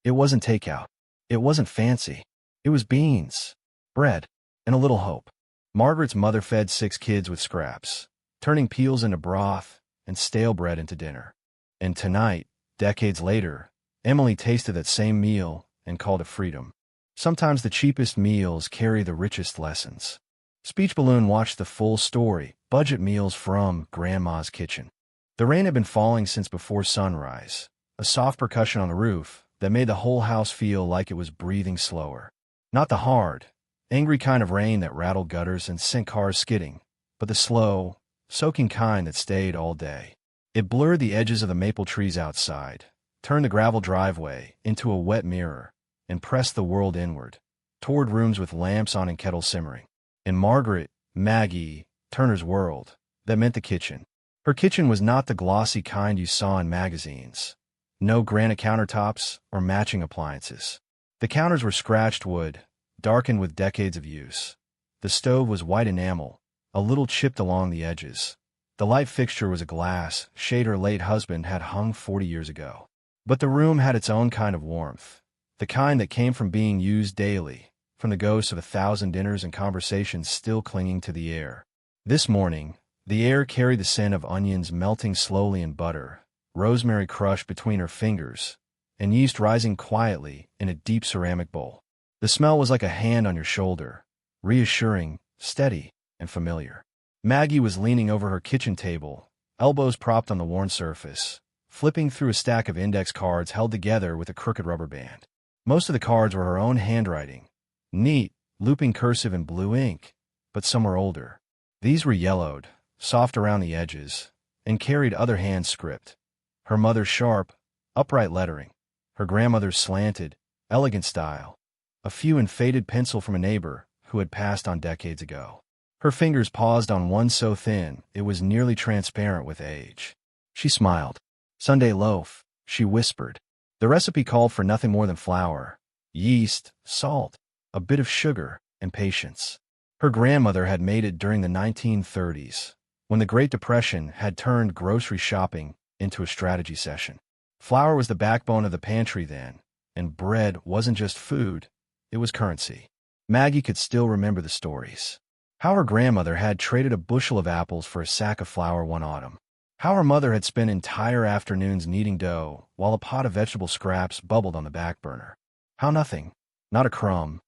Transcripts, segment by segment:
It wasn't takeout. It wasn't fancy. It was beans, bread, and a little hope. Margaret's mother fed 6 kids with scraps, turning peels into broth and stale bread into dinner. And tonight, decades later, Emily tasted that same meal and called it freedom. Sometimes the cheapest meals carry the richest lessons. Speech Balloon watched the full story, budget meals from Grandma's kitchen. The rain had been falling since before sunrise, a soft percussion on the roof that made the whole house feel like it was breathing slower. Not the hard, angry kind of rain that rattled gutters and sent cars skidding, but the slow, soaking kind that stayed all day. It blurred the edges of the maple trees outside, turned the gravel driveway into a wet mirror, and pressed the world inward, toward rooms with lamps on and kettles simmering. In Maggie Turner's world, that meant the kitchen. Her kitchen was not the glossy kind you saw in magazines. No granite countertops or matching appliances. The counters were scratched wood, darkened with decades of use. The stove was white enamel, a little chipped along the edges. The light fixture was a glass shade her late husband had hung 40 years ago. But the room had its own kind of warmth, the kind that came from being used daily, from the ghosts of 1,000 dinners and conversations still clinging to the air. This morning, the air carried the scent of onions melting slowly in butter, rosemary crushed between her fingers, and yeast rising quietly in a deep ceramic bowl. The smell was like a hand on your shoulder, reassuring, steady, and familiar. Maggie was leaning over her kitchen table, elbows propped on the worn surface, flipping through a stack of index cards held together with a crooked rubber band. Most of the cards were her own handwriting, neat, looping cursive in blue ink, but some were older. These were yellowed, soft around the edges, and carried other hand script. Her mother's sharp, upright lettering, her grandmother's slanted, elegant style, a few in faded pencil from a neighbor who had passed on decades ago. Her fingers paused on one so thin it was nearly transparent with age. She smiled. Sunday loaf, she whispered. The recipe called for nothing more than flour, yeast, salt, a bit of sugar, and patience. Her grandmother had made it during the 1930s, when the Great Depression had turned grocery shopping into a strategy session. Flour was the backbone of the pantry then, and bread wasn't just food, it was currency. Maggie could still remember the stories. How her grandmother had traded a bushel of apples for a sack of flour one autumn. How her mother had spent entire afternoons kneading dough while a pot of vegetable scraps bubbled on the back burner. How nothing, not a crumb,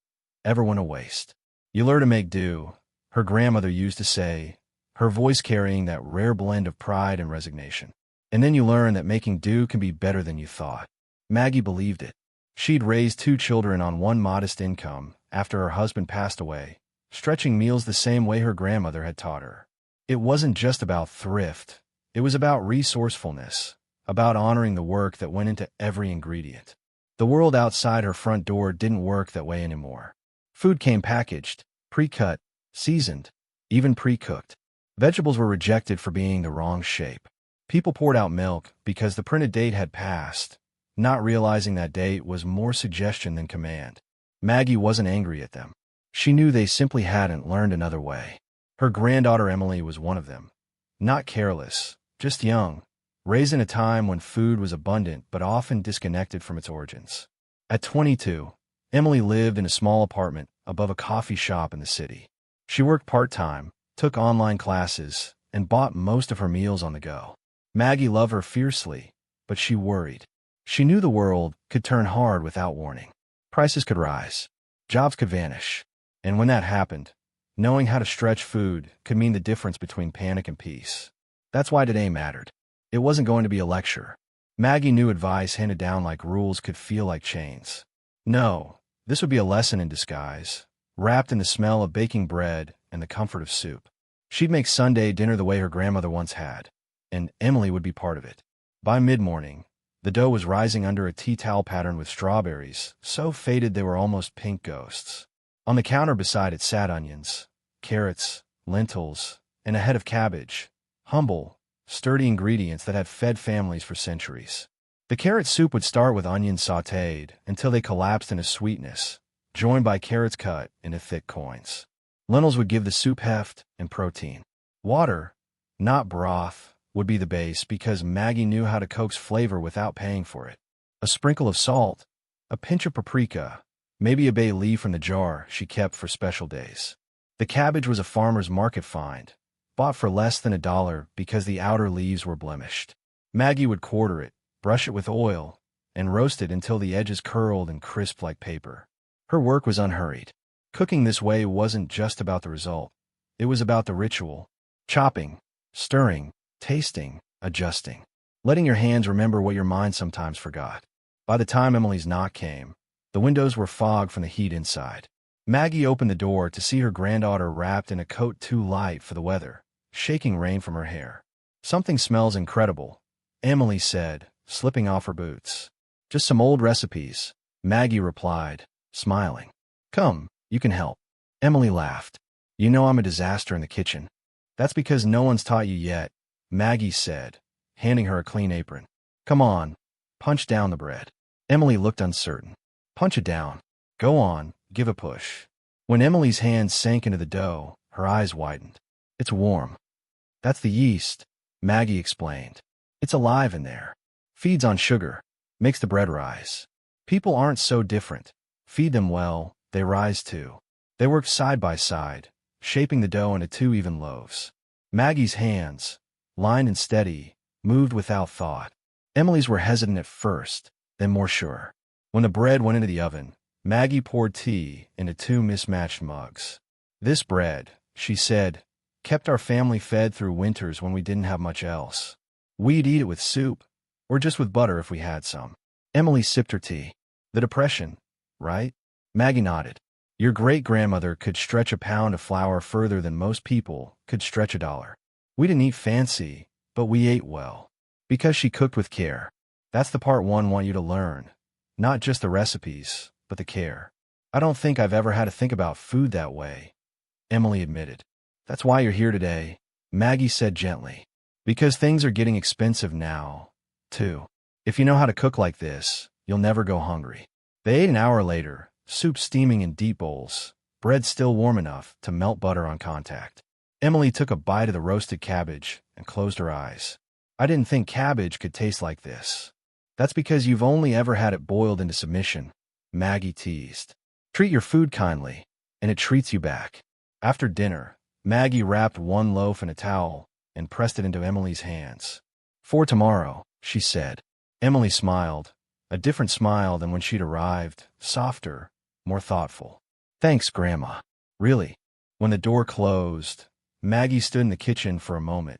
ever went to waste. You learn to make do, her grandmother used to say, her voice carrying that rare blend of pride and resignation. And then you learn that making do can be better than you thought. Maggie believed it. She'd raised 2 children on one modest income after her husband passed away, stretching meals the same way her grandmother had taught her. It wasn't just about thrift. It was about resourcefulness, about honoring the work that went into every ingredient. The world outside her front door didn't work that way anymore. Food came packaged, pre-cut, seasoned, even pre-cooked. Vegetables were rejected for being the wrong shape. People poured out milk because the printed date had passed, not realizing that date was more suggestion than command. Maggie wasn't angry at them. She knew they simply hadn't learned another way. Her granddaughter Emily was one of them. Not careless, just young, raised in a time when food was abundant but often disconnected from its origins. At 22, Emily lived in a small apartment above a coffee shop in the city. She worked part-time, took online classes, and bought most of her meals on the go. Maggie loved her fiercely, but she worried. She knew the world could turn hard without warning. Prices could rise. Jobs could vanish. And when that happened, knowing how to stretch food could mean the difference between panic and peace. That's why today mattered. It wasn't going to be a lecture. Maggie knew advice handed down like rules could feel like chains. No, this would be a lesson in disguise, wrapped in the smell of baking bread and the comfort of soup. She'd make Sunday dinner the way her grandmother once had, and Emily would be part of it. By mid-morning, the dough was rising under a tea towel pattern with strawberries, so faded they were almost pink ghosts. On the counter beside it sat onions, carrots, lentils, and a head of cabbage, humble, sturdy ingredients that had fed families for centuries. The carrot soup would start with onions sautéed until they collapsed into sweetness, joined by carrots cut into thick coins. Lentils would give the soup heft and protein. Water, not broth, would be the base because Maggie knew how to coax flavor without paying for it. A sprinkle of salt, a pinch of paprika, maybe a bay leaf from the jar she kept for special days. The cabbage was a farmer's market find, bought for less than $1 because the outer leaves were blemished. Maggie would quarter it, brush it with oil, and roast it until the edges curled and crisped like paper. Her work was unhurried. Cooking this way wasn't just about the result. It was about the ritual. Chopping, stirring, tasting, adjusting. Letting your hands remember what your mind sometimes forgot. By the time Emily's knock came, the windows were fogged from the heat inside. Maggie opened the door to see her granddaughter wrapped in a coat too light for the weather, shaking rain from her hair. "Something smells incredible," Emily said, slipping off her boots. "Just some old recipes," Maggie replied, smiling. "Come, you can help." Emily laughed. "You know I'm a disaster in the kitchen." "That's because no one's taught you yet," Maggie said, handing her a clean apron. "Come on, punch down the bread." Emily looked uncertain. "Punch it down." "Go on, give a push." When Emily's hands sank into the dough, her eyes widened. "It's warm." "That's the yeast," Maggie explained. "It's alive in there. Feeds on sugar. Makes the bread rise. People aren't so different. Feed them well, they rise too." They worked side by side, shaping the dough into 2 even loaves. Maggie's hands, lined and steady, moved without thought. Emily's were hesitant at first, then more sure. When the bread went into the oven, Maggie poured tea into 2 mismatched mugs. "This bread," she said, "kept our family fed through winters when we didn't have much else. We'd eat it with soup, or just with butter if we had some." Emily sipped her tea. "The Depression, right?" Maggie nodded. "Your great-grandmother could stretch a pound of flour further than most people could stretch $1. We didn't eat fancy, but we ate well. Because she cooked with care. That's the part one want you to learn. Not just the recipes, but the care." "I don't think I've ever had to think about food that way," Emily admitted. "That's why you're here today," Maggie said gently. "Because things are getting expensive now, too. If you know how to cook like this, you'll never go hungry." They ate an hour later, soup steaming in deep bowls, bread still warm enough to melt butter on contact. Emily took a bite of the roasted cabbage and closed her eyes. "I didn't think cabbage could taste like this." "That's because you've only ever had it boiled into submission," Maggie teased. "Treat your food kindly, and it treats you back." After dinner, Maggie wrapped 1 loaf in a towel and pressed it into Emily's hands. "For tomorrow," she said. Emily smiled, a different smile than when she'd arrived, softer, more thoughtful. "Thanks, Grandma." "Really?" When the door closed, Maggie stood in the kitchen for a moment,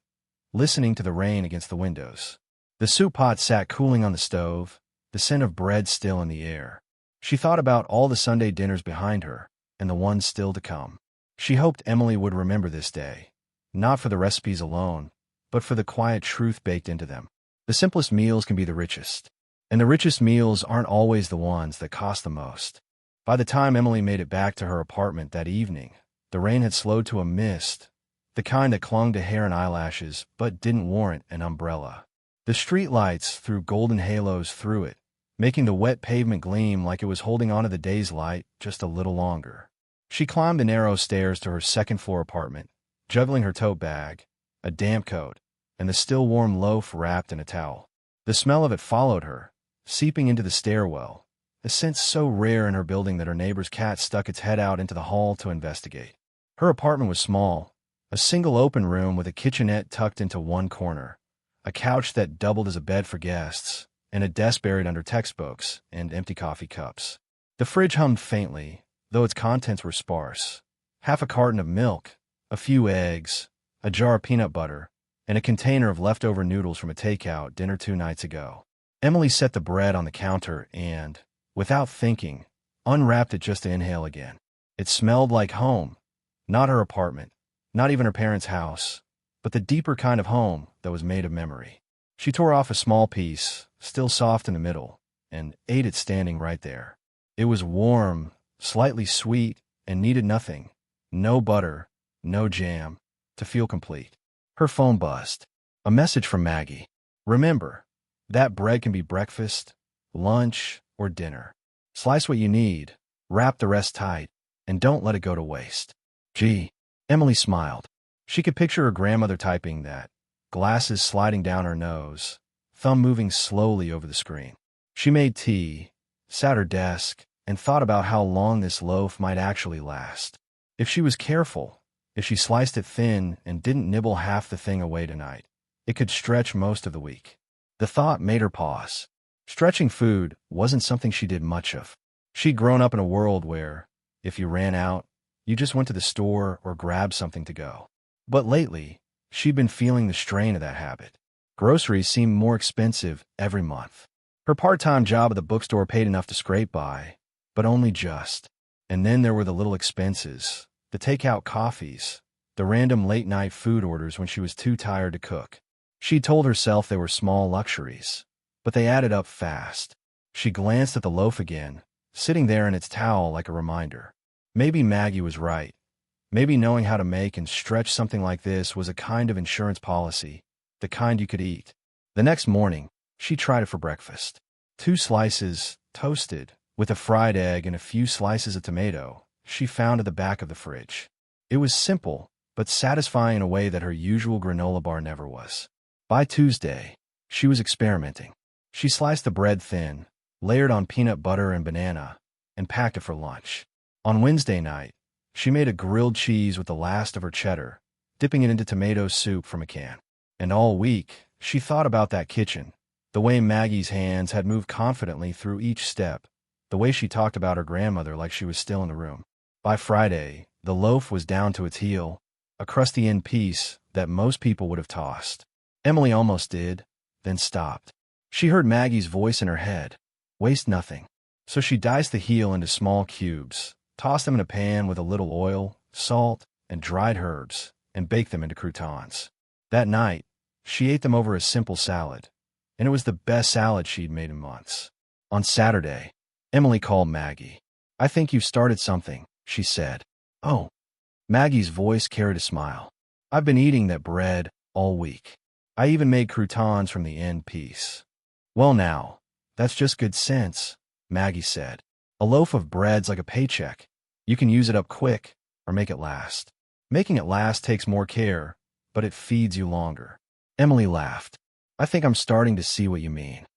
listening to the rain against the windows. The soup pot sat cooling on the stove, the scent of bread still in the air. She thought about all the Sunday dinners behind her, and the ones still to come. She hoped Emily would remember this day, not for the recipes alone, but for the quiet truth baked into them. The simplest meals can be the richest, and the richest meals aren't always the ones that cost the most. By the time Emily made it back to her apartment that evening, the rain had slowed to a mist, the kind that clung to hair and eyelashes but didn't warrant an umbrella. The streetlights threw golden halos through it, making the wet pavement gleam like it was holding onto the day's light just a little longer. She climbed the narrow stairs to her second-floor apartment, juggling her tote bag, a damp coat, and the still warm loaf wrapped in a towel. The smell of it followed her, seeping into the stairwell, a scent so rare in her building that her neighbor's cat stuck its head out into the hall to investigate. Her apartment was small, a single open room with a kitchenette tucked into one corner, a couch that doubled as a bed for guests, and a desk buried under textbooks and empty coffee cups. The fridge hummed faintly, though its contents were sparse. Half a carton of milk, a few eggs, a jar of peanut butter, and a container of leftover noodles from a takeout dinner 2 nights ago. Emily set the bread on the counter and, without thinking, unwrapped it just to inhale again. It smelled like home, not her apartment, not even her parents' house, but the deeper kind of home that was made of memory. She tore off a small piece, still soft in the middle, and ate it standing right there. It was warm, slightly sweet, and needed nothing, no butter, no jam, to feel complete. Her phone buzzed. A message from Maggie. "Remember, that bread can be breakfast, lunch, or dinner. Slice what you need, wrap the rest tight, and don't let it go to waste." Gee, Emily smiled. She could picture her grandmother typing that, glasses sliding down her nose, thumb moving slowly over the screen. She made tea, sat at her desk, and thought about how long this loaf might actually last. If she was careful, if she sliced it thin and didn't nibble half the thing away tonight, it could stretch most of the week. The thought made her pause. Stretching food wasn't something she did much of. She'd grown up in a world where, if you ran out, you just went to the store or grabbed something to go. But lately, she'd been feeling the strain of that habit. Groceries seemed more expensive every month. Her part-time job at the bookstore paid enough to scrape by, but only just. And then there were the little expenses, the takeout coffees, the random late-night food orders when she was too tired to cook. She told herself they were small luxuries, but they added up fast. She glanced at the loaf again, sitting there in its towel like a reminder. Maybe Maggie was right. Maybe knowing how to make and stretch something like this was a kind of insurance policy, the kind you could eat. The next morning, she tried it for breakfast. 2 slices, toasted, with a fried egg and a few slices of tomato, she found at the back of the fridge. It was simple, but satisfying in a way that her usual granola bar never was. By Tuesday, she was experimenting. She sliced the bread thin, layered on peanut butter and banana, and packed it for lunch. On Wednesday night, she made a grilled cheese with the last of her cheddar, dipping it into tomato soup from a can. And all week, she thought about that kitchen, the way Maggie's hands had moved confidently through each step, the way she talked about her grandmother like she was still in the room. By Friday, the loaf was down to its heel, a crusty end piece that most people would have tossed. Emily almost did, then stopped. She heard Maggie's voice in her head. Waste nothing. So she diced the heel into small cubes, tossed them in a pan with a little oil, salt, and dried herbs, and baked them into croutons. That night, she ate them over a simple salad, and it was the best salad she'd made in months. On Saturday, Emily called Maggie. "I think you've started something," she said. "Oh." Maggie's voice carried a smile. "I've been eating that bread all week. I even made croutons from the end piece." "Well now, that's just good sense," Maggie said. "A loaf of bread's like a paycheck. You can use it up quick or make it last. Making it last takes more care, but it feeds you longer." Emily laughed. "I think I'm starting to see what you mean."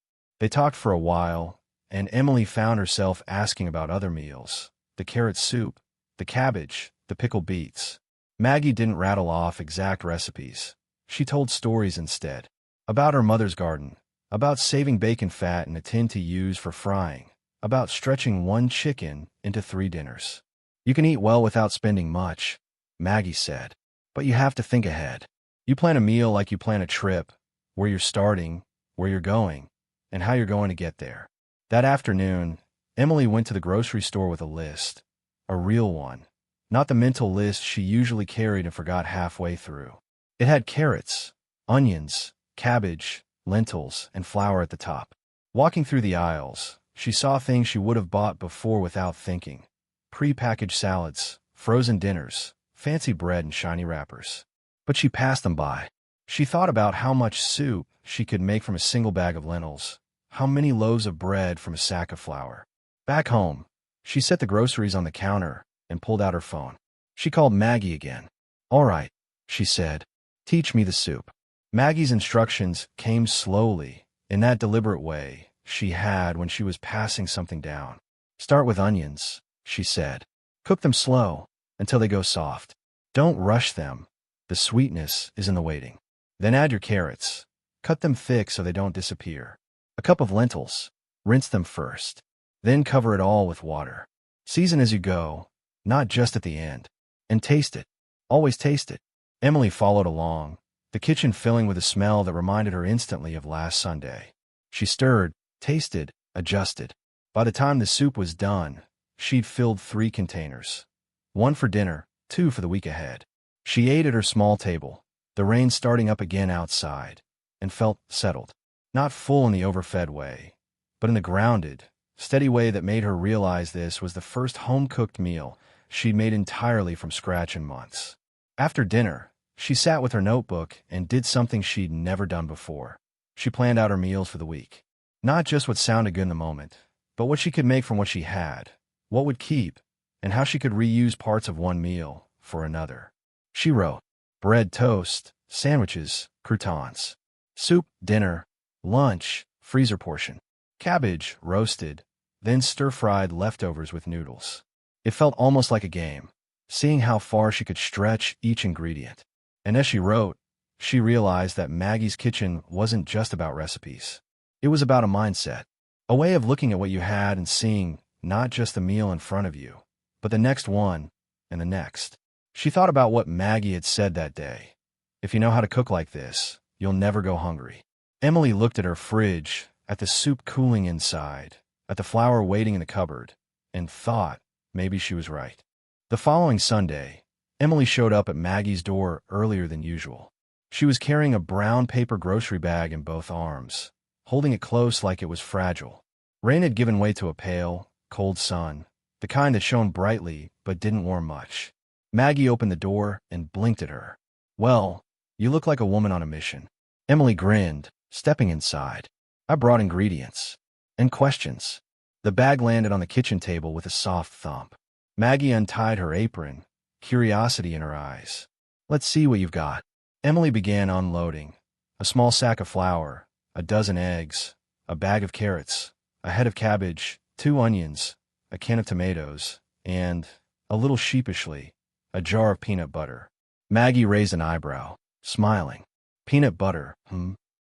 They talked for a while, and Emily found herself asking about other meals, the carrot soup, the cabbage, the pickled beets. Maggie didn't rattle off exact recipes. She told stories instead. About her mother's garden, about saving bacon fat in a tin to use for frying, about stretching 1 chicken into 3 dinners. "You can eat well without spending much," Maggie said, "but you have to think ahead. You plan a meal like you plan a trip, where you're starting, where you're going, and how you're going to get there." That afternoon, Emily went to the grocery store with a list, a real one, not the mental list she usually carried and forgot halfway through. It had carrots, onions, cabbage, lentils, and flour at the top. Walking through the aisles, she saw things she would have bought before without thinking. Pre-packaged salads, frozen dinners, fancy bread in shiny wrappers. But she passed them by. She thought about how much soup she could make from a single bag of lentils, how many loaves of bread from a sack of flour. Back home, she set the groceries on the counter and pulled out her phone. She called Maggie again. "All right," she said. "Teach me the soup." Maggie's instructions came slowly, in that deliberate way she had when she was passing something down. "Start with onions," she said. "Cook them slow, until they go soft. Don't rush them. The sweetness is in the waiting. Then add your carrots. Cut them thick so they don't disappear. A cup of lentils. Rinse them first. Then cover it all with water. Season as you go, not just at the end. And taste it. Always taste it." Emily followed along, the kitchen filling with a smell that reminded her instantly of last Sunday. She stirred, tasted, adjusted. By the time the soup was done, she'd filled 3 containers. 1 for dinner, 2 for the week ahead. She ate at her small table, the rain starting up again outside, and felt settled. Not full in the overfed way, but in the grounded, steady way that made her realize this was the first home-cooked meal she'd made entirely from scratch in months. After dinner, she sat with her notebook and did something she'd never done before. She planned out her meals for the week. Not just what sounded good in the moment, but what she could make from what she had, what would keep, and how she could reuse parts of one meal for another. She wrote, bread, toast, sandwiches, croutons, soup, dinner, lunch, freezer portion, cabbage, roasted, then stir-fried leftovers with noodles. It felt almost like a game, seeing how far she could stretch each ingredient. And as she wrote, she realized that Maggie's kitchen wasn't just about recipes. It was about a mindset, a way of looking at what you had and seeing not just the meal in front of you, but the next one and the next. She thought about what Maggie had said that day. If you know how to cook like this, you'll never go hungry. Emily looked at her fridge, at the soup cooling inside, at the flour waiting in the cupboard, and thought maybe she was right. The following Sunday, Emily showed up at Maggie's door earlier than usual. She was carrying a brown paper grocery bag in both arms, holding it close like it was fragile. Rain had given way to a pale, cold sun, the kind that shone brightly but didn't warm much. Maggie opened the door and blinked at her. "Well, you look like a woman on a mission." Emily grinned, stepping inside. "I brought ingredients." And questions. The bag landed on the kitchen table with a soft thump. Maggie untied her apron, curiosity in her eyes. "Let's see what you've got." Emily began unloading. A small sack of flour, a dozen eggs, a bag of carrots, a head of cabbage, 2 onions, a can of tomatoes, and, a little sheepishly, a jar of peanut butter. Maggie raised an eyebrow, smiling. "Peanut butter,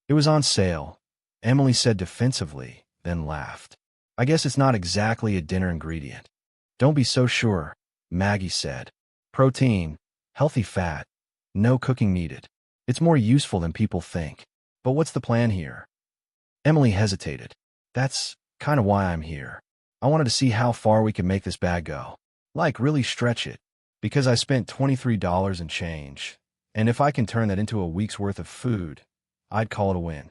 It was on sale," Emily said defensively, then laughed. "I guess it's not exactly a dinner ingredient." "Don't be so sure," Maggie said. "Protein, healthy fat, no cooking needed. It's more useful than people think. But what's the plan here?" Emily hesitated. "That's kind of why I'm here. I wanted to see how far we could make this bag go. Like, really stretch it. Because I spent $23 and change. And if I can turn that into a week's worth of food, I'd call it a win."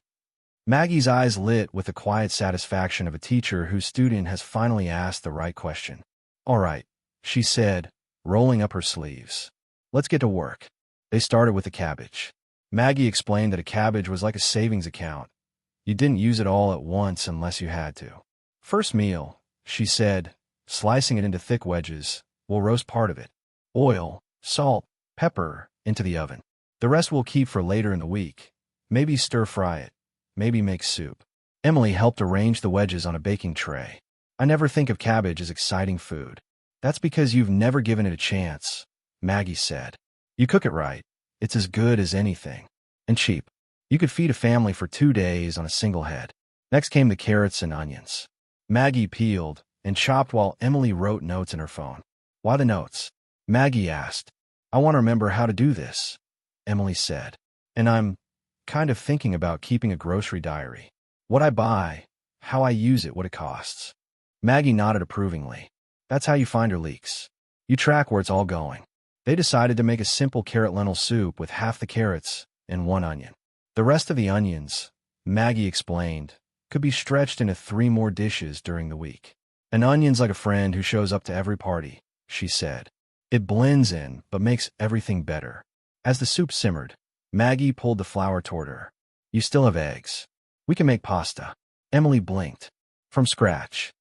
Maggie's eyes lit with the quiet satisfaction of a teacher whose student has finally asked the right question. "All right," she said, rolling up her sleeves. "Let's get to work." They started with the cabbage. Maggie explained that a cabbage was like a savings account. You didn't use it all at once unless you had to. "First meal," she said, slicing it into thick wedges, "we'll roast part of it. Oil, salt, pepper, into the oven. The rest we'll keep for later in the week. Maybe stir-fry it. Maybe make soup." Emily helped arrange the wedges on a baking tray. "I never think of cabbage as exciting food." "That's because you've never given it a chance," Maggie said. "You cook it right, it's as good as anything. And cheap. You could feed a family for 2 days on a single head." Next came the carrots and onions. Maggie peeled and chopped while Emily wrote notes in her phone. "Why the notes?" Maggie asked. "I want to remember how to do this," Emily said. "And I'm kind of thinking about keeping a grocery diary. What I buy, how I use it, what it costs." Maggie nodded approvingly. "That's how you find your leaks. You track where it's all going." They decided to make a simple carrot-lentil soup with half the carrots and 1 onion. The rest of the onions, Maggie explained, could be stretched into 3 more dishes during the week. "An onion's like a friend who shows up to every party," she said. "It blends in, but makes everything better." As the soup simmered, Maggie pulled the flour toward her. "You still have eggs. We can make pasta." Emily blinked. "From scratch."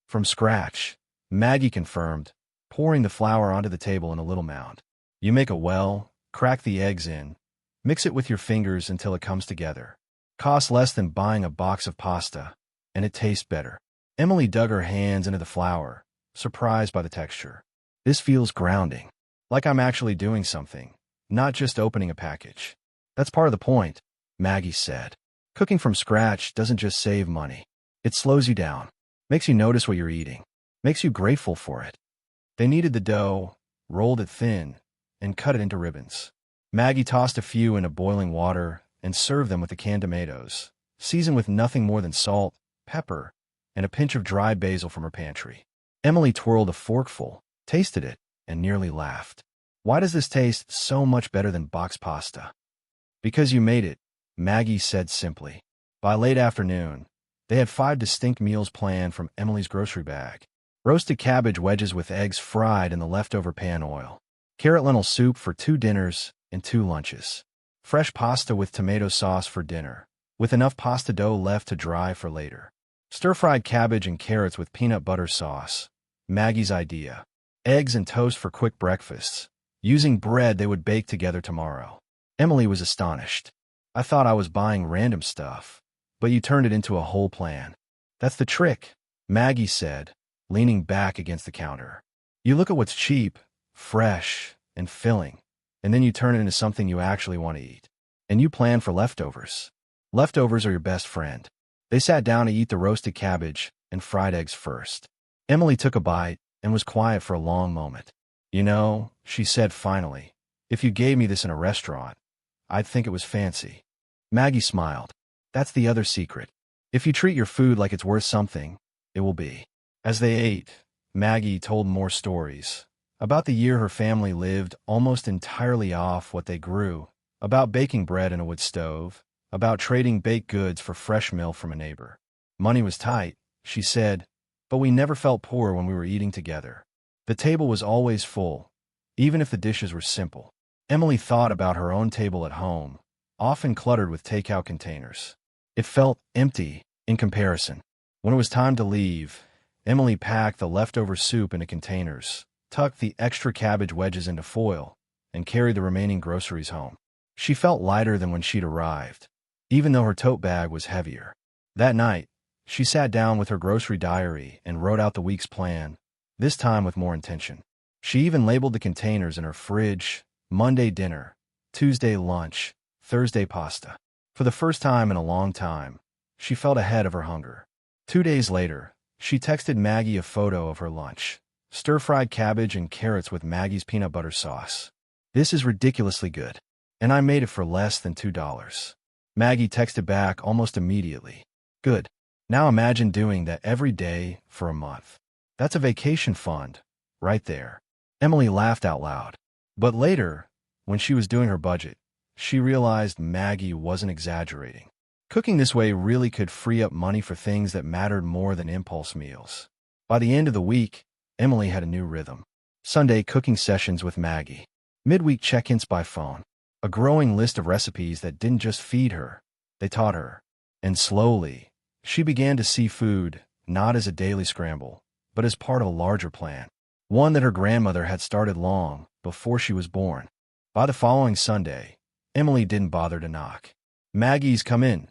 "From scratch," Maggie confirmed, pouring the flour onto the table in a little mound. "You make a well, crack the eggs in, mix it with your fingers until it comes together. Costs less than buying a box of pasta, and it tastes better." Emily dug her hands into the flour, surprised by the texture. "This feels grounding. Like I'm actually doing something, not just opening a package." "That's part of the point," Maggie said. "Cooking from scratch doesn't just save money. It slows you down, makes you notice what you're eating, makes you grateful for it." They kneaded the dough, rolled it thin, and cut it into ribbons. Maggie tossed a few into boiling water and served them with the canned tomatoes, seasoned with nothing more than salt, pepper, and a pinch of dried basil from her pantry. Emily twirled a forkful, tasted it, and nearly laughed. "Why does this taste so much better than box pasta?" "Because you made it," Maggie said simply. By late afternoon, they had 5 distinct meals planned from Emily's grocery bag. Roasted cabbage wedges with eggs fried in the leftover pan oil. Carrot-lentil soup for 2 dinners and 2 lunches. Fresh pasta with tomato sauce for dinner, with enough pasta dough left to dry for later. Stir-fried cabbage and carrots with peanut butter sauce, Maggie's idea. Eggs and toast for quick breakfasts, using bread they would bake together tomorrow. Emily was astonished. "I thought I was buying random stuff, but you turned it into a whole plan." "That's the trick," Maggie said, leaning back against the counter. You look at what's cheap, fresh, and filling, and then you turn it into something you actually want to eat. And you plan for leftovers. Leftovers are your best friend. They sat down to eat the roasted cabbage and fried eggs first. Emily took a bite and was quiet for a long moment. You know, she said finally, if you gave me this in a restaurant, I'd think it was fancy. Maggie smiled. That's the other secret. If you treat your food like it's worth something, it will be. As they ate, Maggie told more stories. About the year her family lived almost entirely off what they grew, about baking bread in a wood stove, about trading baked goods for fresh milk from a neighbor. Money was tight, she said, but we never felt poor when we were eating together. The table was always full, even if the dishes were simple. Emily thought about her own table at home, often cluttered with takeout containers. It felt empty in comparison. When it was time to leave, Emily packed the leftover soup into containers, tucked the extra cabbage wedges into foil, and carried the remaining groceries home. She felt lighter than when she'd arrived, even though her tote bag was heavier. That night, she sat down with her grocery diary and wrote out the week's plan, this time with more intention. She even labeled the containers in her fridge: Monday dinner, Tuesday lunch, Thursday pasta. For the first time in a long time, she felt ahead of her hunger. 2 days later, she texted Maggie a photo of her lunch: stir-fried cabbage and carrots with Maggie's peanut butter sauce. This is ridiculously good, and I made it for less than $2. Maggie texted back almost immediately. Good. Now imagine doing that every day for a month. That's a vacation fund, right there. Emily laughed out loud. But later, when she was doing her budget, she realized Maggie wasn't exaggerating. Cooking this way really could free up money for things that mattered more than impulse meals. By the end of the week, Emily had a new rhythm. Sunday cooking sessions with Maggie. Midweek check-ins by phone. A growing list of recipes that didn't just feed her, they taught her. And slowly, she began to see food not as a daily scramble, but as part of a larger plan. One that her grandmother had started long before she was born. By the following Sunday, Emily didn't bother to knock. Maggie's "come in"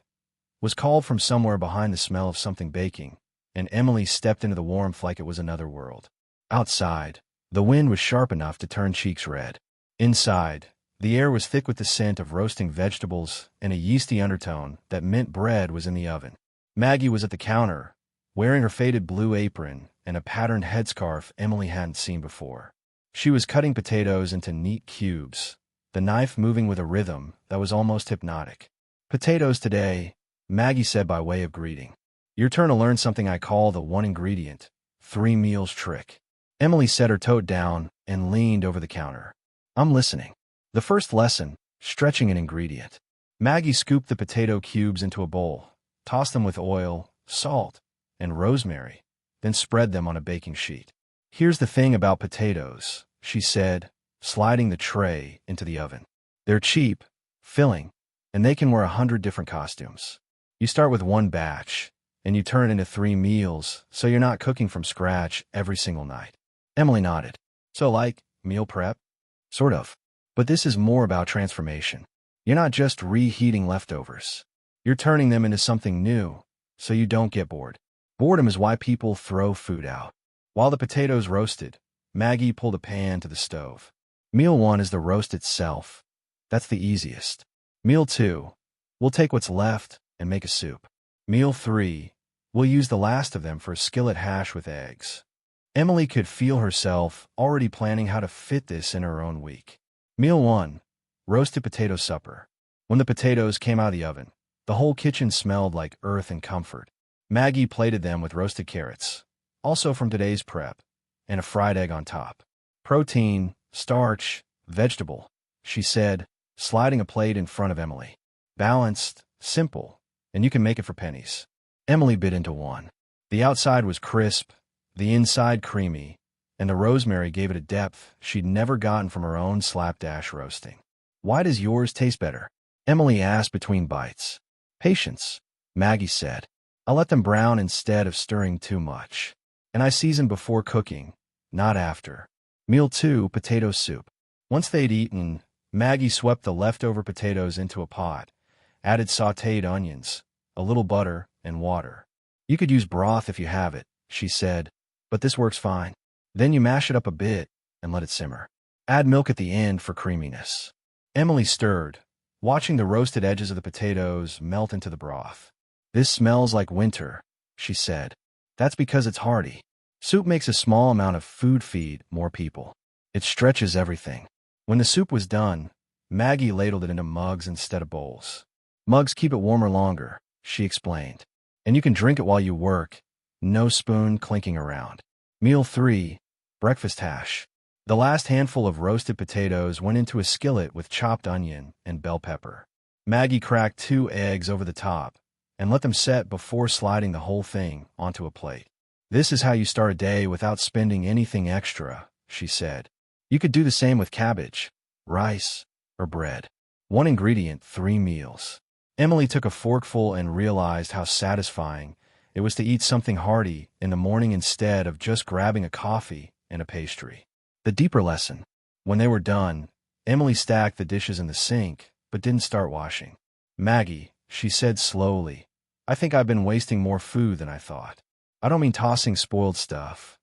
was called from somewhere behind the smell of something baking, and Emily stepped into the warmth like it was another world. Outside, the wind was sharp enough to turn cheeks red. Inside, the air was thick with the scent of roasting vegetables and a yeasty undertone that meant bread was in the oven. Maggie was at the counter, wearing her faded blue apron and a patterned headscarf Emily hadn't seen before. She was cutting potatoes into neat cubes, the knife moving with a rhythm that was almost hypnotic. Potatoes today, Maggie said by way of greeting. Your turn to learn something I call the one ingredient, 3 meals trick. Emily set her tote down and leaned over the counter. I'm listening. The first lesson, stretching an ingredient. Maggie scooped the potato cubes into a bowl, tossed them with oil, salt, and rosemary, then spread them on a baking sheet. Here's the thing about potatoes, she said, sliding the tray into the oven. They're cheap, filling, and they can wear 100 different costumes. You start with one batch, and you turn it into 3 meals, so you're not cooking from scratch every single night. Emily nodded. So like, meal prep? Sort of. But this is more about transformation. You're not just reheating leftovers. You're turning them into something new, so you don't get bored. Boredom is why people throw food out. While the potatoes roasted, Maggie pulled a pan to the stove. Meal 1 is the roast itself. That's the easiest. Meal 2, we'll take what's left and make a soup. Meal 3, we'll use the last of them for a skillet hash with eggs. Emily could feel herself already planning how to fit this in her own week. Meal 1, roasted potato supper. When the potatoes came out of the oven, the whole kitchen smelled like earth and comfort. Maggie plated them with roasted carrots, also from today's prep, and a fried egg on top. Protein, starch, vegetable, she said, sliding a plate in front of Emily. Balanced, simple, and you can make it for pennies. Emily bit into one. The outside was crisp, the inside creamy, and the rosemary gave it a depth she'd never gotten from her own slapdash roasting. Why does yours taste better? Emily asked between bites. Patience, Maggie said. I let them brown instead of stirring too much. And I season before cooking, not after. Meal 2, potato soup. Once they'd eaten, Maggie swept the leftover potatoes into a pot, added sautéed onions, a little butter, and water. You could use broth if you have it, she said, but this works fine. Then you mash it up a bit and let it simmer. Add milk at the end for creaminess. Emily stirred, watching the roasted edges of the potatoes melt into the broth. This smells like winter, she said. That's because it's hearty. Soup makes a small amount of food feed more people. It stretches everything. When the soup was done, Maggie ladled it into mugs instead of bowls. Mugs keep it warmer longer, she explained. And you can drink it while you work, no spoon clinking around. Meal 3, breakfast hash. The last handful of roasted potatoes went into a skillet with chopped onion and bell pepper. Maggie cracked 2 eggs over the top and let them set before sliding the whole thing onto a plate. This is how you start a day without spending anything extra, she said. You could do the same with cabbage, rice, or bread. 1 ingredient, 3 meals. Emily took a forkful and realized how satisfying it was to eat something hearty in the morning instead of just grabbing a coffee and a pastry. The deeper lesson. When they were done, Emily stacked the dishes in the sink, but didn't start washing. Maggie, she said slowly, I think I've been wasting more food than I thought. I don't mean tossing spoiled stuff.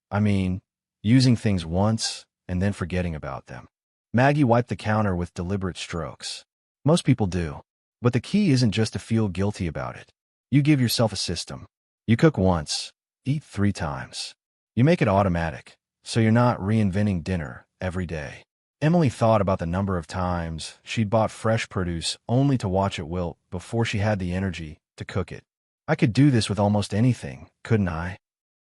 I mean, using things once and then forgetting about them. Maggie wiped the counter with deliberate strokes. Most people do. But the key isn't just to feel guilty about it. You give yourself a system. You cook once, eat 3 times. You make it automatic, so you're not reinventing dinner every day. Emily thought about the number of times she'd bought fresh produce only to watch it wilt before she had the energy to cook it. I could do this with almost anything, couldn't I?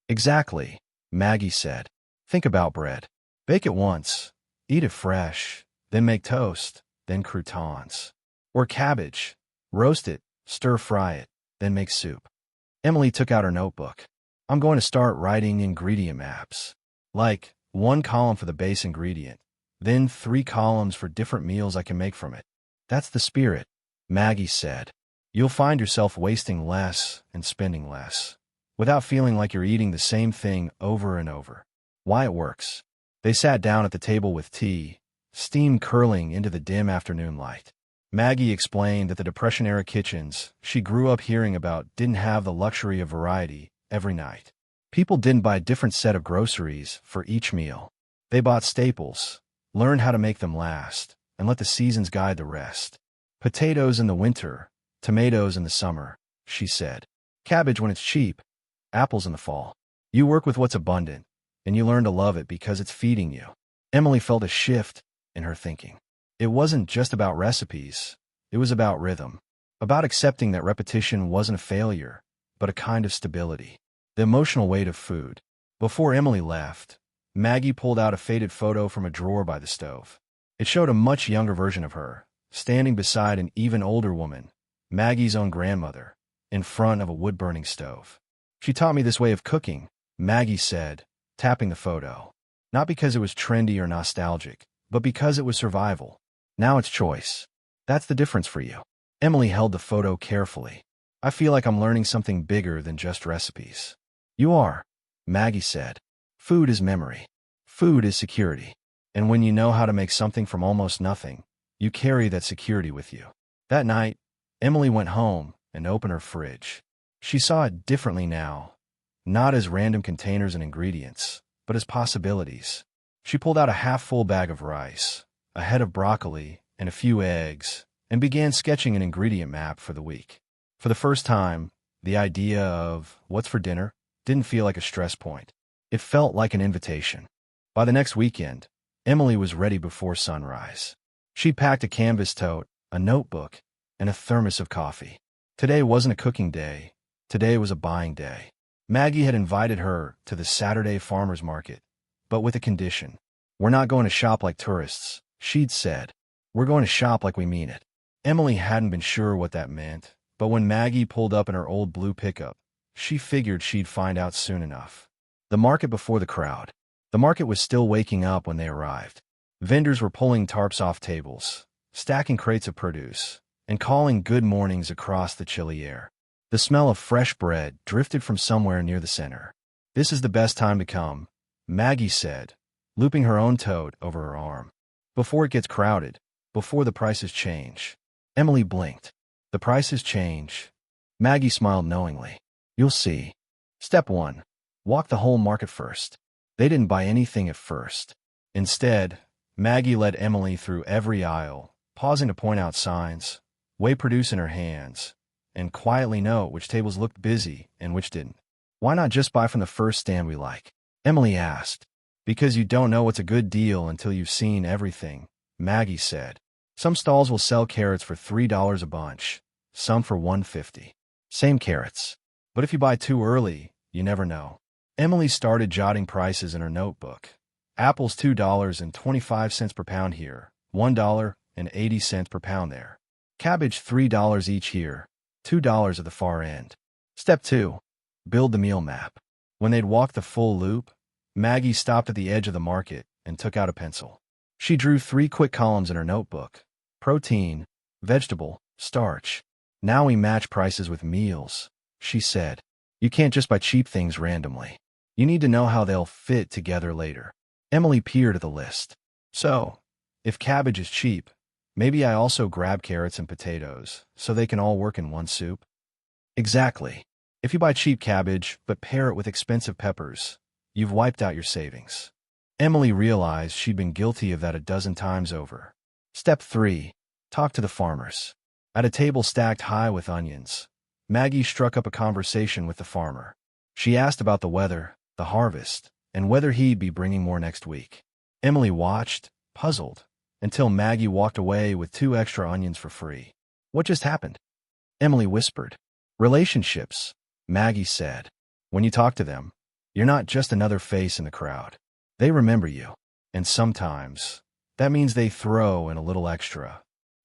Exactly, Maggie said. Think about bread. Bake it once, eat it fresh, then make toast, then croutons. Or cabbage. Roast it, stir-fry it, then make soup. Emily took out her notebook. I'm going to start writing ingredient maps. Like 1 column for the base ingredient, then 3 columns for different meals I can make from it. That's the spirit, Maggie said. You'll find yourself wasting less and spending less, without feeling like you're eating the same thing over and over. Why it works. They sat down at the table with tea, steam curling into the dim afternoon light. Maggie explained that the Depression-era kitchens she grew up hearing about didn't have the luxury of variety every night. People didn't buy a different set of groceries for each meal. They bought staples, learned how to make them last, and let the seasons guide the rest. Potatoes in the winter, tomatoes in the summer, she said. Cabbage when it's cheap, apples in the fall. You work with what's abundant, and you learn to love it because it's feeding you. Emily felt a shift in her thinking. It wasn't just about recipes. It was about rhythm. About accepting that repetition wasn't a failure, but a kind of stability. The emotional weight of food. Before Emily left, Maggie pulled out a faded photo from a drawer by the stove. It showed a much younger version of her, standing beside an even older woman, Maggie's own grandmother, in front of a wood-burning stove. She taught me this way of cooking, Maggie said, tapping the photo. Not because it was trendy or nostalgic, but because it was survival. Now it's choice. That's the difference for you. Emily held the photo carefully. I feel like I'm learning something bigger than just recipes. You are, Maggie said. Food is memory. Food is security. And when you know how to make something from almost nothing, you carry that security with you. That night, Emily went home and opened her fridge. She saw it differently now, not as random containers and ingredients, but as possibilities. She pulled out a half-full bag of rice, a head of broccoli, and a few eggs, and began sketching an ingredient map for the week. For the first time, the idea of what's for dinner didn't feel like a stress point. It felt like an invitation. By the next weekend, Emily was ready before sunrise. She packed a canvas tote, a notebook, and a thermos of coffee. Today wasn't a cooking day. Today was a buying day. Maggie had invited her to the Saturday farmer's market, but with a condition. We're not going to shop like tourists, she'd said. We're going to shop like we mean it. Emily hadn't been sure what that meant, but when Maggie pulled up in her old blue pickup, she figured she'd find out soon enough. The market before the crowd. The market was still waking up when they arrived. Vendors were pulling tarps off tables, stacking crates of produce, and calling good mornings across the chilly air. The smell of fresh bread drifted from somewhere near the center. This is the best time to come, Maggie said, looping her own tote over her arm. Before it gets crowded, before the prices change. Emily blinked. The prices change. Maggie smiled knowingly. You'll see. Step 1. walked the whole market first. They didn't buy anything at first. Instead, Maggie led Emily through every aisle, pausing to point out signs, weigh produce in her hands, and quietly note which tables looked busy and which didn't. Why not just buy from the first stand we like? Emily asked. Because you don't know what's a good deal until you've seen everything, Maggie said. Some stalls will sell carrots for $3 a bunch, some for $1.50. Same carrots. But if you buy too early, you never know. Emily started jotting prices in her notebook. Apples $2.25 per pound here, $1.80 per pound there. Cabbage $3 each here, $2 at the far end. Step 2. Build the meal map. When they'd walked the full loop, Maggie stopped at the edge of the market and took out a pencil. She drew 3 quick columns in her notebook. Protein, vegetable, starch. Now we match prices with meals, she said. You can't just buy cheap things randomly. You need to know how they'll fit together later. Emily peered at the list. So, if cabbage is cheap, maybe I also grab carrots and potatoes so they can all work in one soup? Exactly. If you buy cheap cabbage but pair it with expensive peppers, you've wiped out your savings. Emily realized she'd been guilty of that a dozen times over. Step 3. Talk to the farmers. At a table stacked high with onions, Maggie struck up a conversation with the farmer. She asked about the weather, the harvest, and whether he'd be bringing more next week. Emily watched, puzzled, until Maggie walked away with 2 extra onions for free. What just happened? Emily whispered. Relationships, Maggie said. When you talk to them, you're not just another face in the crowd. They remember you. And sometimes, that means they throw in a little extra.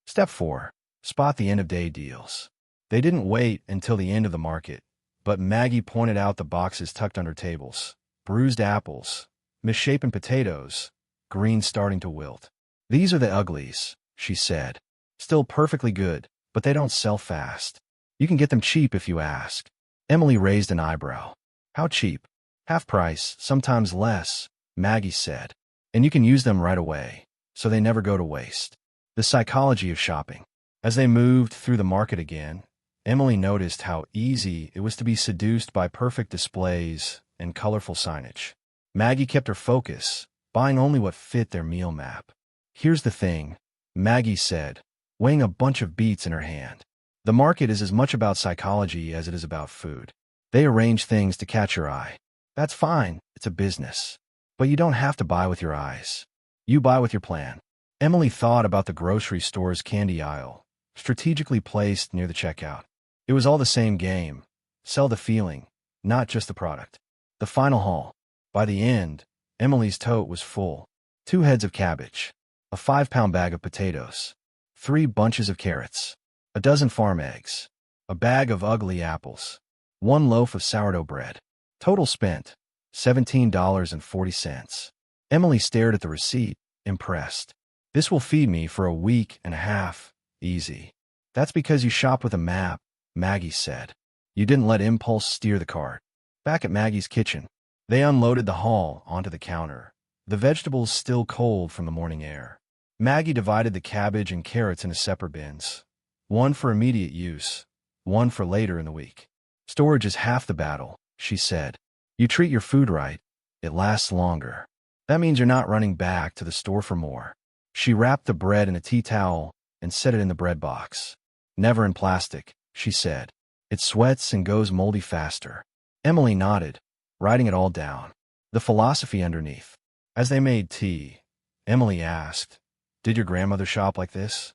Step 4. Spot the end-of-day deals. They didn't wait until the end of the market, but Maggie pointed out the boxes tucked under tables. Bruised apples, misshapen potatoes, greens starting to wilt. These are the uglies, she said. Still perfectly good, but they don't sell fast. You can get them cheap if you ask. Emily raised an eyebrow. How cheap? Half price, sometimes less, Maggie said. And you can use them right away, so they never go to waste. The psychology of shopping. As they moved through the market again, Emily noticed how easy it was to be seduced by perfect displays and colorful signage. Maggie kept her focus, buying only what fit their meal map. Here's the thing, Maggie said, weighing a bunch of beets in her hand. The market is as much about psychology as it is about food. They arrange things to catch your eye. That's fine, it's a business. But you don't have to buy with your eyes. You buy with your plan. Emily thought about the grocery store's candy aisle, strategically placed near the checkout. It was all the same game. Sell the feeling, not just the product. The final haul. By the end, Emily's tote was full. 2 heads of cabbage, a 5-pound bag of potatoes, 3 bunches of carrots, a dozen farm eggs, a bag of ugly apples, 1 loaf of sourdough bread. Total spent, $17.40. Emily stared at the receipt, impressed. This will feed me for a week and a half, easy. That's because you shop with a map, Maggie said. You didn't let impulse steer the cart. Back at Maggie's kitchen, they unloaded the haul onto the counter, the vegetables still cold from the morning air. Maggie divided the cabbage and carrots into separate bins. One for immediate use, one for later in the week. Storage is half the battle, she said. You treat your food right, it lasts longer. That means you're not running back to the store for more. She wrapped the bread in a tea towel and set it in the bread box. Never in plastic, she said. It sweats and goes moldy faster. Emily nodded, writing it all down. The philosophy underneath. As they made tea, Emily asked, Did your grandmother shop like this?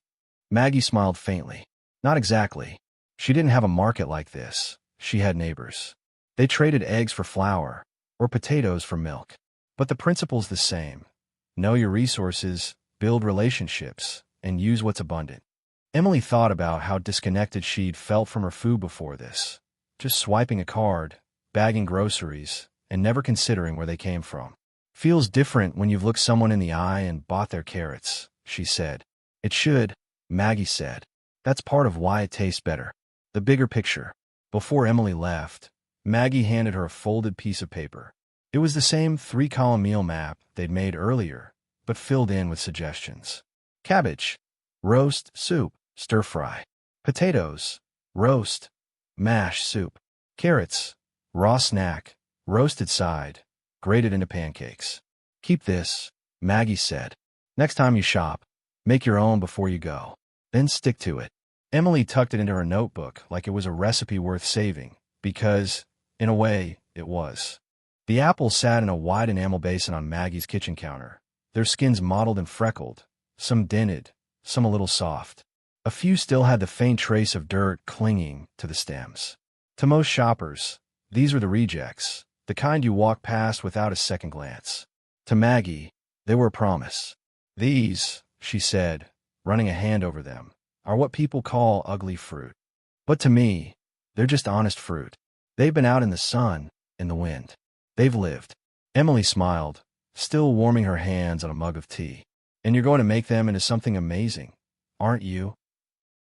Maggie smiled faintly. Not exactly. She didn't have a market like this. She had neighbors. They traded eggs for flour, or potatoes for milk. But the principle's the same. Know your resources, build relationships, and use what's abundant. Emily thought about how disconnected she'd felt from her food before this. Just swiping a card, bagging groceries, and never considering where they came from. Feels different when you've looked someone in the eye and bought their carrots, she said. It should, Maggie said. That's part of why it tastes better. The bigger picture. Before Emily left, Maggie handed her a folded piece of paper. It was the same 3-column meal map they'd made earlier, but filled in with suggestions. Cabbage, roast, soup, stir-fry. Potatoes, roast, mash, soup. Carrots, raw snack, roasted side, grated into pancakes. Keep this, Maggie said. Next time you shop, make your own before you go. Then stick to it. Emily tucked it into her notebook like it was a recipe worth saving, because, in a way, it was. The apples sat in a wide enamel basin on Maggie's kitchen counter, their skins mottled and freckled, some dented, some a little soft. A few still had the faint trace of dirt clinging to the stems. To most shoppers, these were the rejects, the kind you walk past without a second glance. To Maggie, they were a promise. These, she said, running a hand over them, are what people call ugly fruit. But to me, they're just honest fruit. They've been out in the sun, in the wind. They've lived. Emily smiled, still warming her hands on a mug of tea. And you're going to make them into something amazing, aren't you?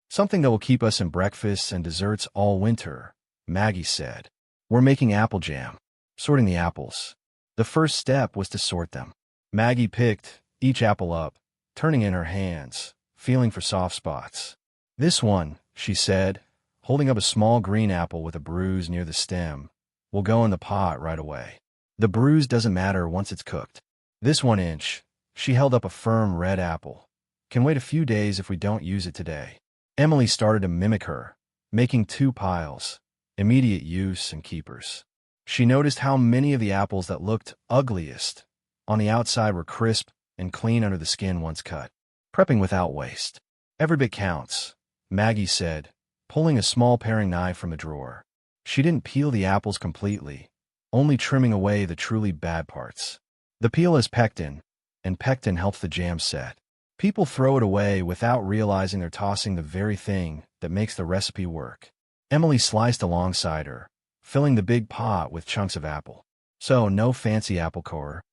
Something that will keep us in breakfasts and desserts all winter, Maggie said. We're making apple jam. Sorting the apples. The first step was to sort them. Maggie picked each apple up, turning in her hands, feeling for soft spots. This one, she said, holding up a small green apple with a bruise near the stem, will go in the pot right away. The bruise doesn't matter once it's cooked. This 1 inch, she held up a firm red apple, can wait a few days if we don't use it today. Emily started to mimic her, making 2 piles, immediate use and keepers. She noticed how many of the apples that looked ugliest on the outside were crisp and clean under the skin once cut. Prepping without waste. Every bit counts, Maggie said, pulling a small paring knife from a drawer. She didn't peel the apples completely, only trimming away the truly bad parts. The peel is pectin, and pectin helps the jam set. People throw it away without realizing they're tossing the very thing that makes the recipe work. Emily sliced alongside her, filling the big pot with chunks of apple. So, no fancy apple core.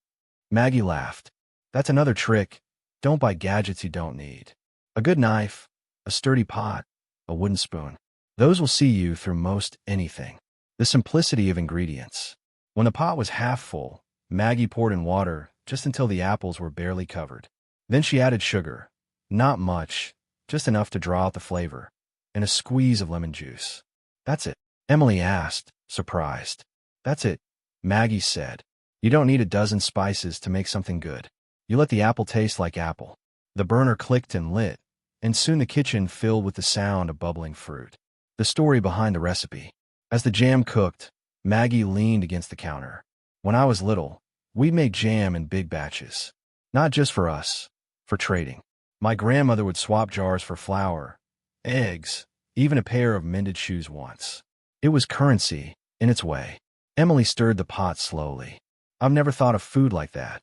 Maggie laughed. That's another trick. Don't buy gadgets you don't need. A good knife, a sturdy pot, a wooden spoon. Those will see you through most anything. The simplicity of ingredients. When the pot was half full, Maggie poured in water just until the apples were barely covered. Then she added sugar. Not much, just enough to draw out the flavor, and a squeeze of lemon juice. That's it, Emily asked, surprised. That's it, Maggie said. You don't need a dozen spices to make something good. You let the apple taste like apple. The burner clicked and lit, and soon the kitchen filled with the sound of bubbling fruit. The story behind the recipe. As the jam cooked, Maggie leaned against the counter. When I was little, we'd make jam in big batches. Not just for us, for trading. My grandmother would swap jars for flour, eggs, even a pair of mended shoes once. It was currency, in its way. Emily stirred the pot slowly. I've never thought of food like that,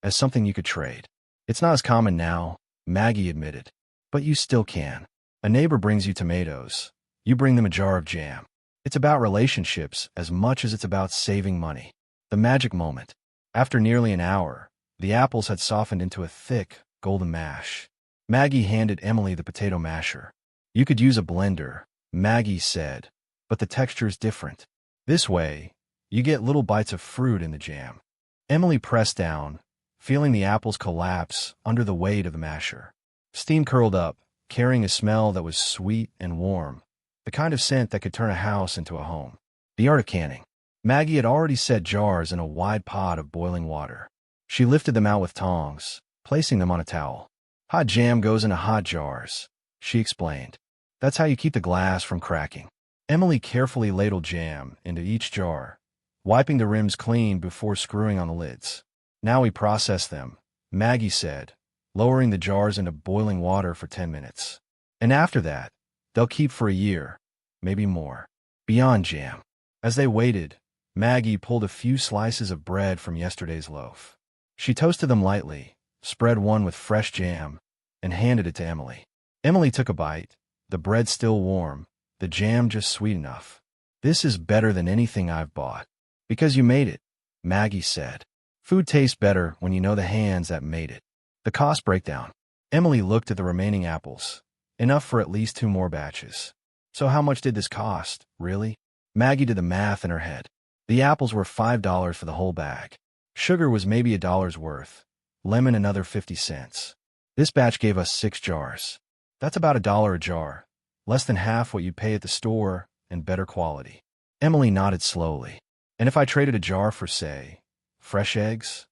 as something you could trade. It's not as common now, Maggie admitted. But you still can. A neighbor brings you tomatoes. You bring them a jar of jam. It's about relationships as much as it's about saving money. The magic moment. After nearly an hour, the apples had softened into a thick, golden mash. Maggie handed Emily the potato masher. You could use a blender, Maggie said, but the texture's different. This way, you get little bites of fruit in the jam. Emily pressed down, feeling the apples collapse under the weight of the masher. Steam curled up, carrying a smell that was sweet and warm, the kind of scent that could turn a house into a home. The art of canning. Maggie had already set jars in a wide pot of boiling water. She lifted them out with tongs, placing them on a towel. Hot jam goes into hot jars, she explained. That's how you keep the glass from cracking. Emily carefully ladled jam into each jar, wiping the rims clean before screwing on the lids. Now we process them, Maggie said, lowering the jars into boiling water for 10 minutes. And after that, they'll keep for a year, maybe more. Beyond jam. As they waited, Maggie pulled a few slices of bread from yesterday's loaf. She toasted them lightly, spread one with fresh jam, and handed it to Emily. Emily took a bite, the bread still warm, the jam just sweet enough. This is better than anything I've bought. Because you made it, Maggie said. Food tastes better when you know the hands that made it. The cost breakdown. Emily looked at the remaining apples. Enough for at least 2 more batches. So how much did this cost, really? Maggie did the math in her head. The apples were $5 for the whole bag. Sugar was maybe $1 worth. Lemon another 50 cents. This batch gave us 6 jars. That's about $1 a jar. Less than half what you'd pay at the store and better quality. Emily nodded slowly. And if I traded a jar for, say, fresh eggs?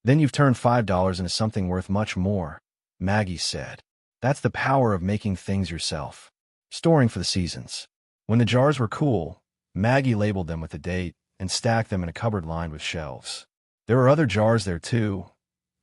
Then you've turned $5 into something worth much more, Maggie said. That's the power of making things yourself. Storing for the seasons. When the jars were cool, Maggie labeled them with a date and stacked them in a cupboard lined with shelves. There were other jars there too.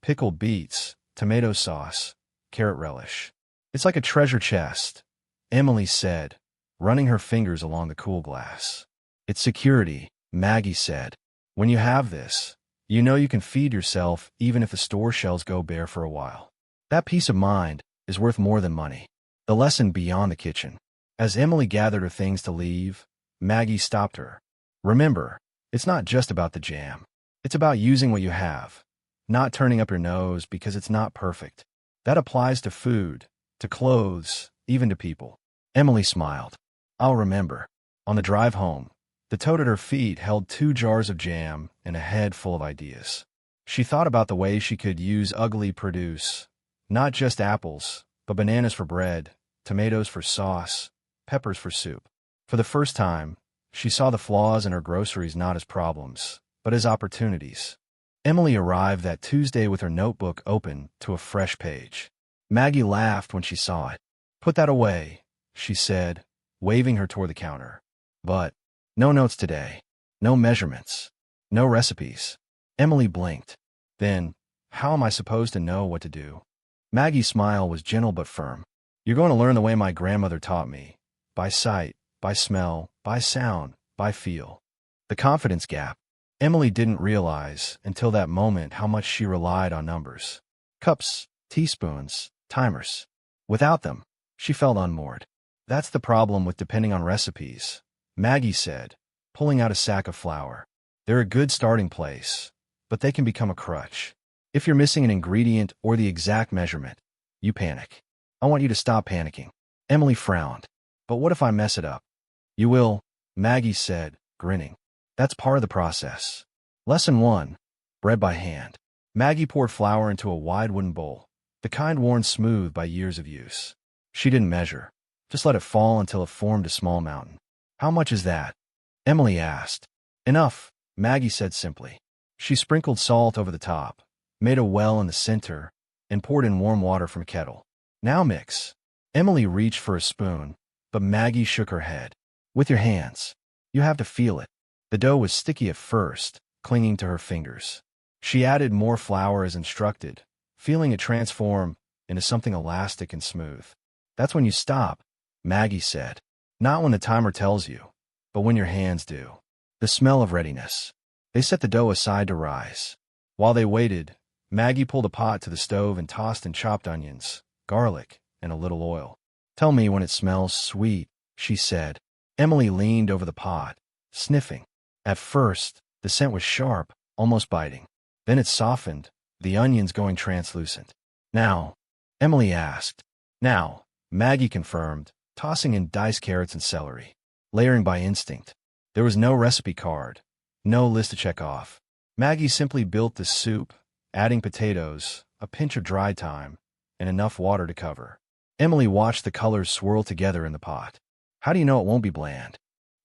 Pickled beets, tomato sauce, carrot relish. It's like a treasure chest, Emily said, running her fingers along the cool glass. It's security, Maggie said. When you have this, you know you can feed yourself even if the store shelves go bare for a while. That peace of mind is worth more than money. The lesson beyond the kitchen. As Emily gathered her things to leave, Maggie stopped her. Remember, it's not just about the jam. It's about using what you have, not turning up your nose because it's not perfect. That applies to food, to clothes, even to people. Emily smiled. I'll remember. On the drive home, the tote at her feet held 2 jars of jam and a head full of ideas. She thought about the way she could use ugly produce, not just apples, but bananas for bread, tomatoes for sauce, peppers for soup. For the first time, she saw the flaws in her groceries not as problems, but as opportunities. Emily arrived that Tuesday with her notebook open to a fresh page. Maggie laughed when she saw it. Put that away, she said, waving her toward the counter. But no notes today. No measurements. No recipes. Emily blinked. Then, how am I supposed to know what to do? Maggie's smile was gentle but firm. You're going to learn the way my grandmother taught me. By sight, by smell, by sound, by feel. The confidence gap. Emily didn't realize until that moment how much she relied on numbers. Cups, teaspoons, timers. Without them, she felt unmoored. That's the problem with depending on recipes, Maggie said, pulling out a sack of flour. They're a good starting place, but they can become a crutch. If you're missing an ingredient or the exact measurement, you panic. I want you to stop panicking. Emily frowned. But what if I mess it up? You will, Maggie said, grinning. That's part of the process. Lesson 1. Bread by hand. Maggie poured flour into a wide wooden bowl, the kind worn smooth by years of use. She didn't measure. Just let it fall until it formed a small mountain. How much is that? Emily asked. Enough, Maggie said simply. She sprinkled salt over the top, made a well in the center, and poured in warm water from a kettle. Now mix. Emily reached for a spoon, but Maggie shook her head. With your hands. You have to feel it. The dough was sticky at first, clinging to her fingers. She added more flour as instructed, feeling it transform into something elastic and smooth. That's when you stop, Maggie said. Not when the timer tells you, but when your hands do. The smell of readiness. They set the dough aside to rise. While they waited, Maggie pulled a pot to the stove and tossed in chopped onions, garlic, and a little oil. Tell me when it smells sweet, she said. Emily leaned over the pot, sniffing. At first, the scent was sharp, almost biting. Then it softened, the onions going translucent. Now, Emily asked. Now, Maggie confirmed, tossing in diced carrots and celery. Layering by instinct. There was no recipe card, no list to check off. Maggie simply built the soup, adding potatoes, a pinch of dry thyme, and enough water to cover. Emily watched the colors swirl together in the pot. How do you know it won't be bland?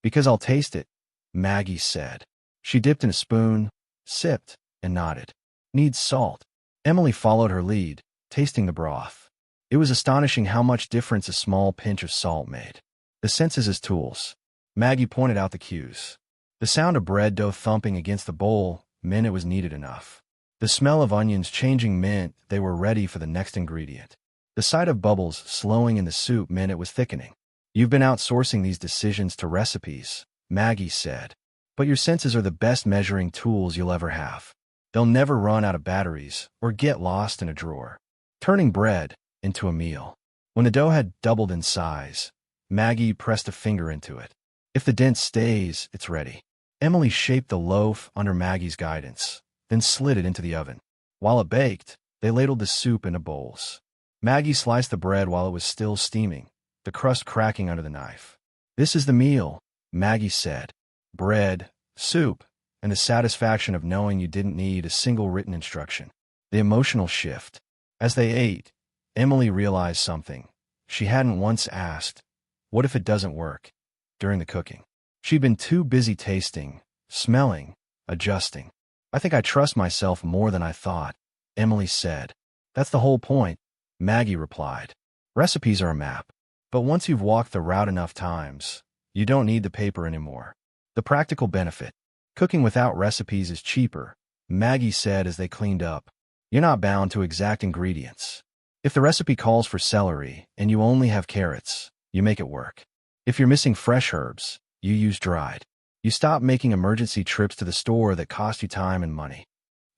Because I'll taste it, Maggie said. She dipped in a spoon, sipped, and nodded. Needs salt. Emily followed her lead, tasting the broth. It was astonishing how much difference a small pinch of salt made. The senses as tools. Maggie pointed out the cues. The sound of bread dough thumping against the bowl meant it was kneaded enough. The smell of onions changing meant they were ready for the next ingredient. The sight of bubbles slowing in the soup meant it was thickening. You've been outsourcing these decisions to recipes, Maggie said. But your senses are the best measuring tools you'll ever have. They'll never run out of batteries or get lost in a drawer. Turning bread into a meal. When the dough had doubled in size, Maggie pressed a finger into it. If the dent stays, it's ready. Emily shaped the loaf under Maggie's guidance, then slid it into the oven. While it baked, they ladled the soup into bowls. Maggie sliced the bread while it was still steaming, the crust cracking under the knife. This is the meal, Maggie said. Bread, soup, and the satisfaction of knowing you didn't need a single written instruction. The emotional shift. As they ate, Emily realized something she hadn't once asked. What if it doesn't work? During the cooking. She'd been too busy tasting, smelling, adjusting. I think I trust myself more than I thought, Emily said. That's the whole point, Maggie replied. Recipes are a map. But once you've walked the route enough times, you don't need the paper anymore. The practical benefit. Cooking without recipes is cheaper, Maggie said as they cleaned up. You're not bound to exact ingredients. If the recipe calls for celery and you only have carrots, you make it work. If you're missing fresh herbs, you use dried. You stop making emergency trips to the store that cost you time and money.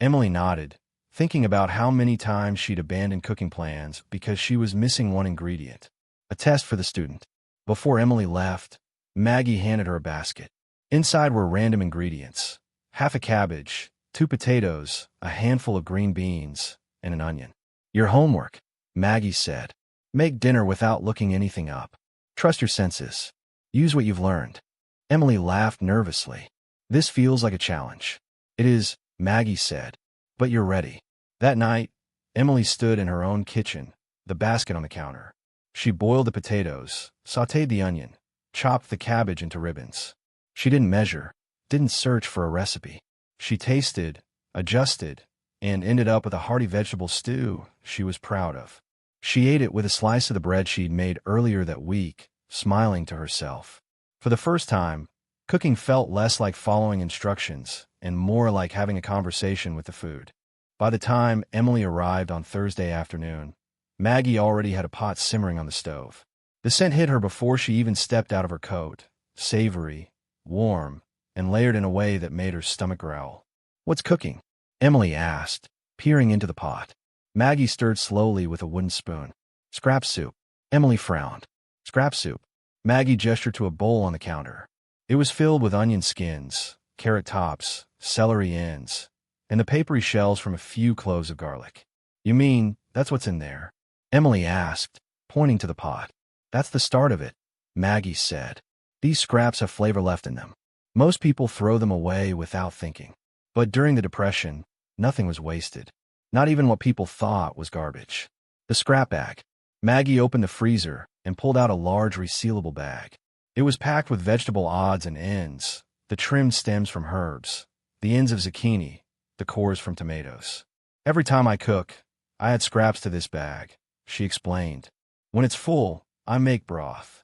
Emily nodded, thinking about how many times she'd abandoned cooking plans because she was missing one ingredient. A test for the student. Before Emily left, Maggie handed her a basket. Inside were random ingredients: half a cabbage, 2 potatoes, a handful of green beans, and an onion. Your homework, Maggie said. Make dinner without looking anything up. Trust your senses. Use what you've learned. Emily laughed nervously. This feels like a challenge. It is, Maggie said. But you're ready. That night, Emily stood in her own kitchen, the basket on the counter. She boiled the potatoes, sautéed the onion, chopped the cabbage into ribbons. She didn't measure, didn't search for a recipe. She tasted, adjusted, and ended up with a hearty vegetable stew she was proud of. She ate it with a slice of the bread she'd made earlier that week, smiling to herself. For the first time, cooking felt less like following instructions and more like having a conversation with the food. By the time Emily arrived on Thursday afternoon, Maggie already had a pot simmering on the stove. The scent hit her before she even stepped out of her coat, savory, warm, and layered in a way that made her stomach growl. What's cooking? Emily asked, peering into the pot. Maggie stirred slowly with a wooden spoon. Scrap soup. Emily frowned. Scrap soup. Maggie gestured to a bowl on the counter. It was filled with onion skins, carrot tops, celery ends, and the papery shells from a few cloves of garlic. You mean, that's what's in there? Emily asked, pointing to the pot. That's the start of it, Maggie said. These scraps have flavor left in them. Most people throw them away without thinking. But during the Depression, nothing was wasted. Not even what people thought was garbage. The scrap bag. Maggie opened the freezer and pulled out a large resealable bag. It was packed with vegetable odds and ends, the trimmed stems from herbs, the ends of zucchini, the cores from tomatoes. Every time I cook, I add scraps to this bag, she explained. When it's full, I make broth.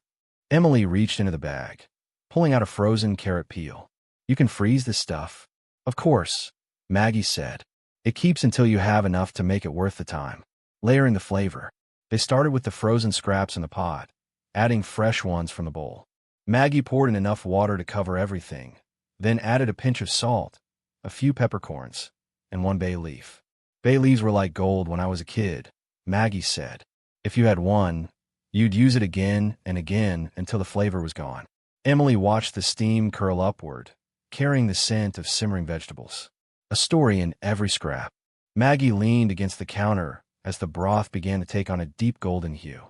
Emily reached into the bag, pulling out a frozen carrot peel. You can freeze this stuff. Of course, Maggie said. It keeps until you have enough to make it worth the time. Layering the flavor. They started with the frozen scraps in the pot, adding fresh ones from the bowl. Maggie poured in enough water to cover everything, then added a pinch of salt, a few peppercorns, and 1 bay leaf. Bay leaves were like gold when I was a kid, Maggie said. If you had one, you'd use it again and again until the flavor was gone. Emily watched the steam curl upward, carrying the scent of simmering vegetables. A story in every scrap. Maggie leaned against the counter as the broth began to take on a deep golden hue.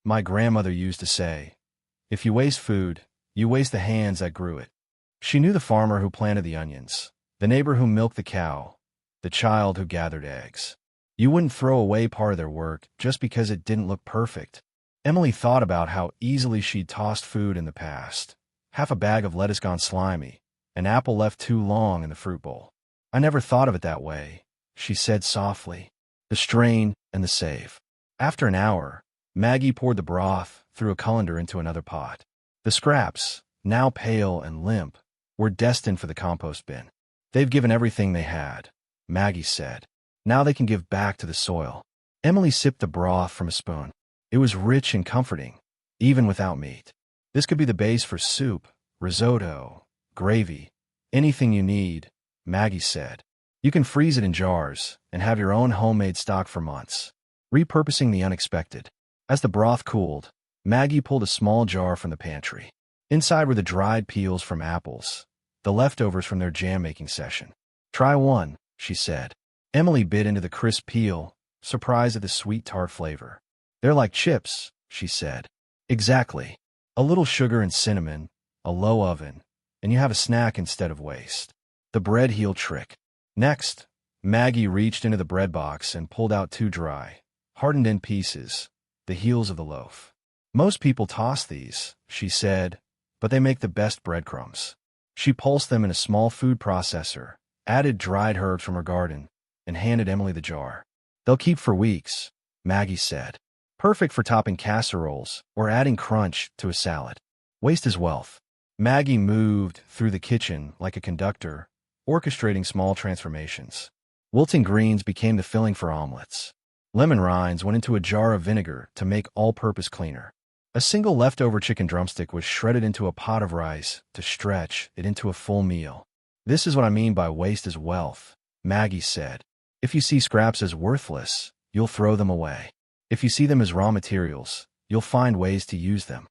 My grandmother used to say, if you waste food, you waste the hands that grew it. She knew the farmer who planted the onions, the neighbor who milked the cow, the child who gathered eggs. You wouldn't throw away part of their work just because it didn't look perfect. Emily thought about how easily she'd tossed food in the past. Half a bag of lettuce gone slimy, an apple left too long in the fruit bowl. I never thought of it that way, she said softly. The strain and the save. After an hour, Maggie poured the broth through a colander into another pot. The scraps, now pale and limp, were destined for the compost bin. They've given everything they had, Maggie said. Now they can give back to the soil. Emily sipped the broth from a spoon. It was rich and comforting, even without meat. This could be the base for soup, risotto, gravy, anything you need, Maggie said. You can freeze it in jars and have your own homemade stock for months. Repurposing the unexpected. As the broth cooled, Maggie pulled a small jar from the pantry. Inside were the dried peels from apples, the leftovers from their jam-making session. Try one, she said. Emily bit into the crisp peel, surprised at the sweet tart flavor. They're like chips, she said. Exactly. A little sugar and cinnamon, a low oven, and you have a snack instead of waste. The bread heel trick. Next, Maggie reached into the bread box and pulled out 2 dry, hardened-in pieces, the heels of the loaf. Most people toss these, she said, but they make the best breadcrumbs. She pulsed them in a small food processor, added dried herbs from her garden, and handed Emily the jar. "They'll keep for weeks," Maggie said. "Perfect for topping casseroles or adding crunch to a salad." Waste is wealth. Maggie moved through the kitchen like a conductor, orchestrating small transformations. Wilting greens became the filling for omelets. Lemon rinds went into a jar of vinegar to make all-purpose cleaner. A single leftover chicken drumstick was shredded into a pot of rice to stretch it into a full meal. "This is what I mean by waste is wealth," Maggie said. "If you see scraps as worthless, you'll throw them away. If you see them as raw materials, you'll find ways to use them."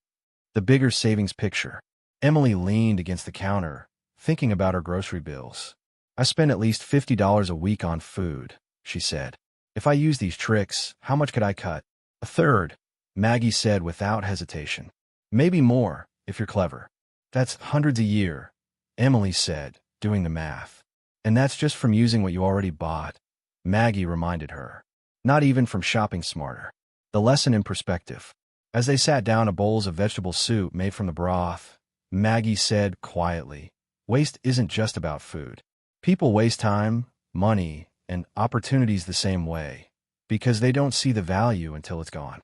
The bigger savings picture. Emily leaned against the counter, thinking about her grocery bills. "I spend at least $50 a week on food," she said. "If I use these tricks, how much could I cut?" "A third," Maggie said without hesitation. "Maybe more, if you're clever." "That's hundreds a year," Emily said, doing the math. "And that's just from using what you already bought," Maggie reminded her. "Not even from shopping smarter." The lesson in perspective. As they sat down at bowls of vegetable soup made from the broth, Maggie said quietly, "Waste isn't just about food. People waste time, money, and opportunities the same way, because they don't see the value until it's gone."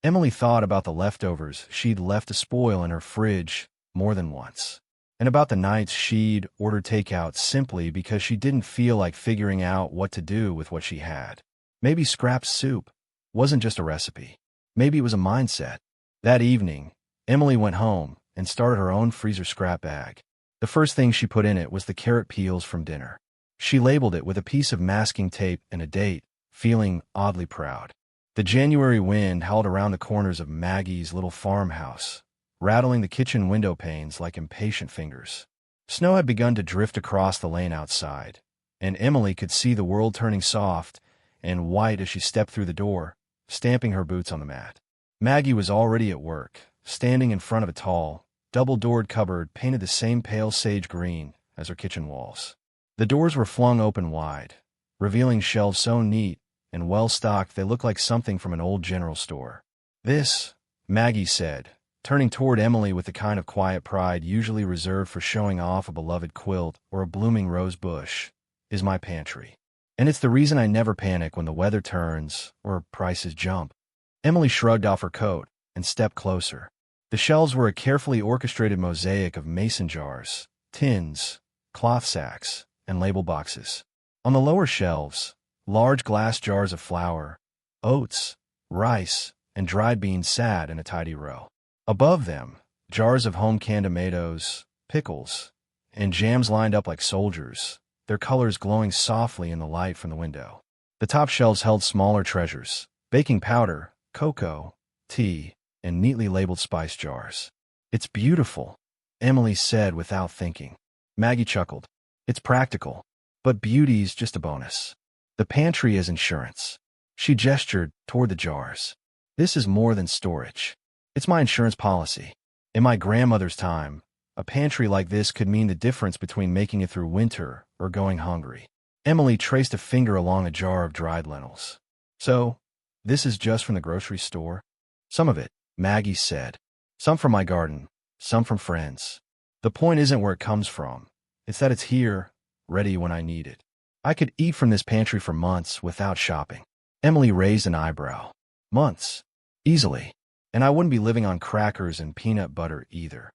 Emily thought about the leftovers she'd left to spoil in her fridge more than once, and about the nights she'd ordered takeout simply because she didn't feel like figuring out what to do with what she had. Maybe scrap soup wasn't just a recipe. Maybe it was a mindset. That evening, Emily went home and started her own freezer scrap bag. The first thing she put in it was the carrot peels from dinner. She labeled it with a piece of masking tape and a date, feeling oddly proud. The January wind howled around the corners of Maggie's little farmhouse, rattling the kitchen window panes like impatient fingers. Snow had begun to drift across the lane outside, and Emily could see the world turning soft and white as she stepped through the door, stamping her boots on the mat. Maggie was already at work, standing in front of a tall, double-doored cupboard painted the same pale sage green as her kitchen walls. The doors were flung open wide, revealing shelves so neat and well-stocked they looked like something from an old general store. "This," Maggie said, turning toward Emily with the kind of quiet pride usually reserved for showing off a beloved quilt or a blooming rose bush, "is my pantry. And it's the reason I never panic when the weather turns or prices jump." Emily shrugged off her coat and stepped closer. The shelves were a carefully orchestrated mosaic of mason jars, tins, cloth sacks, and label boxes. On the lower shelves, large glass jars of flour, oats, rice, and dried beans sat in a tidy row. Above them, jars of home-canned tomatoes, pickles, and jams lined up like soldiers, their colors glowing softly in the light from the window. The top shelves held smaller treasures: baking powder, cocoa, tea, and neatly labeled spice jars. "It's beautiful," Emily said without thinking. Maggie chuckled. "It's practical, but beauty's just a bonus. The pantry is insurance." She gestured toward the jars. "This is more than storage. It's my insurance policy. In my grandmother's time, a pantry like this could mean the difference between making it through winter or going hungry." Emily traced a finger along a jar of dried lentils. "So, this is just from the grocery store?" "Some of it," Maggie said. "Some from my garden, some from friends. The point isn't where it comes from. It's that it's here, ready when I need it. I could eat from this pantry for months without shopping." Emily raised an eyebrow. "Months? Easily. And I wouldn't be living on crackers and peanut butter either."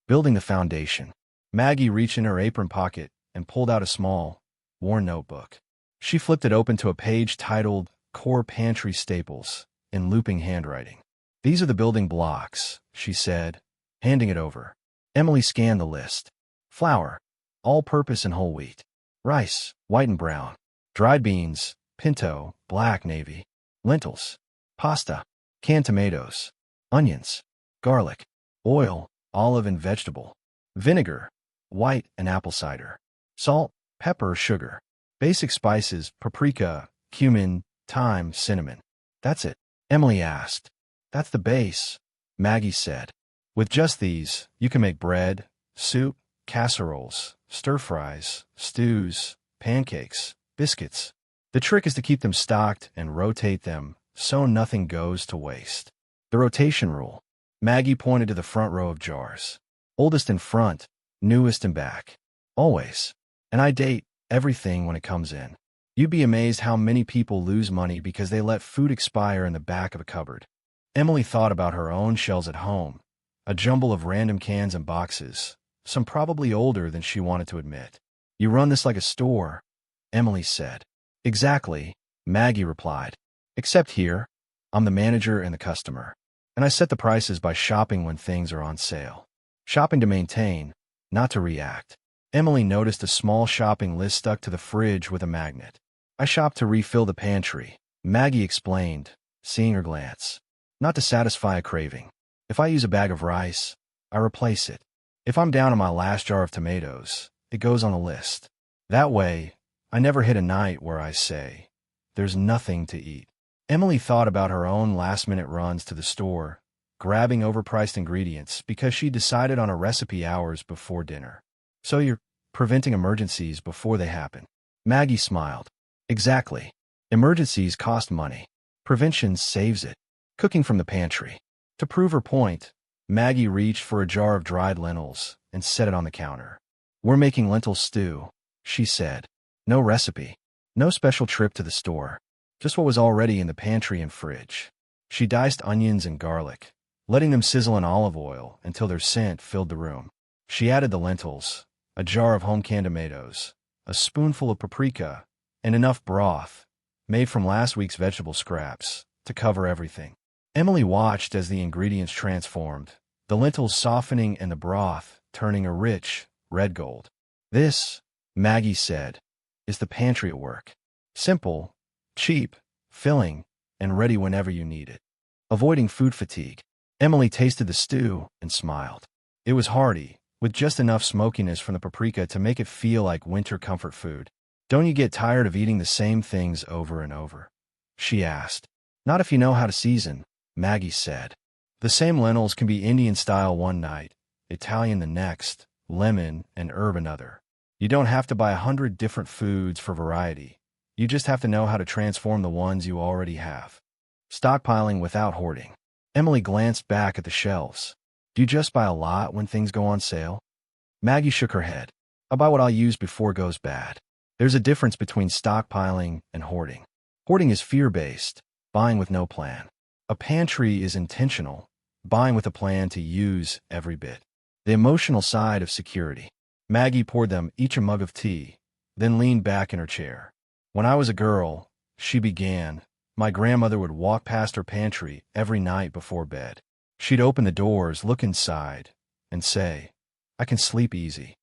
Building the foundation. Maggie reached in her apron pocket and pulled out a small, worn notebook. She flipped it open to a page titled "Core Pantry Staples" in looping handwriting. "These are the building blocks," she said, handing it over. Emily scanned the list. Flour, all-purpose and whole wheat. Rice, white and brown. Dried beans, pinto, black, navy. Lentils. Pasta. Canned tomatoes. Onions. Garlic. Oil, olive and vegetable. Vinegar, white and apple cider. Salt, pepper, sugar. Basic spices, paprika, cumin, thyme, cinnamon. That's it?" Emily asked. "That's the base," Maggie said. "With just these, you can make bread, soup, casseroles, stir-fries, stews, pancakes, biscuits. The trick is to keep them stocked and rotate them so nothing goes to waste." The rotation rule. Maggie pointed to the front row of jars. "Oldest in front," newest and back. Always. And I date everything when it comes in. You'd be amazed how many people lose money because they let food expire in the back of a cupboard. Emily thought about her own shelves at home, a jumble of random cans and boxes, some probably older than she wanted to admit. You run this like a store, Emily said. Exactly, Maggie replied. Except here, I'm the manager and the customer. And I set the prices by shopping when things are on sale. Shopping to maintain, not to react. Emily noticed a small shopping list stuck to the fridge with a magnet. I shop to refill the pantry, Maggie explained, seeing her glance. Not to satisfy a craving. If I use a bag of rice, I replace it. If I'm down to my last jar of tomatoes, it goes on the list. That way, I never hit a night where I say, there's nothing to eat. Emily thought about her own last-minute runs to the store, grabbing overpriced ingredients because she decided on a recipe hours before dinner. So you're preventing emergencies before they happen. Maggie smiled. Exactly. Emergencies cost money. Prevention saves it. Cooking from the pantry. To prove her point, Maggie reached for a jar of dried lentils and set it on the counter. We're making lentil stew, she said. No recipe. No special trip to the store. Just what was already in the pantry and fridge. She diced onions and garlic, letting them sizzle in olive oil until their scent filled the room. She added the lentils, a jar of home-canned tomatoes, a spoonful of paprika, and enough broth, made from last week's vegetable scraps, to cover everything. Emily watched as the ingredients transformed, the lentils softening and the broth turning a rich, red gold. This, Maggie said, is the pantry at work. Simple, cheap, filling, and ready whenever you need it. Avoiding food fatigue. Emily tasted the stew and smiled. It was hearty, with just enough smokiness from the paprika to make it feel like winter comfort food. Don't you get tired of eating the same things over and over? She asked. Not if you know how to season, Maggie said. The same lentils can be Indian style one night, Italian the next, lemon and herb another. You don't have to buy 100 different foods for variety. You just have to know how to transform the ones you already have. Stockpiling without hoarding. Emily glanced back at the shelves. Do you just buy a lot when things go on sale? Maggie shook her head. I buy what I'll use before it goes bad. There's a difference between stockpiling and hoarding. Hoarding is fear-based, buying with no plan. A pantry is intentional, buying with a plan to use every bit. The emotional side of security. Maggie poured them each a mug of tea, then leaned back in her chair. When I was a girl, she began, my grandmother would walk past her pantry every night before bed. She'd open the doors, look inside, and say, I can sleep easy.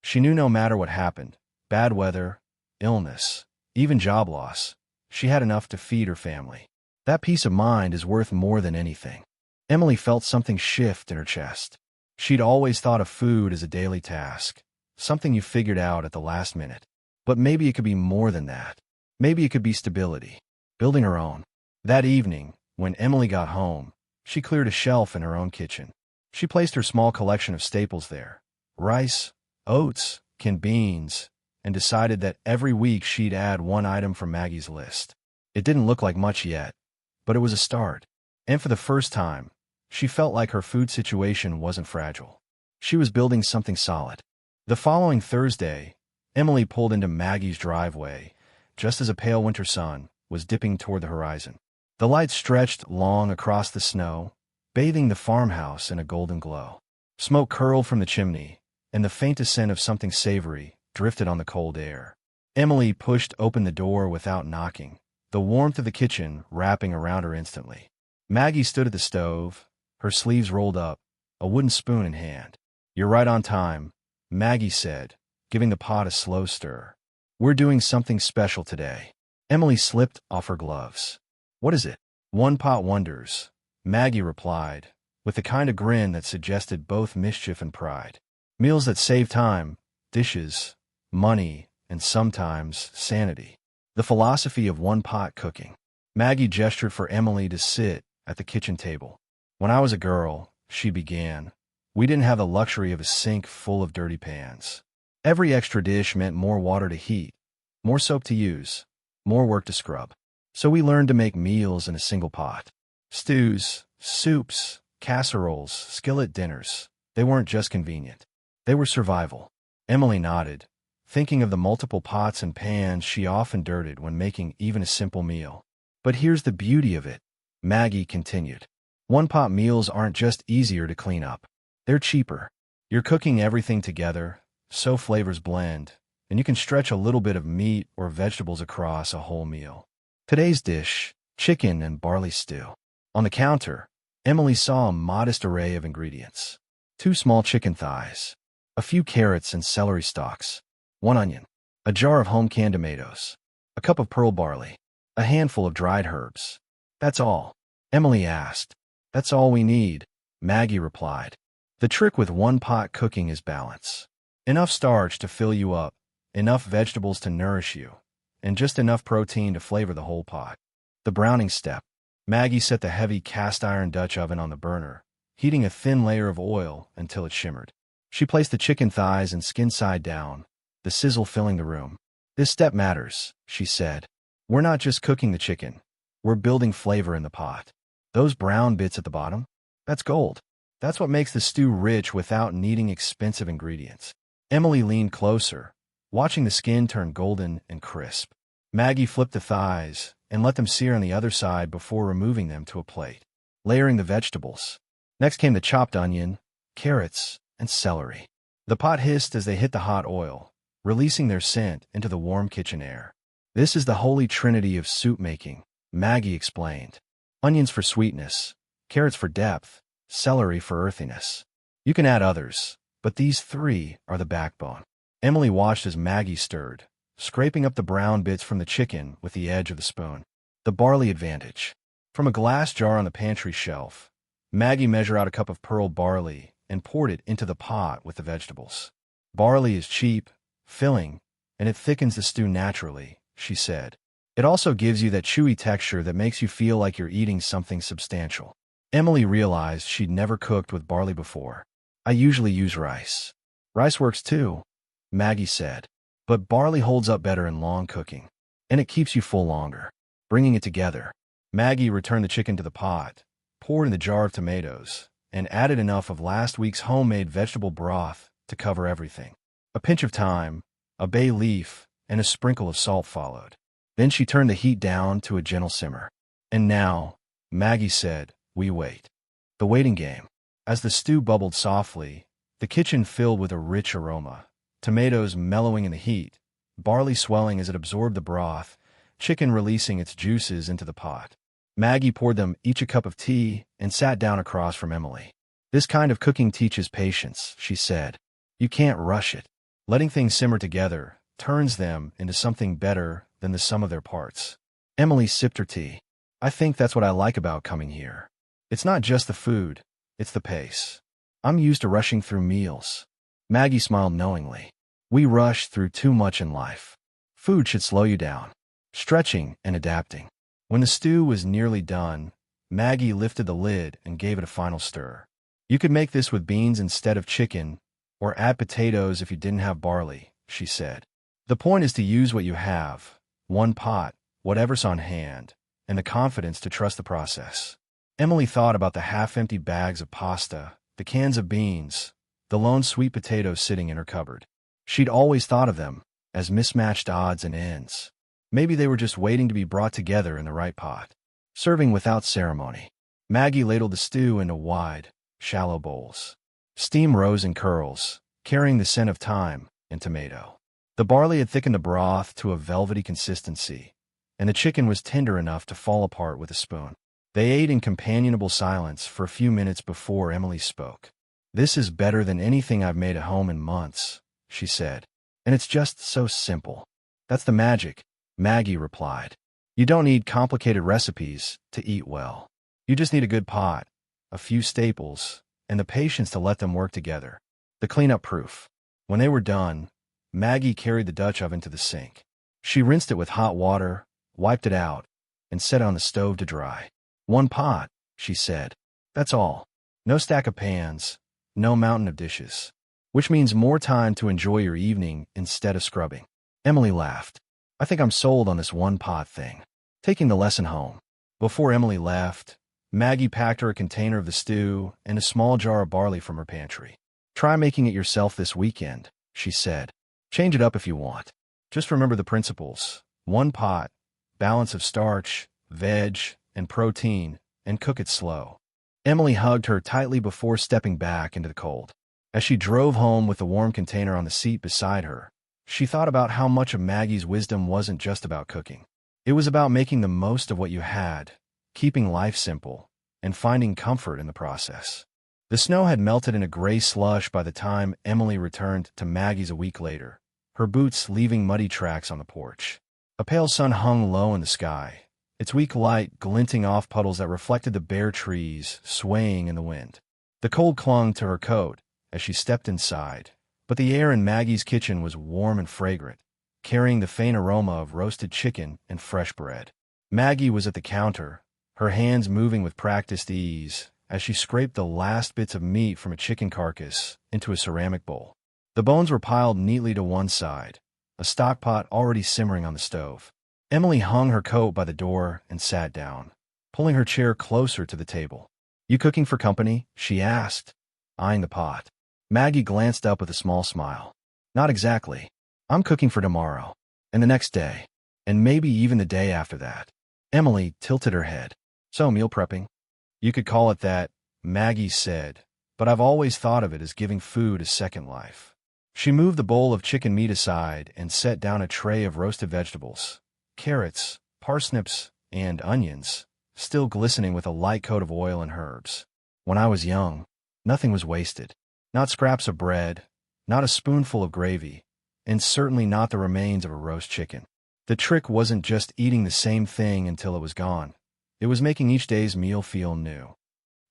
She knew no matter what happened, bad weather, illness, even job loss, she had enough to feed her family. That peace of mind is worth more than anything. Emily felt something shift in her chest. She'd always thought of food as a daily task, something you figured out at the last minute. But maybe it could be more than that. Maybe it could be stability, building her own. That evening, when Emily got home, she cleared a shelf in her own kitchen. She placed her small collection of staples there, rice, oats, canned beans, and decided that every week she'd add one item from Maggie's list. It didn't look like much yet, but it was a start. And for the first time, she felt like her food situation wasn't fragile. She was building something solid. The following Thursday, Emily pulled into Maggie's driveway, just as a pale winter sun was dipping toward the horizon. The light stretched long across the snow, bathing the farmhouse in a golden glow. Smoke curled from the chimney, and the faintest scent of something savory drifted on the cold air. Emily pushed open the door without knocking, the warmth of the kitchen wrapping around her instantly. Maggie stood at the stove, her sleeves rolled up, a wooden spoon in hand. You're right on time, Maggie said, giving the pot a slow stir. We're doing something special today. Emily slipped off her gloves. What is it? One pot wonders, Maggie replied, with the kind of grin that suggested both mischief and pride. Meals that save time, dishes, money, and sometimes sanity. The philosophy of one-pot cooking. Maggie gestured for Emily to sit at the kitchen table. When I was a girl, she began, we didn't have the luxury of a sink full of dirty pans. Every extra dish meant more water to heat, more soap to use, more work to scrub. So we learned to make meals in a single pot. Stews, soups, casseroles, skillet dinners. They weren't just convenient. They were survival. Emily nodded, thinking of the multiple pots and pans she often dirtied when making even a simple meal. But here's the beauty of it, Maggie continued. One-pot meals aren't just easier to clean up. They're cheaper. You're cooking everything together, so flavors blend, and you can stretch a little bit of meat or vegetables across a whole meal. Today's dish, chicken and barley stew. On the counter, Emily saw a modest array of ingredients. 2 small chicken thighs, a few carrots and celery stalks, 1 onion, a jar of home-canned tomatoes, a cup of pearl barley, a handful of dried herbs. That's all, Emily asked. That's all we need, Maggie replied. The trick with one-pot cooking is balance. Enough starch to fill you up, enough vegetables to nourish you, and just enough protein to flavor the whole pot. The browning step. Maggie set the heavy cast-iron Dutch oven on the burner, heating a thin layer of oil until it shimmered. She placed the chicken thighs and skin side down, the sizzle filling the room. This step matters, she said. We're not just cooking the chicken. We're building flavor in the pot. Those brown bits at the bottom? That's gold. That's what makes the stew rich without needing expensive ingredients. Emily leaned closer, watching the skin turn golden and crisp. Maggie flipped the thighs and let them sear on the other side before removing them to a plate, layering the vegetables. Next came the chopped onion, carrots, and celery. The pot hissed as they hit the hot oil, releasing their scent into the warm kitchen air. This is the holy trinity of soup making, Maggie explained. Onions for sweetness, carrots for depth, celery for earthiness. You can add others, but these 3 are the backbone. Emily watched as Maggie stirred, scraping up the brown bits from the chicken with the edge of the spoon. The barley advantage. From a glass jar on the pantry shelf, Maggie measured out a cup of pearl barley and poured it into the pot with the vegetables. Barley is cheap, filling, and it thickens the stew naturally, she said. It also gives you that chewy texture that makes you feel like you're eating something substantial. Emily realized she'd never cooked with barley before. I usually use rice. Rice works too, Maggie said. But barley holds up better in long cooking, and it keeps you full longer. Bringing it together, Maggie returned the chicken to the pot, poured in the jar of tomatoes, and added enough of last week's homemade vegetable broth to cover everything. A pinch of thyme, a bay leaf, and a sprinkle of salt followed. Then she turned the heat down to a gentle simmer. And now, Maggie said, we wait. The waiting game. As the stew bubbled softly, the kitchen filled with a rich aroma, tomatoes mellowing in the heat, barley swelling as it absorbed the broth, chicken releasing its juices into the pot. Maggie poured them each a cup of tea and sat down across from Emily. This kind of cooking teaches patience, she said. You can't rush it. Letting things simmer together turns them into something better than the sum of their parts. Emily sipped her tea. I think that's what I like about coming here. It's not just the food, it's the pace. I'm used to rushing through meals. Maggie smiled knowingly. We rush through too much in life. Food should slow you down. Stretching and adapting. When the stew was nearly done, Maggie lifted the lid and gave it a final stir. You could make this with beans instead of chicken, or add potatoes if you didn't have barley, she said. The point is to use what you have, one pot, whatever's on hand, and the confidence to trust the process. Emily thought about the half-empty bags of pasta, the cans of beans, the lone sweet potato sitting in her cupboard. She'd always thought of them as mismatched odds and ends. Maybe they were just waiting to be brought together in the right pot. Serving without ceremony, Maggie ladled the stew into wide, shallow bowls. Steam rose in curls, carrying the scent of thyme and tomato. The barley had thickened the broth to a velvety consistency, and the chicken was tender enough to fall apart with a spoon. They ate in companionable silence for a few minutes before Emily spoke. This is better than anything I've made at home in months, she said. And it's just so simple. That's the magic, Maggie replied. You don't need complicated recipes to eat well. You just need a good pot, a few staples, and the patience to let them work together. The cleanup proof. When they were done, Maggie carried the Dutch oven to the sink. She rinsed it with hot water, wiped it out, and set it on the stove to dry. One pot, she said. That's all. No stack of pans, no mountain of dishes. Which means more time to enjoy your evening instead of scrubbing. Emily laughed. I think I'm sold on this one-pot thing. Taking the lesson home. Before Emily left, Maggie packed her a container of the stew and a small jar of barley from her pantry. Try making it yourself this weekend, she said. Change it up if you want. Just remember the principles. 1 pot, balance of starch, veg, and protein, and cook it slow. Emily hugged her tightly before stepping back into the cold. As she drove home with the warm container on the seat beside her, she thought about how much of Maggie's wisdom wasn't just about cooking. It was about making the most of what you had, keeping life simple, and finding comfort in the process. The snow had melted in a gray slush by the time Emily returned to Maggie's a week later, her boots leaving muddy tracks on the porch. A pale sun hung low in the sky, its weak light glinting off puddles that reflected the bare trees swaying in the wind. The cold clung to her coat as she stepped inside, but the air in Maggie's kitchen was warm and fragrant, carrying the faint aroma of roasted chicken and fresh bread. Maggie was at the counter, her hands moving with practiced ease as she scraped the last bits of meat from a chicken carcass into a ceramic bowl. The bones were piled neatly to one side, a stock pot already simmering on the stove. Emily hung her coat by the door and sat down, pulling her chair closer to the table. "You cooking for company?" she asked, eyeing the pot. Maggie glanced up with a small smile. "Not exactly. I'm cooking for tomorrow, and the next day, and maybe even the day after that." Emily tilted her head. "So, meal prepping?" "You could call it that," Maggie said, "but I've always thought of it as giving food a second life." She moved the bowl of chicken meat aside and set down a tray of roasted vegetables, carrots, parsnips, and onions, still glistening with a light coat of oil and herbs. "When I was young, nothing was wasted. Not scraps of bread, not a spoonful of gravy, and certainly not the remains of a roast chicken. The trick wasn't just eating the same thing until it was gone. It was making each day's meal feel new."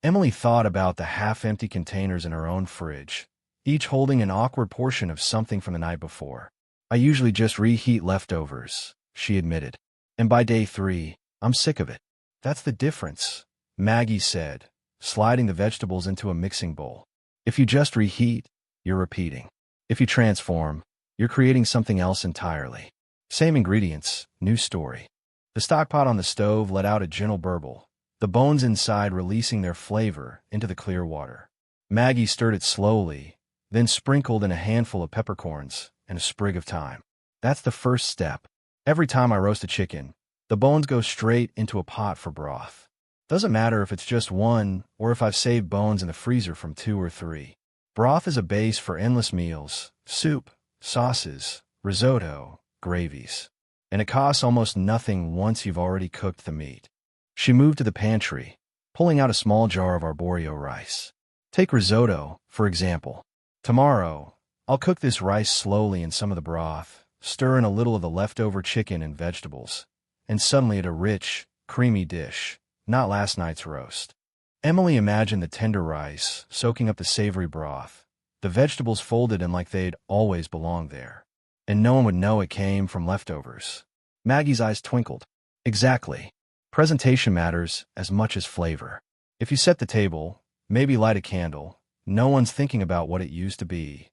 Emily thought about the half-empty containers in her own fridge, each holding an awkward portion of something from the night before. "I usually just reheat leftovers," she admitted. "And by day 3, I'm sick of it." "That's the difference," Maggie said, sliding the vegetables into a mixing bowl. "If you just reheat, you're repeating. If you transform, you're creating something else entirely. Same ingredients, new story." The stock pot on the stove let out a gentle burble, the bones inside releasing their flavor into the clear water. Maggie stirred it slowly, then sprinkled in a handful of peppercorns and a sprig of thyme. "That's the first step. Every time I roast a chicken, the bones go straight into a pot for broth. Doesn't matter if it's just one or if I've saved bones in the freezer from 2 or 3. Broth is a base for endless meals, soup, sauces, risotto, gravies. And it costs almost nothing once you've already cooked the meat." She moved to the pantry, pulling out a small jar of arborio rice. "Take risotto, for example. Tomorrow, I'll cook this rice slowly in some of the broth, stir in a little of the leftover chicken and vegetables, and suddenly it's a rich, creamy dish, not last night's roast." Emily imagined the tender rice soaking up the savory broth, the vegetables folded in like they'd always belonged there, and no one would know it came from leftovers. Maggie's eyes twinkled. "Exactly. Presentation matters as much as flavor. If you set the table, maybe light a candle, no one's thinking about what it used to be.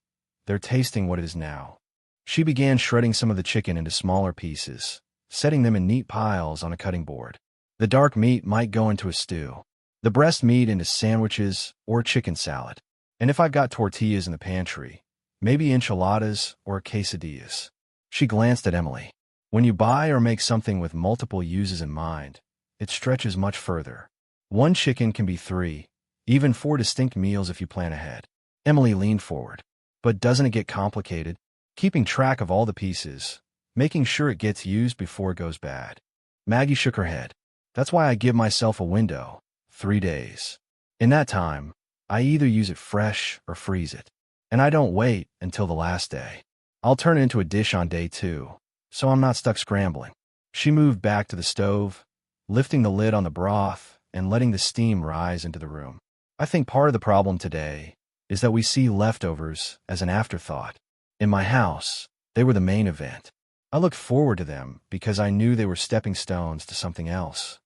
They're tasting what it is now." She began shredding some of the chicken into smaller pieces, setting them in neat piles on a cutting board. The dark meat might go into a stew, the breast meat into sandwiches or chicken salad. And if I've got tortillas in the pantry, maybe enchiladas or quesadillas. She glanced at Emily. "When you buy or make something with multiple uses in mind, it stretches much further. One chicken can be 3, even 4 distinct meals if you plan ahead." Emily leaned forward. "But doesn't it get complicated? Keeping track of all the pieces, making sure it gets used before it goes bad." Maggie shook her head. "That's why I give myself a window, 3 days. In that time, I either use it fresh or freeze it. And I don't wait until the last day. I'll turn it into a dish on day 2, so I'm not stuck scrambling." She moved back to the stove, lifting the lid on the broth and letting the steam rise into the room. "I think part of the problem today is that we see leftovers as an afterthought. In my house, they were the main event. I looked forward to them because I knew they were stepping stones to something else."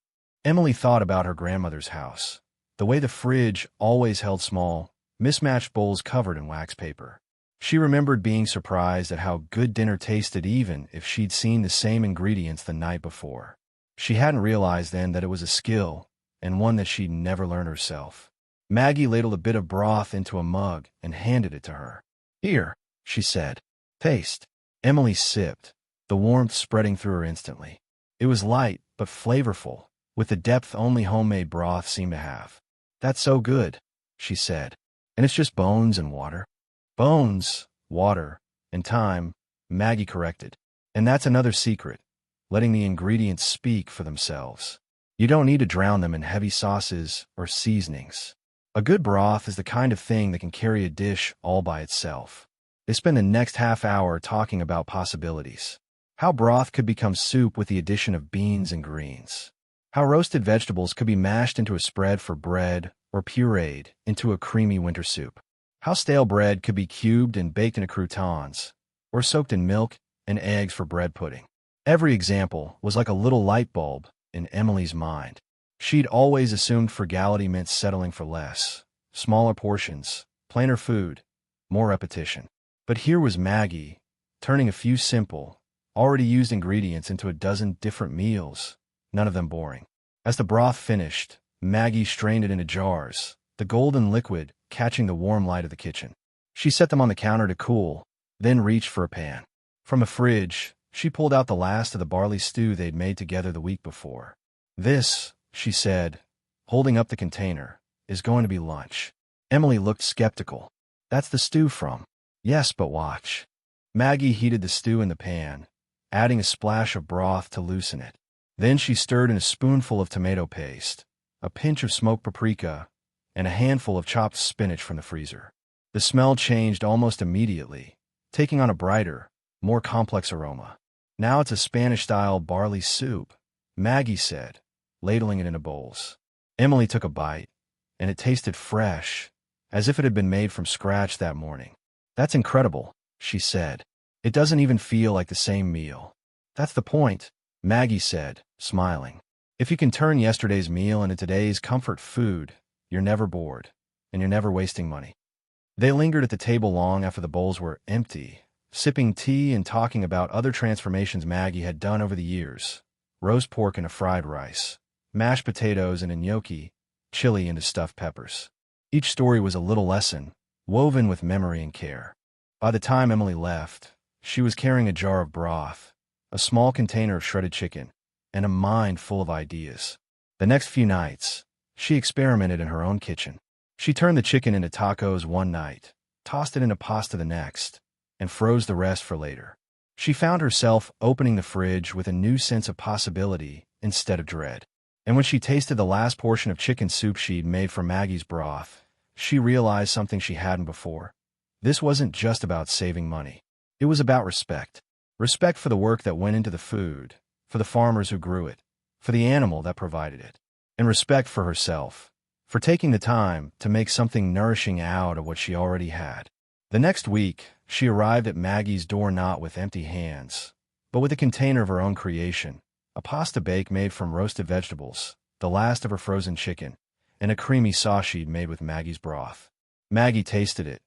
Emily thought about her grandmother's house, the way the fridge always held small, mismatched bowls covered in wax paper. She remembered being surprised at how good dinner tasted even if she'd seen the same ingredients the night before. She hadn't realized then that it was a skill, and one that she'd never learned herself. Maggie ladled a bit of broth into a mug and handed it to her. "Here," she said. "Taste." Emily sipped, the warmth spreading through her instantly. It was light, but flavorful, with the depth only homemade broth seemed to have. "That's so good," she said. "And it's just bones and water?" "Bones, water, and time," Maggie corrected. "And that's another secret, letting the ingredients speak for themselves. You don't need to drown them in heavy sauces or seasonings. A good broth is the kind of thing that can carry a dish all by itself." They spend the next half hour talking about possibilities. How broth could become soup with the addition of beans and greens. How roasted vegetables could be mashed into a spread for bread or pureed into a creamy winter soup. How stale bread could be cubed and baked into croutons, or soaked in milk and eggs for bread pudding. Every example was like a little light bulb in Emily's mind. She'd always assumed frugality meant settling for less, smaller portions, plainer food, more repetition. But here was Maggie, turning a few simple, already used ingredients into a dozen different meals, none of them boring. As the broth finished, Maggie strained it into jars, the golden liquid catching the warm light of the kitchen. She set them on the counter to cool, then reached for a pan. From a fridge, she pulled out the last of the barley stew they'd made together the week before. "This," she said, holding up the container, "is going to be lunch." Emily looked skeptical. "That's the stew from." "Yes, but watch." Maggie heated the stew in the pan, adding a splash of broth to loosen it. Then she stirred in a spoonful of tomato paste, a pinch of smoked paprika, and a handful of chopped spinach from the freezer. The smell changed almost immediately, taking on a brighter, more complex aroma. "Now it's a Spanish-style barley soup," Maggie said, ladling it into bowls. Emily took a bite, and it tasted fresh, as if it had been made from scratch that morning. "That's incredible," she said. "It doesn't even feel like the same meal." "That's the point," Maggie said, smiling. "If you can turn yesterday's meal into today's comfort food, you're never bored, and you're never wasting money." They lingered at the table long after the bowls were empty, sipping tea and talking about other transformations Maggie had done over the years: roast pork into fried rice, mashed potatoes into gnocchi, chili into stuffed peppers. Each story was a little lesson, woven with memory and care. By the time Emily left, she was carrying a jar of broth, a small container of shredded chicken, and a mind full of ideas. The next few nights, she experimented in her own kitchen. She turned the chicken into tacos one night, tossed it into pasta the next, and froze the rest for later. She found herself opening the fridge with a new sense of possibility instead of dread. And when she tasted the last portion of chicken soup she'd made from Maggie's broth, she realized something she hadn't before. This wasn't just about saving money. It was about respect. Respect for the work that went into the food, for the farmers who grew it, for the animal that provided it, and respect for herself, for taking the time to make something nourishing out of what she already had. The next week, she arrived at Maggie's door not with empty hands, but with a container of her own creation, a pasta bake made from roasted vegetables, the last of her frozen chicken, and a creamy sauce she'd made with Maggie's broth. Maggie tasted it,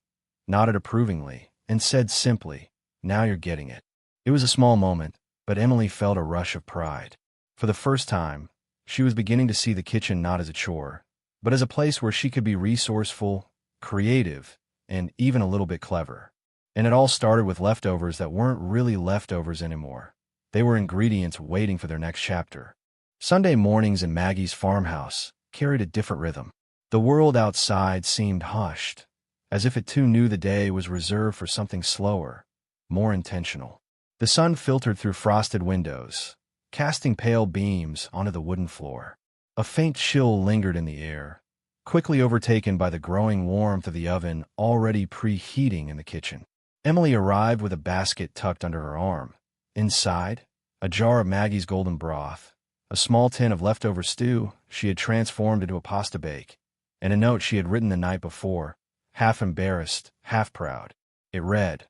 nodded approvingly, and said simply, "Now you're getting it." It was a small moment, but Emily felt a rush of pride. For the first time, she was beginning to see the kitchen not as a chore, but as a place where she could be resourceful, creative, and even a little bit clever. And it all started with leftovers that weren't really leftovers anymore. They were ingredients waiting for their next chapter. Sunday mornings in Maggie's farmhouse carried a different rhythm. The world outside seemed hushed, as if it too knew the day was reserved for something slower, more intentional. The sun filtered through frosted windows, casting pale beams onto the wooden floor. A faint chill lingered in the air, quickly overtaken by the growing warmth of the oven already preheating in the kitchen. Emily arrived with a basket tucked under her arm. Inside, a jar of Maggie's golden broth, a small tin of leftover stew she had transformed into a pasta bake, and a note she had written the night before, half embarrassed, half proud. It read,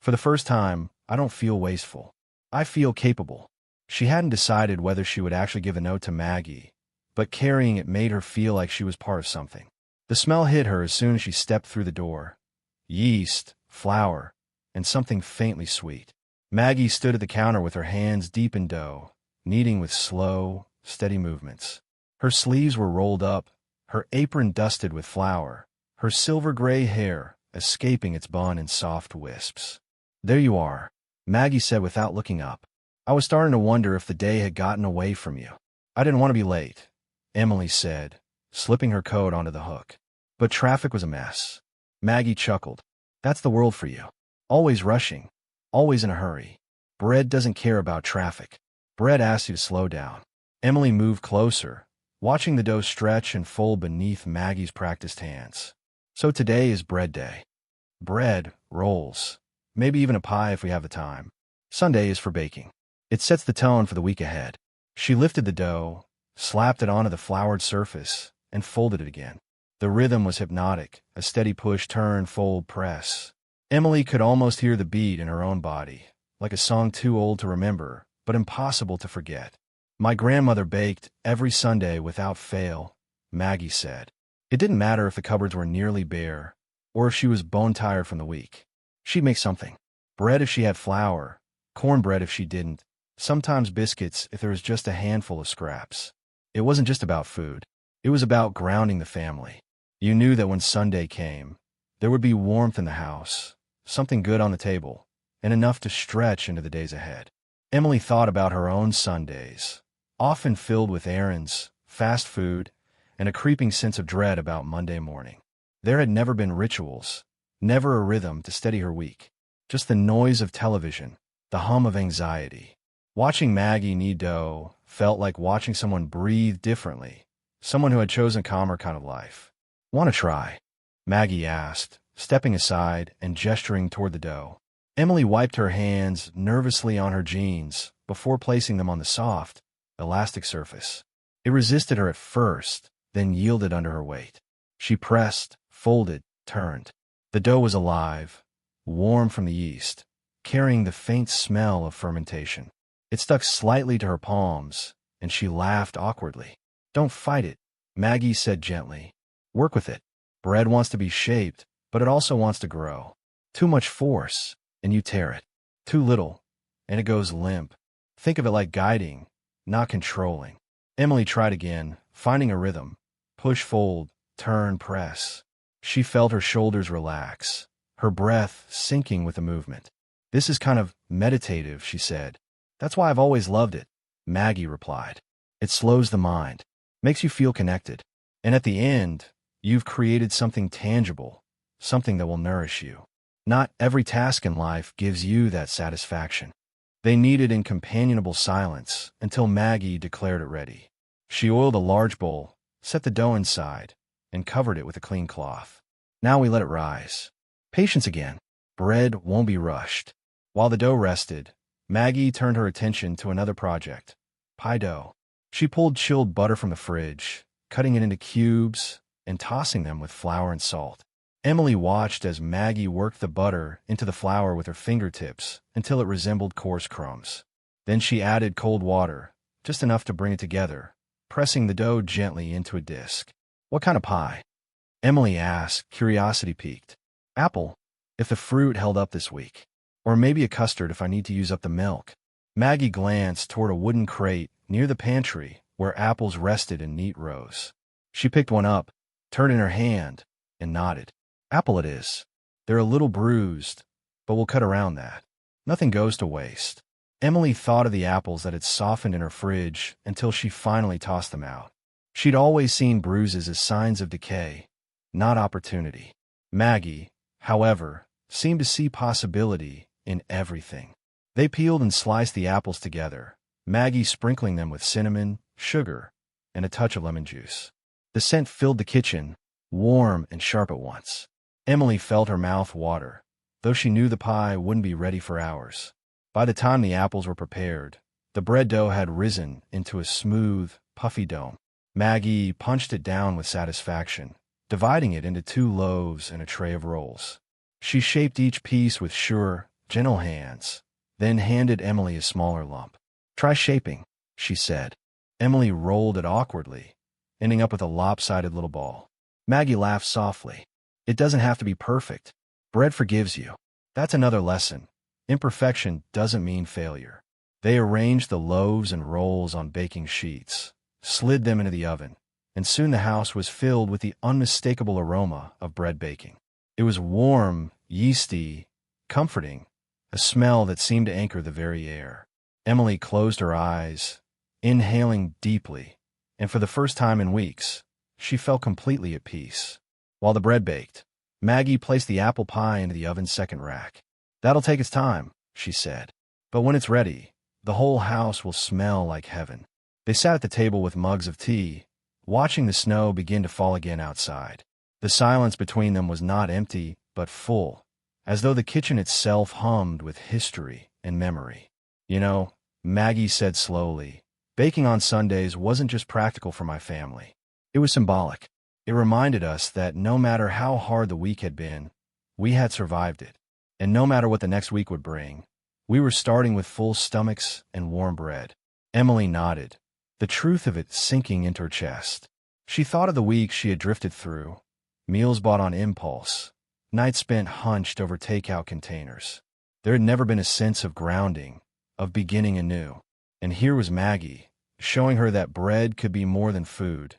"For the first time, I don't feel wasteful. I feel capable." She hadn't decided whether she would actually give the note to Maggie, but carrying it made her feel like she was part of something. The smell hit her as soon as she stepped through the door. Yeast, flour, and something faintly sweet. Maggie stood at the counter with her hands deep in dough, kneading with slow, steady movements. Her sleeves were rolled up, her apron dusted with flour, her silver-gray hair escaping its bun in soft wisps. "There you are," Maggie said without looking up. "I was starting to wonder if the day had gotten away from you." "I didn't want to be late," Emily said, slipping her coat onto the hook. "But traffic was a mess." Maggie chuckled. "That's the world for you. Always rushing. Always in a hurry. Bread doesn't care about traffic. Bread asks you to slow down." Emily moved closer, watching the dough stretch and fold beneath Maggie's practiced hands. "So today is bread day. Bread, rolls, maybe even a pie if we have the time. Sunday is for baking. It sets the tone for the week ahead." She lifted the dough, slapped it onto the floured surface, and folded it again. The rhythm was hypnotic, a steady push, turn, fold, press. Emily could almost hear the beat in her own body, like a song too old to remember, but impossible to forget. "My grandmother baked every Sunday without fail," Maggie said. It didn't matter if the cupboards were nearly bare, or if she was bone-tired from the week. She'd make something. Bread if she had flour, cornbread if she didn't, sometimes biscuits if there was just a handful of scraps. It wasn't just about food. It was about grounding the family. You knew that when Sunday came, there would be warmth in the house, something good on the table, and enough to stretch into the days ahead. Emily thought about her own Sundays, often filled with errands, fast food, and a creeping sense of dread about Monday morning. There had never been rituals, never a rhythm to steady her week, just the noise of television, the hum of anxiety. Watching Maggie knead dough felt like watching someone breathe differently, someone who had chosen a calmer kind of life. "Want to try?" Maggie asked, stepping aside and gesturing toward the dough. Emily wiped her hands nervously on her jeans before placing them on the soft, elastic surface. It resisted her at first, then yielded under her weight. She pressed, folded, turned. The dough was alive, warm from the yeast, carrying the faint smell of fermentation. It stuck slightly to her palms, and she laughed awkwardly. "Don't fight it," Maggie said gently. "Work with it. Bread wants to be shaped, but it also wants to grow. Too much force, and you tear it. Too little, and it goes limp. Think of it like guiding, not controlling." Emily tried again, finding a rhythm. Push, fold, turn, press. She felt her shoulders relax, her breath sinking with the movement. "This is kind of meditative," she said. "That's why I've always loved it," Maggie replied. "It slows the mind, makes you feel connected. And at the end, you've created something tangible, something that will nourish you. Not every task in life gives you that satisfaction." They kneaded in companionable silence until Maggie declared it ready. She oiled a large bowl, set the dough inside, and covered it with a clean cloth. "Now we let it rise. Patience again. Bread won't be rushed." While the dough rested, Maggie turned her attention to another project, pie dough. She pulled chilled butter from the fridge, cutting it into cubes and tossing them with flour and salt. Emily watched as Maggie worked the butter into the flour with her fingertips until it resembled coarse crumbs. Then she added cold water, just enough to bring it together, pressing the dough gently into a disc. "What kind of pie?" Emily asked, curiosity piqued. "Apple, if the fruit held up this week. Or maybe a custard if I need to use up the milk." Maggie glanced toward a wooden crate near the pantry where apples rested in neat rows. She picked one up, turned it in her hand, and nodded. "Apple it is. They're a little bruised, but we'll cut around that. Nothing goes to waste." Emily thought of the apples that had softened in her fridge until she finally tossed them out. She'd always seen bruises as signs of decay, not opportunity. Maggie, however, seemed to see possibility in everything. They peeled and sliced the apples together, Maggie sprinkling them with cinnamon, sugar, and a touch of lemon juice. The scent filled the kitchen, warm and sharp at once. Emily felt her mouth water, though she knew the pie wouldn't be ready for hours. By the time the apples were prepared, the bread dough had risen into a smooth, puffy dome. Maggie punched it down with satisfaction, dividing it into 2 loaves and a tray of rolls. She shaped each piece with sure, gentle hands, then handed Emily a smaller lump. "Try shaping," she said. Emily rolled it awkwardly, ending up with a lopsided little ball. Maggie laughed softly. "It doesn't have to be perfect. Bread forgives you. That's another lesson. Imperfection doesn't mean failure." They arranged the loaves and rolls on baking sheets, slid them into the oven, and soon the house was filled with the unmistakable aroma of bread baking. It was warm, yeasty, comforting, a smell that seemed to anchor the very air. Emily closed her eyes, inhaling deeply, and for the first time in weeks, she felt completely at peace. While the bread baked, Maggie placed the apple pie into the oven's second rack. "That'll take its time," she said. "But when it's ready, the whole house will smell like heaven." They sat at the table with mugs of tea, watching the snow begin to fall again outside. The silence between them was not empty, but full, as though the kitchen itself hummed with history and memory. "You know," Maggie said slowly, "baking on Sundays wasn't just practical for my family. It was symbolic. It reminded us that no matter how hard the week had been, we had survived it. And no matter what the next week would bring, we were starting with full stomachs and warm bread." Emily nodded, the truth of it sinking into her chest. She thought of the weeks she had drifted through, meals bought on impulse, nights spent hunched over takeout containers. There had never been a sense of grounding, of beginning anew. And here was Maggie, showing her that bread could be more than food.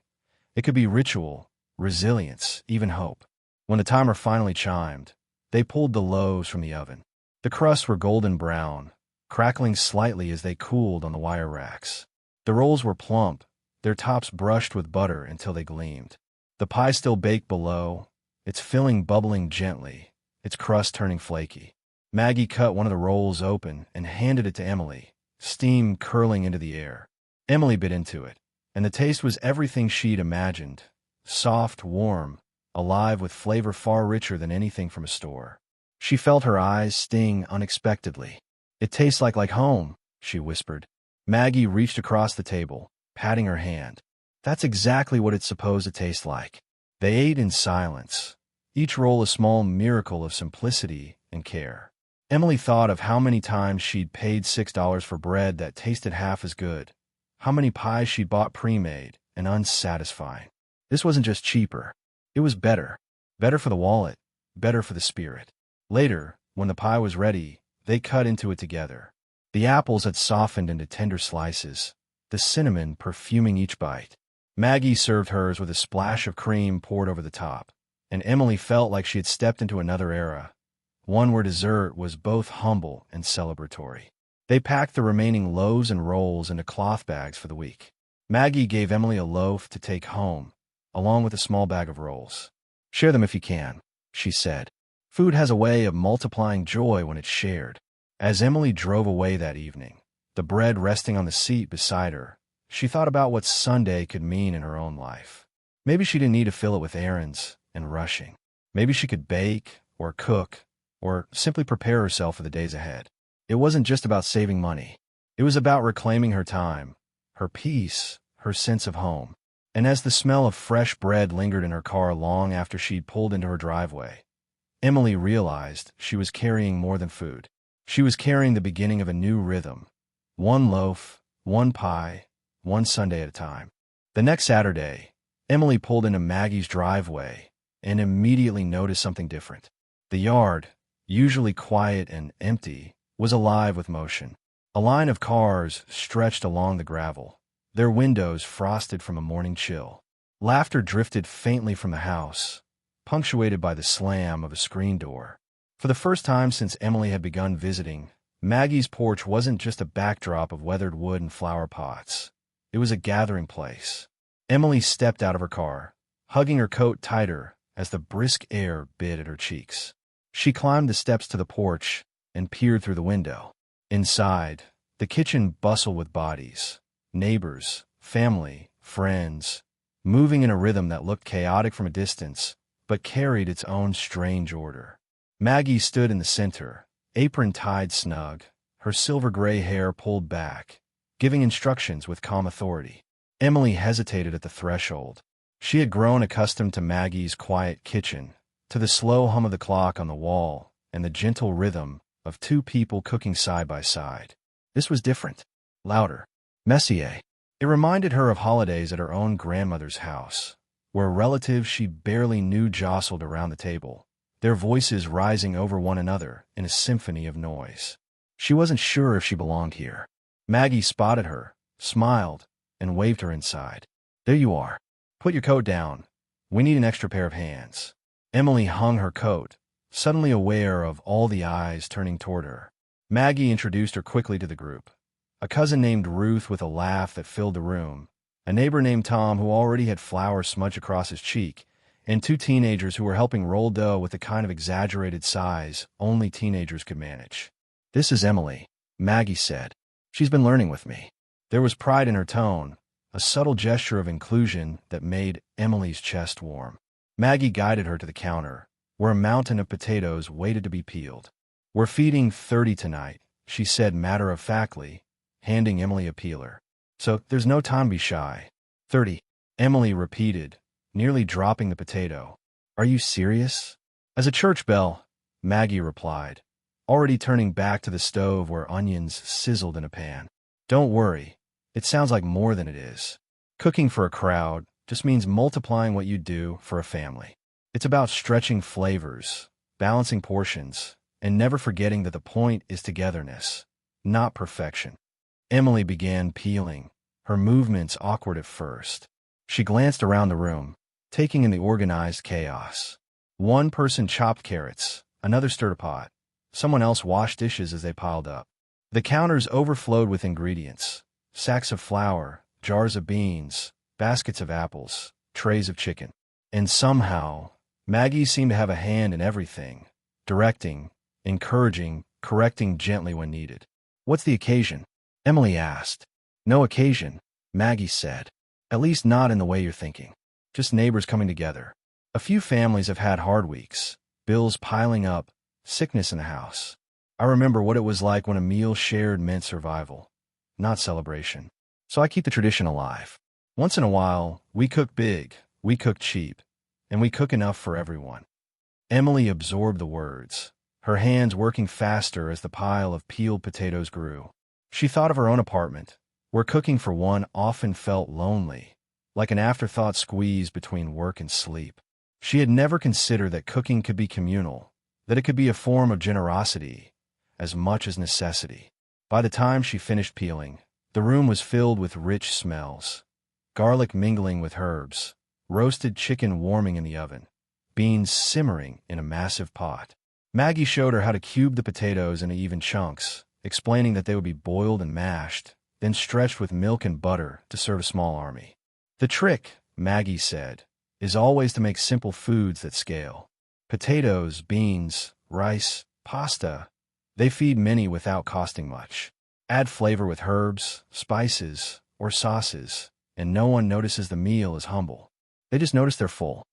It could be ritual, resilience, even hope. When the timer finally chimed, they pulled the loaves from the oven. The crusts were golden brown, crackling slightly as they cooled on the wire racks. The rolls were plump, their tops brushed with butter until they gleamed. The pie still baked below, its filling bubbling gently, its crust turning flaky. Maggie cut one of the rolls open and handed it to Emily, steam curling into the air. Emily bit into it, and the taste was everything she'd imagined. Soft, warm, alive with flavor far richer than anything from a store. She felt her eyes sting unexpectedly. "It tastes like home," she whispered. Maggie reached across the table, patting her hand. "That's exactly what it's supposed to taste like." They ate in silence, each roll a small miracle of simplicity and care. Emily thought of how many times she'd paid $6 for bread that tasted half as good, how many pies she'd bought pre-made and unsatisfying. This wasn't just cheaper. It was better. Better for the wallet, better for the spirit. Later, when the pie was ready, they cut into it together. The apples had softened into tender slices, the cinnamon perfuming each bite. Maggie served hers with a splash of cream poured over the top, and Emily felt like she had stepped into another era, one where dessert was both humble and celebratory. They packed the remaining loaves and rolls into cloth bags for the week. Maggie gave Emily a loaf to take home, along with a small bag of rolls. "Share them if you can," she said. "Food has a way of multiplying joy when it's shared." As Emily drove away that evening, the bread resting on the seat beside her, she thought about what Sunday could mean in her own life. Maybe she didn't need to fill it with errands and rushing. Maybe she could bake, or cook, or simply prepare herself for the days ahead. It wasn't just about saving money. It was about reclaiming her time, her peace, her sense of home. And as the smell of fresh bread lingered in her car long after she'd pulled into her driveway, Emily realized she was carrying more than food. She was carrying the beginning of a new rhythm. One loaf, one pie, one Sunday at a time. The next Saturday, Emily pulled into Maggie's driveway and immediately noticed something different. The yard, usually quiet and empty, was alive with motion. A line of cars stretched along the gravel, their windows frosted from a morning chill. Laughter drifted faintly from the house, punctuated by the slam of a screen door. For the first time since Emily had begun visiting, Maggie's porch wasn't just a backdrop of weathered wood and flower pots. It was a gathering place. Emily stepped out of her car, hugging her coat tighter as the brisk air bit at her cheeks. She climbed the steps to the porch and peered through the window. Inside, the kitchen bustled with bodies, neighbors, family, friends, moving in a rhythm that looked chaotic from a distance, but carried its own strange order. Maggie stood in the center, apron tied snug, her silver-gray hair pulled back, giving instructions with calm authority. Emily hesitated at the threshold. She had grown accustomed to Maggie's quiet kitchen, to the slow hum of the clock on the wall, and the gentle rhythm of two people cooking side by side. This was different, louder, messier. It reminded her of holidays at her own grandmother's house, where relatives she barely knew jostled around the table, their voices rising over one another in a symphony of noise. She wasn't sure if she belonged here. Maggie spotted her, smiled, and waved her inside. "There you are." Put your coat down. We need an extra pair of hands. Emily hung her coat, suddenly aware of all the eyes turning toward her. Maggie introduced her quickly to the group. A cousin named Ruth with a laugh that filled the room, a neighbor named Tom who already had flour smudged across his cheek, and two teenagers who were helping roll dough with the kind of exaggerated size only teenagers could manage. "This is Emily," Maggie said. "She's been learning with me." There was pride in her tone, a subtle gesture of inclusion that made Emily's chest warm. Maggie guided her to the counter, where a mountain of potatoes waited to be peeled. "We're feeding 30 tonight," she said matter-of-factly, handing Emily a peeler. "So there's no time to be shy." 30, Emily repeated, nearly dropping the potato. "Are you serious?" "As a church bell," Maggie replied, already turning back to the stove where onions sizzled in a pan. "Don't worry, it sounds like more than it is. Cooking for a crowd just means multiplying what you do for a family. It's about stretching flavors, balancing portions, and never forgetting that the point is togetherness, not perfection." Emily began peeling, her movements awkward at first. She glanced around the room, taking in the organized chaos. One person chopped carrots, another stirred a pot. Someone else washed dishes as they piled up. The counters overflowed with ingredients: sacks of flour, jars of beans, baskets of apples, trays of chicken. And somehow, Maggie seemed to have a hand in everything, directing, encouraging, correcting gently when needed. "What's the occasion?" Emily asked. "No occasion," Maggie said. "At least not in the way you're thinking. Just neighbors coming together. A few families have had hard weeks, bills piling up, sickness in the house. I remember what it was like when a meal shared meant survival, not celebration. So I keep the tradition alive. Once in a while, we cook big, we cook cheap, and we cook enough for everyone." Emily absorbed the words, her hands working faster as the pile of peeled potatoes grew. She thought of her own apartment, where cooking for one often felt lonely, like an afterthought squeezed between work and sleep. She had never considered that cooking could be communal, that it could be a form of generosity, as much as necessity. By the time she finished peeling, the room was filled with rich smells: garlic mingling with herbs, roasted chicken warming in the oven, beans simmering in a massive pot. Maggie showed her how to cube the potatoes into even chunks, explaining that they would be boiled and mashed, then stretched with milk and butter to serve a small army. "The trick," Maggie said, "is always to make simple foods that scale. Potatoes, beans, rice, pasta, they feed many without costing much. Add flavor with herbs, spices, or sauces, and no one notices the meal is humble. They just notice they're full."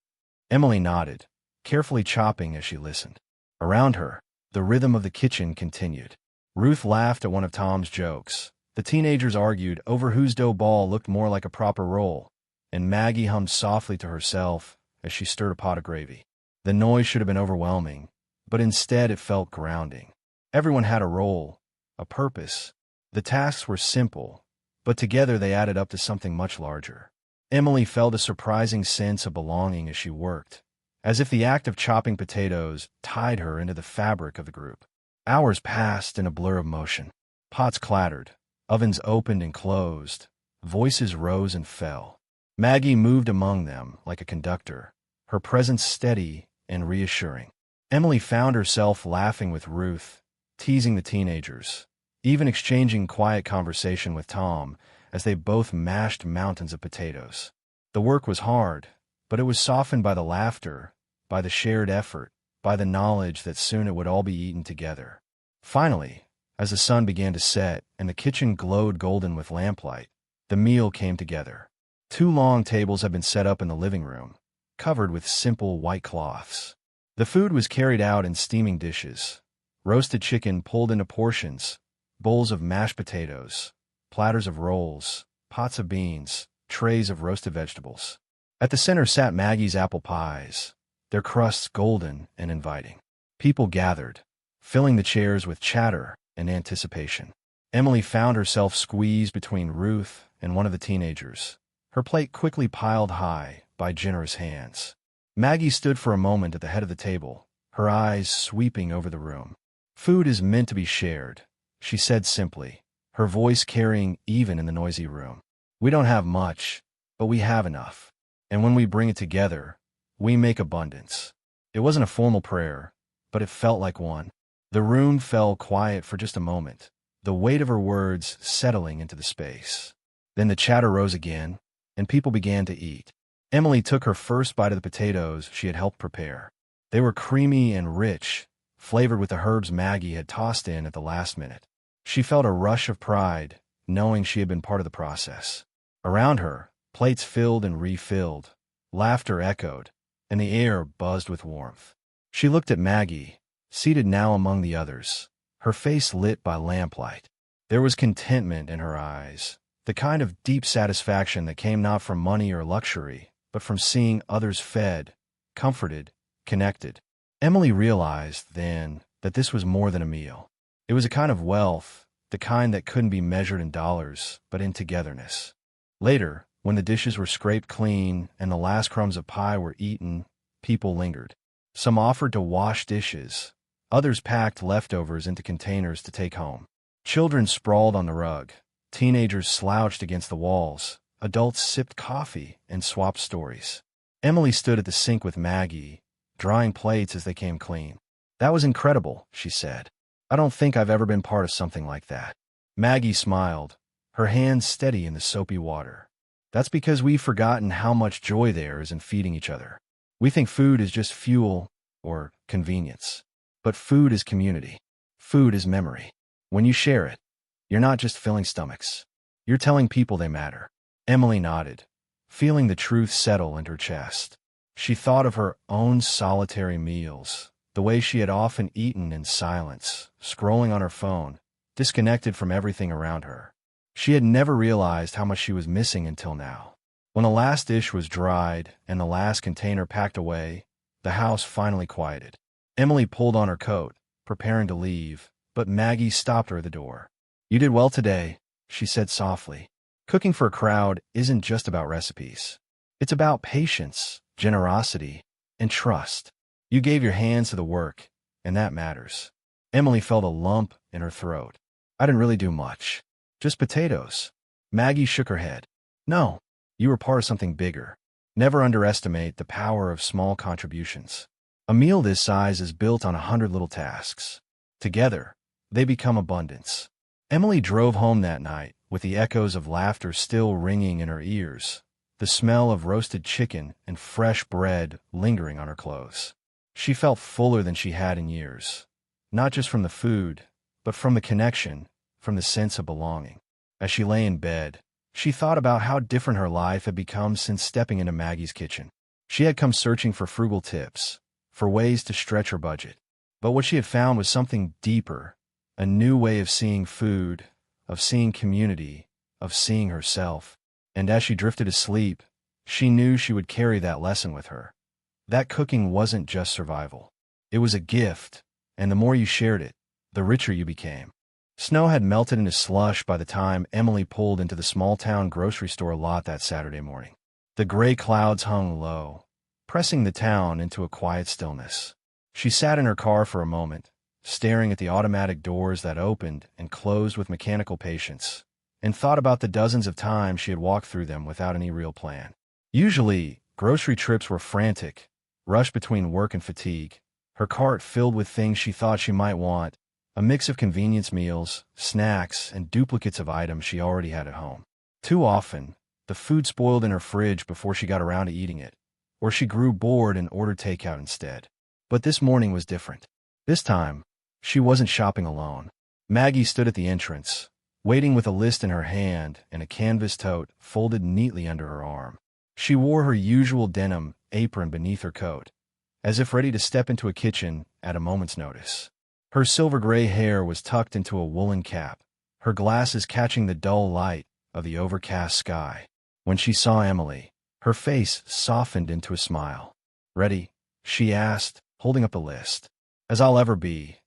Emily nodded, carefully chopping as she listened. Around her, the rhythm of the kitchen continued. Ruth laughed at one of Tom's jokes. The teenagers argued over whose dough ball looked more like a proper roll, and Maggie hummed softly to herself as she stirred a pot of gravy. The noise should have been overwhelming, but instead it felt grounding. Everyone had a role, a purpose. The tasks were simple, but together they added up to something much larger. Emily felt a surprising sense of belonging as she worked, as if the act of chopping potatoes tied her into the fabric of the group. Hours passed in a blur of motion. Pots clattered, ovens opened and closed, voices rose and fell. Maggie moved among them like a conductor, her presence steady and reassuring. Emily found herself laughing with Ruth, teasing the teenagers, even exchanging quiet conversation with Tom as they both mashed mountains of potatoes. The work was hard, but it was softened by the laughter, by the shared effort, by the knowledge that soon it would all be eaten together. Finally, as the sun began to set and the kitchen glowed golden with lamplight, the meal came together. 2 long tables had been set up in the living room, covered with simple white cloths. The food was carried out in steaming dishes: roasted chicken pulled into portions, bowls of mashed potatoes, platters of rolls, pots of beans, trays of roasted vegetables. At the center sat Maggie's apple pies, their crusts golden and inviting. People gathered, filling the chairs with chatter and anticipation. Emily found herself squeezed between Ruth and one of the teenagers, her plate quickly piled high by generous hands. Maggie stood for a moment at the head of the table, her eyes sweeping over the room. "Food is meant to be shared," she said simply, her voice carrying even in the noisy room. "We don't have much, but we have enough. And when we bring it together, we make abundance. It wasn't a formal prayer, but it felt like one. The room fell quiet for just a moment, the weight of her words settling into the space. Then the chatter rose again, and people began to eat. Emily took her first bite of the potatoes she had helped prepare. They were creamy and rich, flavored with the herbs Maggie had tossed in at the last minute. She felt a rush of pride, knowing she had been part of the process. Around her, plates filled and refilled, laughter echoed, and the air buzzed with warmth. She looked at Maggie, seated now among the others, her face lit by lamplight. There was contentment in her eyes, the kind of deep satisfaction that came not from money or luxury, but from seeing others fed, comforted, connected. Emily realized then that this was more than a meal. It was a kind of wealth, the kind that couldn't be measured in dollars, but in togetherness. Later, when the dishes were scraped clean and the last crumbs of pie were eaten, people lingered. Some offered to wash dishes. Others packed leftovers into containers to take home. Children sprawled on the rug. Teenagers slouched against the walls. Adults sipped coffee and swapped stories. Emily stood at the sink with Maggie, drying plates as they came clean. "That was incredible," she said. "I don't think I've ever been part of something like that." Maggie smiled, her hands steady in the soapy water. "That's because we've forgotten how much joy there is in feeding each other. We think food is just fuel or convenience. But food is community. Food is memory. When you share it, you're not just filling stomachs. You're telling people they matter." Emily nodded, feeling the truth settle in her chest. She thought of her own solitary meals, the way she had often eaten in silence, scrolling on her phone, disconnected from everything around her. She had never realized how much she was missing until now. When the last dish was dried and the last container packed away, the house finally quieted. Emily pulled on her coat, preparing to leave, but Maggie stopped her at the door. "You did well today," she said softly. "Cooking for a crowd isn't just about recipes. It's about patience, generosity, and trust. You gave your hands to the work, and that matters." Emily felt a lump in her throat. "I didn't really do much. Just potatoes." Maggie shook her head. "No, you were part of something bigger. Never underestimate the power of small contributions. A meal this size is built on 100 little tasks. Together, they become abundance." Emily drove home that night, with the echoes of laughter still ringing in her ears, the smell of roasted chicken and fresh bread lingering on her clothes. She felt fuller than she had in years, not just from the food, but from the connection, from the sense of belonging. As she lay in bed, she thought about how different her life had become since stepping into Maggie's kitchen. She had come searching for frugal tips, for ways to stretch her budget. But what she had found was something deeper, a new way of seeing food, of seeing community, of seeing herself. And as she drifted asleep, she knew she would carry that lesson with her. That cooking wasn't just survival. It was a gift, and the more you shared it, the richer you became. Snow had melted into slush by the time Emily pulled into the small-town grocery store lot that Saturday morning. The gray clouds hung low, pressing the town into a quiet stillness. She sat in her car for a moment, staring at the automatic doors that opened and closed with mechanical patience, and thought about the dozens of times she had walked through them without any real plan. Usually, grocery trips were frantic, rushed between work and fatigue, her cart filled with things she thought she might want, a mix of convenience meals, snacks, and duplicates of items she already had at home. Too often, the food spoiled in her fridge before she got around to eating it, or she grew bored and ordered takeout instead. But this morning was different. This time, she wasn't shopping alone. Maggie stood at the entrance, waiting with a list in her hand and a canvas tote folded neatly under her arm. She wore her usual denim apron beneath her coat, as if ready to step into a kitchen at a moment's notice. Her silver-gray hair was tucked into a woolen cap, her glasses catching the dull light of the overcast sky. When she saw Emily, her face softened into a smile. "Ready?" she asked, holding up the list. "As I'll ever be,"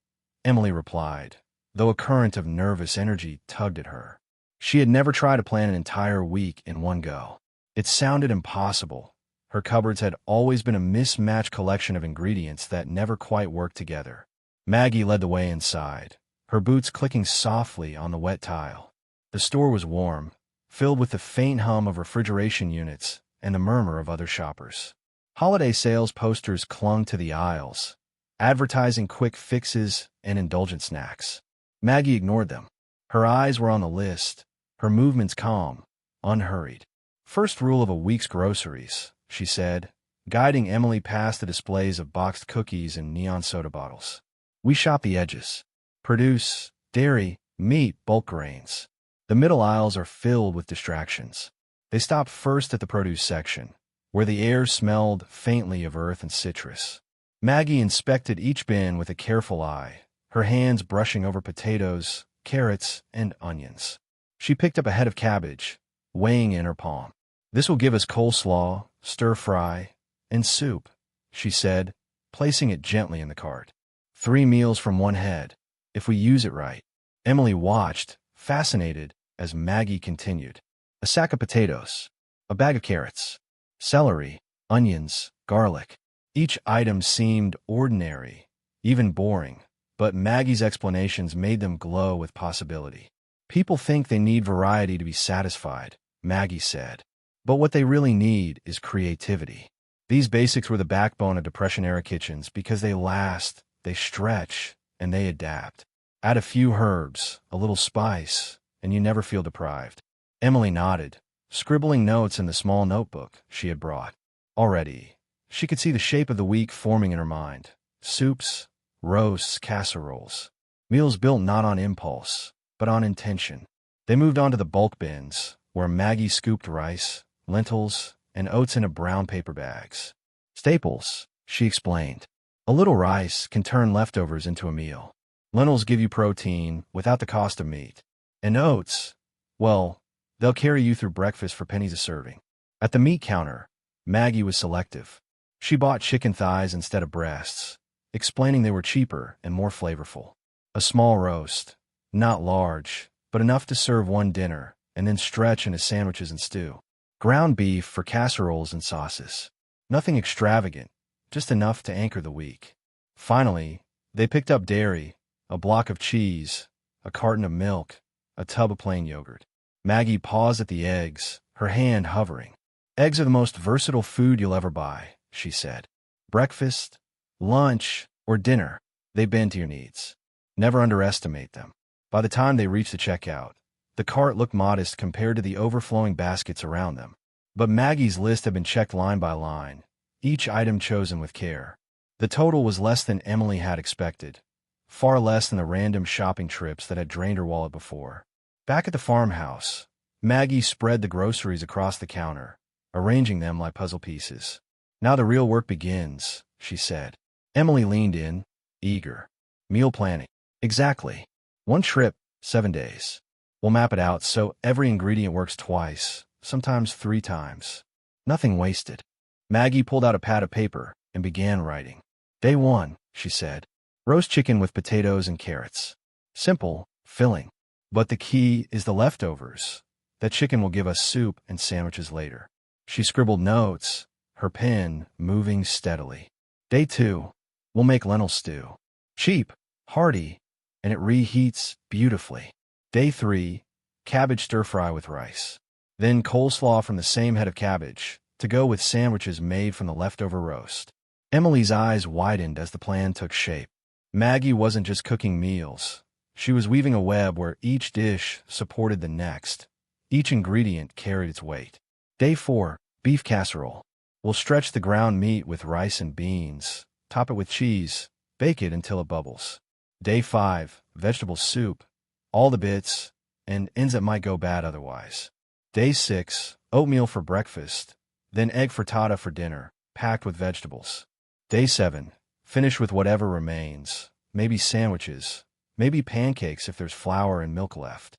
Emily replied, though a current of nervous energy tugged at her. She had never tried to plan an entire week in one go. It sounded impossible. Her cupboards had always been a mismatched collection of ingredients that never quite worked together. Maggie led the way inside, her boots clicking softly on the wet tile. The store was warm, filled with the faint hum of refrigeration units and the murmur of other shoppers. Holiday sales posters clung to the aisles, advertising quick fixes and indulgent snacks. Maggie ignored them. Her eyes were on the list, her movements calm, unhurried. "First rule of a week's groceries," she said, guiding Emily past the displays of boxed cookies and neon soda bottles. "We shop the edges. Produce, dairy, meat, bulk grains. The middle aisles are filled with distractions." They stopped first at the produce section, where the air smelled faintly of earth and citrus. Maggie inspected each bin with a careful eye, her hands brushing over potatoes, carrots, and onions. She picked up a head of cabbage, weighing in her palm. "This will give us coleslaw, stir-fry, and soup," she said, placing it gently in the cart. "3 meals from one head, if we use it right." Emily watched, fascinated, as Maggie continued. "A sack of potatoes, a bag of carrots, celery, onions, garlic." Each item seemed ordinary, even boring, but Maggie's explanations made them glow with possibility. "People think they need variety to be satisfied," Maggie said. "But what they really need is creativity." These basics were the backbone of Depression-era kitchens because they last, they stretch, and they adapt. Add a few herbs, a little spice, and you never feel deprived. Emily nodded, scribbling notes in the small notebook she had brought. Already, she could see the shape of the week forming in her mind. Soups, roasts, casseroles. Meals built not on impulse, but on intention. They moved on to the bulk bins, where Maggie scooped rice, lentils, and oats into brown paper bags. "Staples," she explained. "A little rice can turn leftovers into a meal. Lentils give you protein without the cost of meat. And oats, well, they'll carry you through breakfast for pennies a serving." At the meat counter, Maggie was selective. She bought chicken thighs instead of breasts, explaining they were cheaper and more flavorful. A small roast, not large, but enough to serve one dinner and then stretch into sandwiches and stew. Ground beef for casseroles and sauces. Nothing extravagant, just enough to anchor the week. Finally, they picked up dairy, a block of cheese, a carton of milk, a tub of plain yogurt. Maggie paused at the eggs, her hand hovering. "Eggs are the most versatile food you'll ever buy," she said. "Breakfast, lunch, or dinner, they bend to your needs. Never underestimate them." By the time they reached the checkout, the cart looked modest compared to the overflowing baskets around them. But Maggie's list had been checked line by line, each item chosen with care. The total was less than Emily had expected, far less than the random shopping trips that had drained her wallet before. Back at the farmhouse, Maggie spread the groceries across the counter, arranging them like puzzle pieces. "Now the real work begins," she said. Emily leaned in, eager. "Meal planning." "Exactly. One trip, 7 days. We'll map it out so every ingredient works twice, sometimes 3 times. Nothing wasted." Maggie pulled out a pad of paper and began writing. "Day 1, she said. Roast chicken with potatoes and carrots. Simple, filling. But the key is the leftovers. That chicken will give us soup and sandwiches later." She scribbled notes, her pen moving steadily. "Day 2, we'll make lentil stew. Cheap, hearty, and it reheats beautifully. Day 3, cabbage stir-fry with rice. Then coleslaw from the same head of cabbage, to go with sandwiches made from the leftover roast." Emily's eyes widened as the plan took shape. Maggie wasn't just cooking meals. She was weaving a web where each dish supported the next. Each ingredient carried its weight. Day 4, beef casserole. We'll stretch the ground meat with rice and beans, top it with cheese, bake it until it bubbles. Day 5, vegetable soup, all the bits, and ends that might go bad otherwise. Day 6, oatmeal for breakfast, then egg frittata for dinner, packed with vegetables. Day 7, finish with whatever remains, maybe sandwiches, maybe pancakes if there's flour and milk left.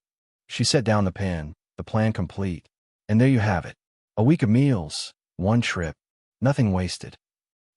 She set down the pen, the plan complete, and there you have it. A week of meals, 1 trip, nothing wasted.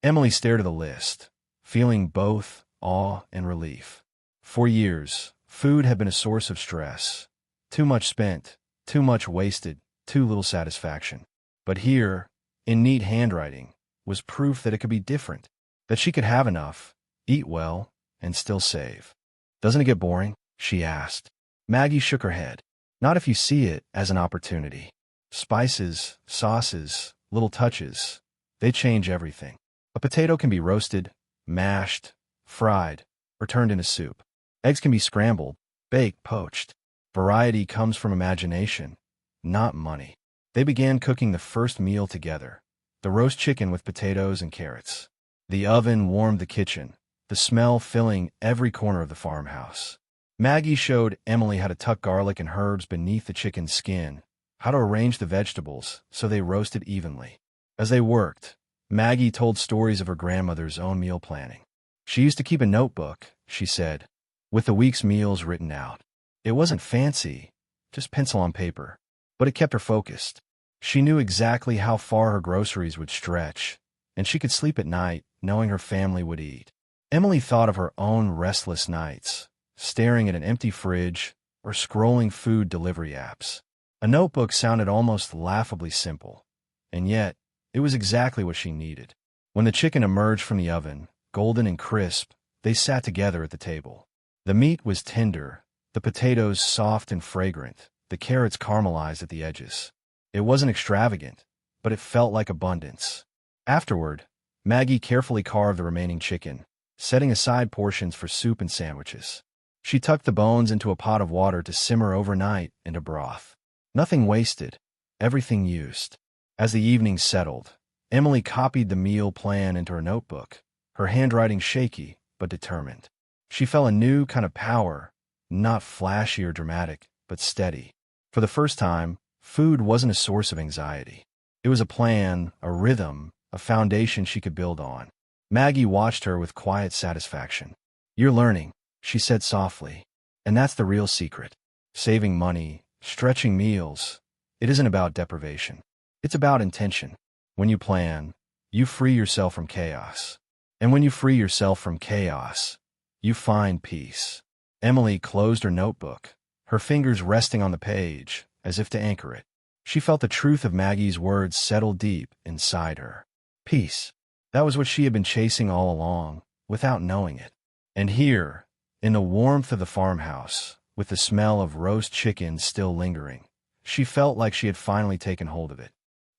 Emily stared at the list, feeling both awe and relief. For years, food had been a source of stress. Too much spent, too much wasted, too little satisfaction. But here, in neat handwriting, was proof that it could be different, that she could have enough, eat well, and still save. "Doesn't it get boring?" she asked. Maggie shook her head. "Not if you see it as an opportunity. Spices, sauces, little touches, they change everything. A potato can be roasted, mashed, fried, or turned into soup. Eggs can be scrambled, baked, poached. Variety comes from imagination, not money. They began cooking the first meal together, the roast chicken with potatoes and carrots. The oven warmed the kitchen, the smell filling every corner of the farmhouse. Maggie showed Emily how to tuck garlic and herbs beneath the chicken's skin, how to arrange the vegetables so they roasted evenly. As they worked, Maggie told stories of her grandmother's own meal planning. She used to keep a notebook, she said, with the week's meals written out. It wasn't fancy, just pencil on paper, but it kept her focused. She knew exactly how far her groceries would stretch, and she could sleep at night knowing her family would eat. Emily thought of her own restless nights, staring at an empty fridge or scrolling food delivery apps. A notebook sounded almost laughably simple, and yet it was exactly what she needed. When the chicken emerged from the oven, golden and crisp, they sat together at the table. The meat was tender, the potatoes soft and fragrant, the carrots caramelized at the edges. It wasn't extravagant, but it felt like abundance. Afterward, Maggie carefully carved the remaining chicken, setting aside portions for soup and sandwiches. She tucked the bones into a pot of water to simmer overnight into broth. Nothing wasted, everything used. As the evening settled, Emily copied the meal plan into her notebook, her handwriting shaky but determined. She felt a new kind of power, not flashy or dramatic, but steady. For the first time, food wasn't a source of anxiety. It was a plan, a rhythm, a foundation she could build on. Maggie watched her with quiet satisfaction. "You're learning," she said softly, "and that's the real secret. Saving money, stretching meals, it isn't about deprivation. It's about intention. When you plan, you free yourself from chaos. And when you free yourself from chaos, you find peace." Emily closed her notebook, her fingers resting on the page, as if to anchor it. She felt the truth of Maggie's words settle deep inside her. Peace. That was what she had been chasing all along, without knowing it. And here, in the warmth of the farmhouse, with the smell of roast chicken still lingering, she felt like she had finally taken hold of it.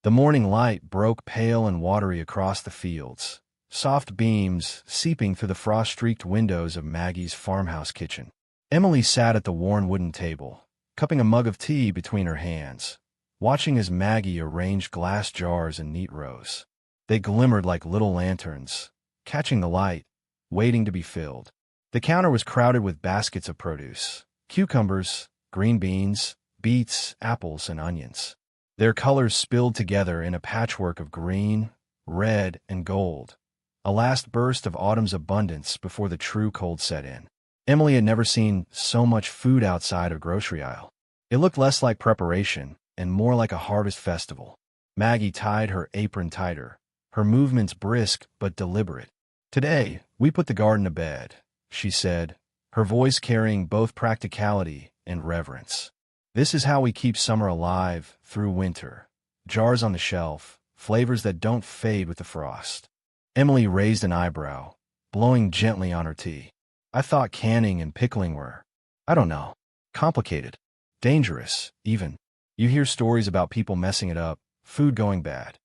The morning light broke pale and watery across the fields, soft beams seeping through the frost-streaked windows of Maggie's farmhouse kitchen. Emily sat at the worn wooden table, cupping a mug of tea between her hands, watching as Maggie arranged glass jars in neat rows. They glimmered like little lanterns, catching the light, waiting to be filled. The counter was crowded with baskets of produce: cucumbers, green beans, beets, apples, and onions. Their colors spilled together in a patchwork of green, red, and gold, a last burst of autumn's abundance before the true cold set in. Emily had never seen so much food outside a grocery aisle. It looked less like preparation and more like a harvest festival. Maggie tied her apron tighter, her movements brisk but deliberate. "Today, we put the garden to bed," she said, her voice carrying both practicality and reverence. "This is how we keep summer alive through winter. Jars on the shelf, flavors that don't fade with the frost." Emily raised an eyebrow, blowing gently on her tea. "I thought canning and pickling were, I don't know, complicated, dangerous, even. You hear stories about people messing it up, food going bad."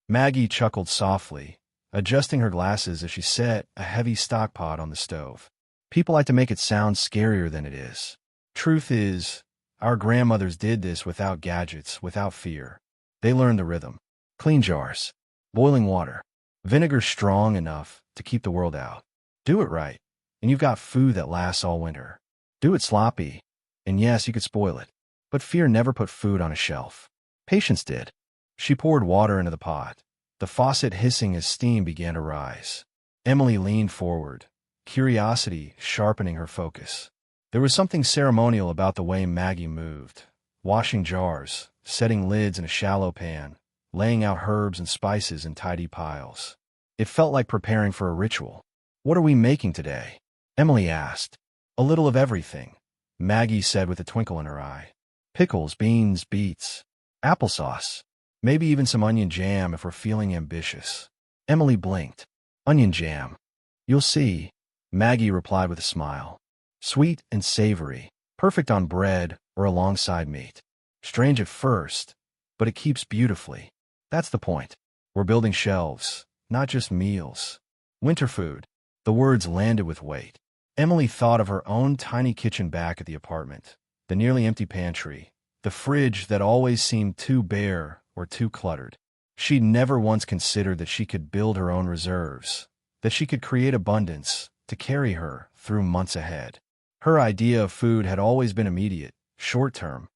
Maggie chuckled softly, adjusting her glasses as she set a heavy stock pot on the stove. "People like to make it sound scarier than it is. Truth is, our grandmothers did this without gadgets, without fear. They learned the rhythm. Clean jars, boiling water, vinegar strong enough to keep the world out. Do it right, and you've got food that lasts all winter. Do it sloppy, and yes, you could spoil it. But fear never put food on a shelf. Patience did." She poured water into the pot, the faucet hissing as steam began to rise. Emily leaned forward, curiosity sharpening her focus. There was something ceremonial about the way Maggie moved, washing jars, setting lids in a shallow pan, laying out herbs and spices in tidy piles. It felt like preparing for a ritual. "What are we making today?" Emily asked. "A little of everything," Maggie said with a twinkle in her eye. "Pickles, beans, beets, applesauce, maybe even some onion jam if we're feeling ambitious." Emily blinked. "Onion jam. You'll see," Maggie replied with a smile. "Sweet and savory, perfect on bread or alongside meat. Strange at first, but it keeps beautifully. That's the point." We're building shelves, not just meals. Winter food. The words landed with weight. Emily thought of her own tiny kitchen back at the apartment, the nearly empty pantry, the fridge that always seemed too bare or too cluttered. She'd never once considered that she could build her own reserves, that she could create abundance to carry her through months ahead. Her idea of food had always been immediate, short-term.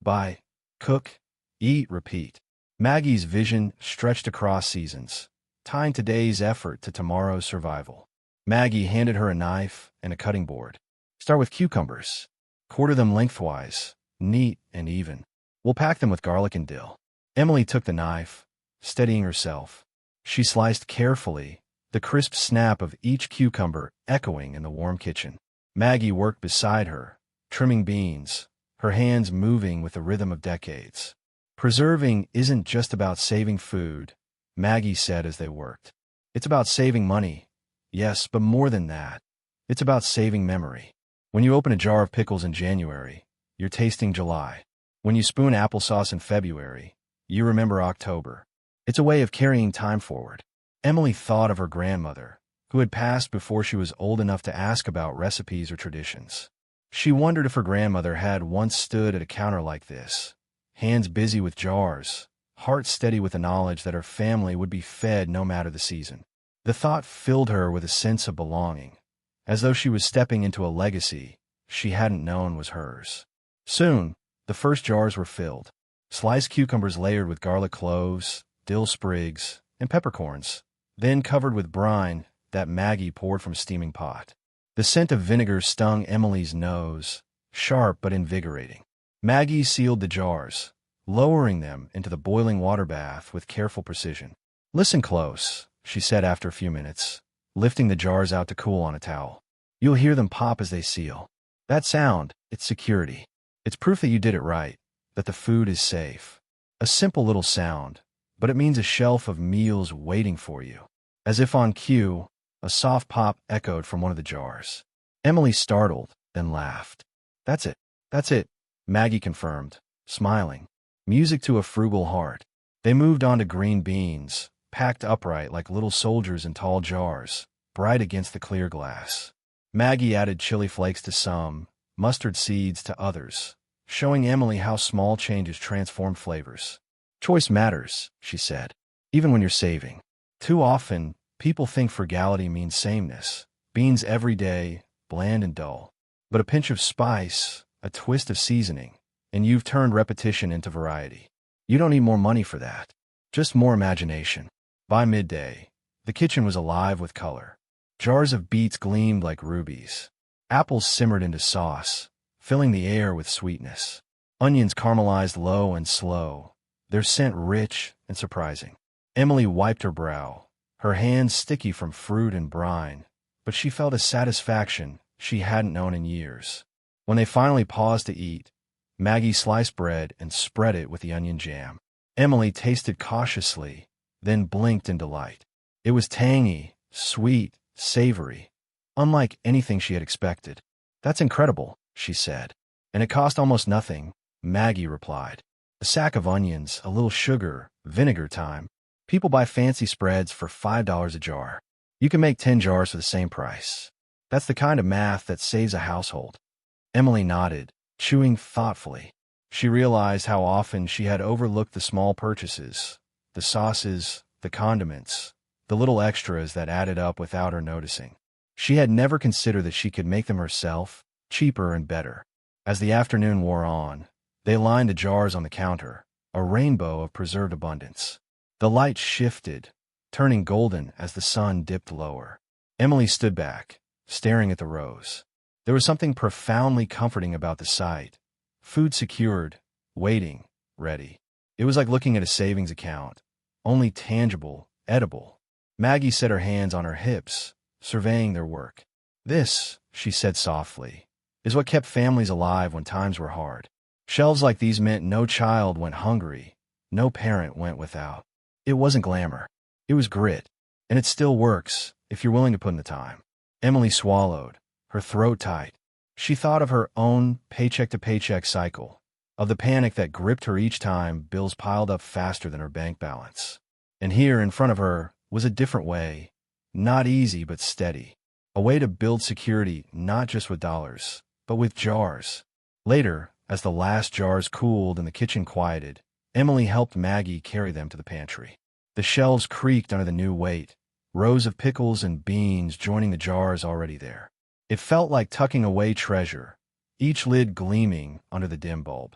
Buy, cook, eat, repeat. Maggie's vision stretched across seasons, tying today's effort to tomorrow's survival. Maggie handed her a knife and a cutting board. Start with cucumbers. Quarter them lengthwise, neat and even. We'll pack them with garlic and dill. Emily took the knife, steadying herself. She sliced carefully, the crisp snap of each cucumber echoing in the warm kitchen. Maggie worked beside her, trimming beans, her hands moving with the rhythm of decades. Preserving isn't just about saving food, Maggie said as they worked. It's about saving money. Yes, but more than that. It's about saving memory. When you open a jar of pickles in January, you're tasting July. When you spoon applesauce in February, you remember October. It's a way of carrying time forward. Emily thought of her grandmother, who had passed before she was old enough to ask about recipes or traditions. She wondered if her grandmother had once stood at a counter like this, hands busy with jars, heart steady with the knowledge that her family would be fed no matter the season. The thought filled her with a sense of belonging, as though she was stepping into a legacy she hadn't known was hers. Soon, the first jars were filled, sliced cucumbers layered with garlic cloves, dill sprigs, and peppercorns, then covered with brine that Maggie poured from a steaming pot. The scent of vinegar stung Emily's nose, sharp but invigorating. Maggie sealed the jars, lowering them into the boiling water bath with careful precision. Listen close, she said after a few minutes, lifting the jars out to cool on a towel. You'll hear them pop as they seal. That sound, it's security. It's proof that you did it right, that the food is safe. A simple little sound, but it means a shelf of meals waiting for you. As if on cue, a soft pop echoed from one of the jars. Emily startled, then laughed. That's it, Maggie confirmed, smiling. Music to a frugal heart. They moved on to green beans, packed upright like little soldiers in tall jars, bright against the clear glass. Maggie added chili flakes to some, mustard seeds to others, showing Emily how small changes transform flavors. Choice matters, she said, even when you're saving. Too often, people think frugality means sameness, beans every day, bland and dull. But a pinch of spice, a twist of seasoning, and you've turned repetition into variety. You don't need more money for that, just more imagination. By midday, the kitchen was alive with color. Jars of beets gleamed like rubies. Apples simmered into sauce, filling the air with sweetness. Onions caramelized low and slow, their scent rich and surprising. Emily wiped her brow, her hands sticky from fruit and brine, but she felt a satisfaction she hadn't known in years. When they finally paused to eat, Maggie sliced bread and spread it with the onion jam. Emily tasted cautiously, then blinked in delight. It was tangy, sweet, savory, unlike anything she had expected. That's incredible, she said. And it cost almost nothing, Maggie replied. A sack of onions, a little sugar, vinegar time. People buy fancy spreads for $5 a jar. You can make 10 jars for the same price. That's the kind of math that saves a household. Emily nodded, chewing thoughtfully. She realized how often she had overlooked the small purchases, the sauces, the condiments, the little extras that added up without her noticing. She had never considered that she could make them herself, cheaper and better. As the afternoon wore on, they lined the jars on the counter, a rainbow of preserved abundance. The light shifted, turning golden as the sun dipped lower. Emily stood back, staring at the rows. There was something profoundly comforting about the sight. Food secured, waiting, ready. It was like looking at a savings account, only tangible, edible. Maggie set her hands on her hips, surveying their work. This, she said softly, is what kept families alive when times were hard. Shelves like these meant no child went hungry, no parent went without. It wasn't glamour. It was grit. And it still works, if you're willing to put in the time. Emily swallowed, her throat tight. She thought of her own paycheck-to-paycheck cycle, of the panic that gripped her each time bills piled up faster than her bank balance. And here in front of her was a different way, not easy but steady. A way to build security not just with dollars, but with jars. Later, as the last jars cooled and the kitchen quieted, Emily helped Maggie carry them to the pantry. The shelves creaked under the new weight, rows of pickles and beans joining the jars already there. It felt like tucking away treasure, each lid gleaming under the dim bulb.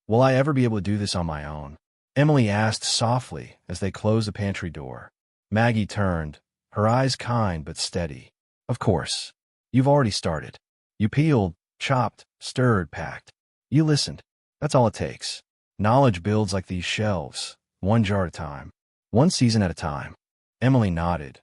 Will I ever be able to do this on my own? Emily asked softly as they closed the pantry door. Maggie turned, her eyes kind but steady. Of course. You've already started. You peeled, chopped, stirred, packed. You listened. That's all it takes. Knowledge builds like these shelves, one jar at a time, one season at a time. Emily nodded,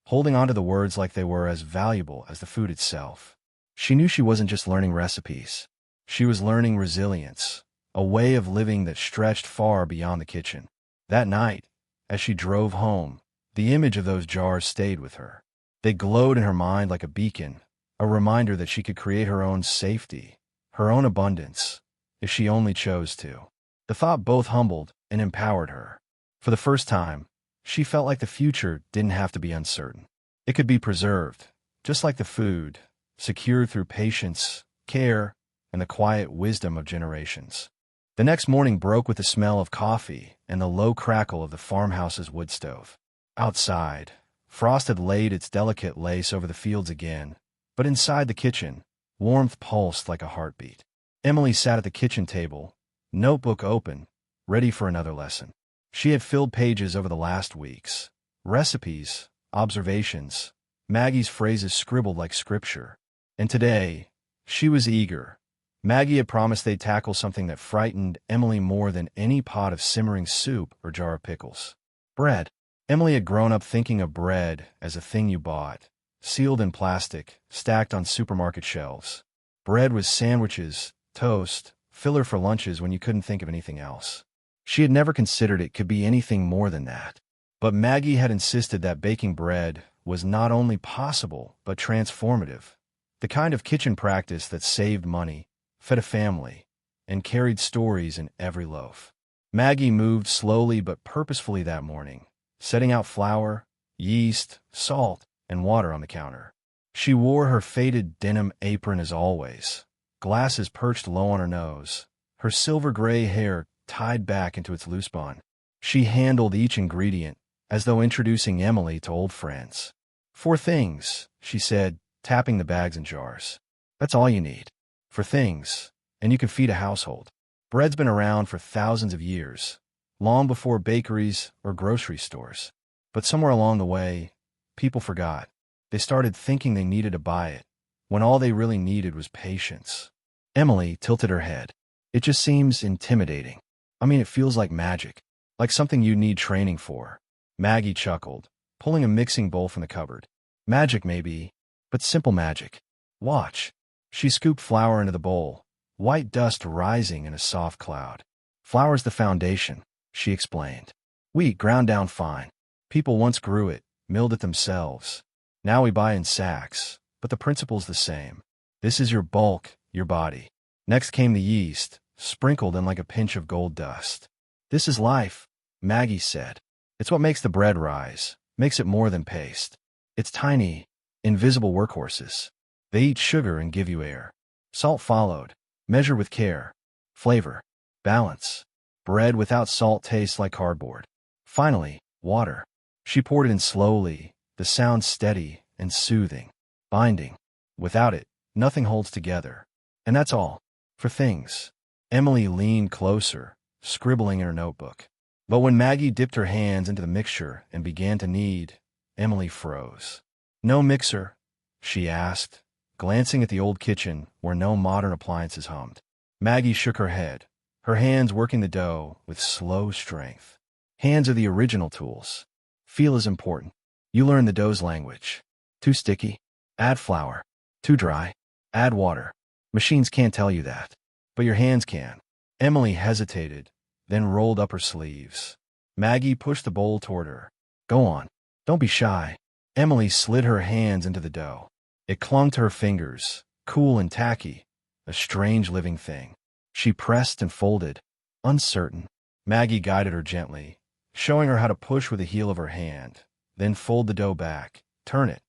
holding on to the words like they were as valuable as the food itself. She knew she wasn't just learning recipes. She was learning resilience, a way of living that stretched far beyond the kitchen. That night, as she drove home, the image of those jars stayed with her. They glowed in her mind like a beacon, a reminder that she could create her own safety, her own abundance, if she only chose to. The thought both humbled and empowered her. For the first time, she felt like the future didn't have to be uncertain. It could be preserved, just like the food, secured through patience, care, and the quiet wisdom of generations. The next morning broke with the smell of coffee and the low crackle of the farmhouse's wood stove. Outside, frost had laid its delicate lace over the fields again, but inside the kitchen, warmth pulsed like a heartbeat. Emily sat at the kitchen table, notebook open, ready for another lesson. She had filled pages over the last weeks. Recipes, observations, Maggie's phrases scribbled like scripture. And today, she was eager. Maggie had promised they'd tackle something that frightened Emily more than any pot of simmering soup or jar of pickles. Bread. Emily had grown up thinking of bread as a thing you bought, sealed in plastic, stacked on supermarket shelves. Bread was sandwiches, toast, filler for lunches when you couldn't think of anything else. She had never considered it could be anything more than that. But Maggie had insisted that baking bread was not only possible, but transformative. The kind of kitchen practice that saved money, fed a family, and carried stories in every loaf. Maggie moved slowly but purposefully that morning, setting out flour, yeast, salt, and water on the counter. She wore her faded denim apron as always, glasses perched low on her nose, her silver-gray hair tied back into its loose bun. She handled each ingredient as though introducing Emily to old friends. 4 things, she said, tapping the bags and jars. That's all you need. 4 things, and you can feed a household. Bread's been around for thousands of years, long before bakeries or grocery stores. But somewhere along the way, people forgot. They started thinking they needed to buy it, when all they really needed was patience. Emily tilted her head. It just seems intimidating. I mean, it feels like magic, like something you need training for. Maggie chuckled, pulling a mixing bowl from the cupboard. Magic maybe, but simple magic. Watch. She scooped flour into the bowl, white dust rising in a soft cloud. Flour's the foundation, she explained. Wheat ground down fine. People once grew it, milled it themselves. Now we buy in sacks, but the principle's the same. This is your bulk, your body. Next came the yeast, sprinkled in like a pinch of gold dust. This is life, Maggie said. It's what makes the bread rise, makes it more than paste. It's tiny, invisible workhorses. They eat sugar and give you air. Salt followed. Measure with care. Flavor. Balance. Bread without salt tastes like cardboard. Finally, water. She poured it in slowly, the sound steady and soothing. Binding. Without it, nothing holds together. And that's all. 4 things. Emily leaned closer, scribbling in her notebook. But when Maggie dipped her hands into the mixture and began to knead, Emily froze. No mixer? She asked, glancing at the old kitchen where no modern appliances hummed. Maggie shook her head, her hands working the dough with slow strength. Hands are the original tools. Feel is important. You learn the dough's language. Too sticky? Add flour. Too dry? Add water. Machines can't tell you that, but your hands can. Emily hesitated, then rolled up her sleeves. Maggie pushed the bowl toward her. Go on. Don't be shy. Emily slid her hands into the dough. It clung to her fingers, cool and tacky, a strange living thing. She pressed and folded, uncertain. Maggie guided her gently, showing her how to push with the heel of her hand, then fold the dough back, turn it,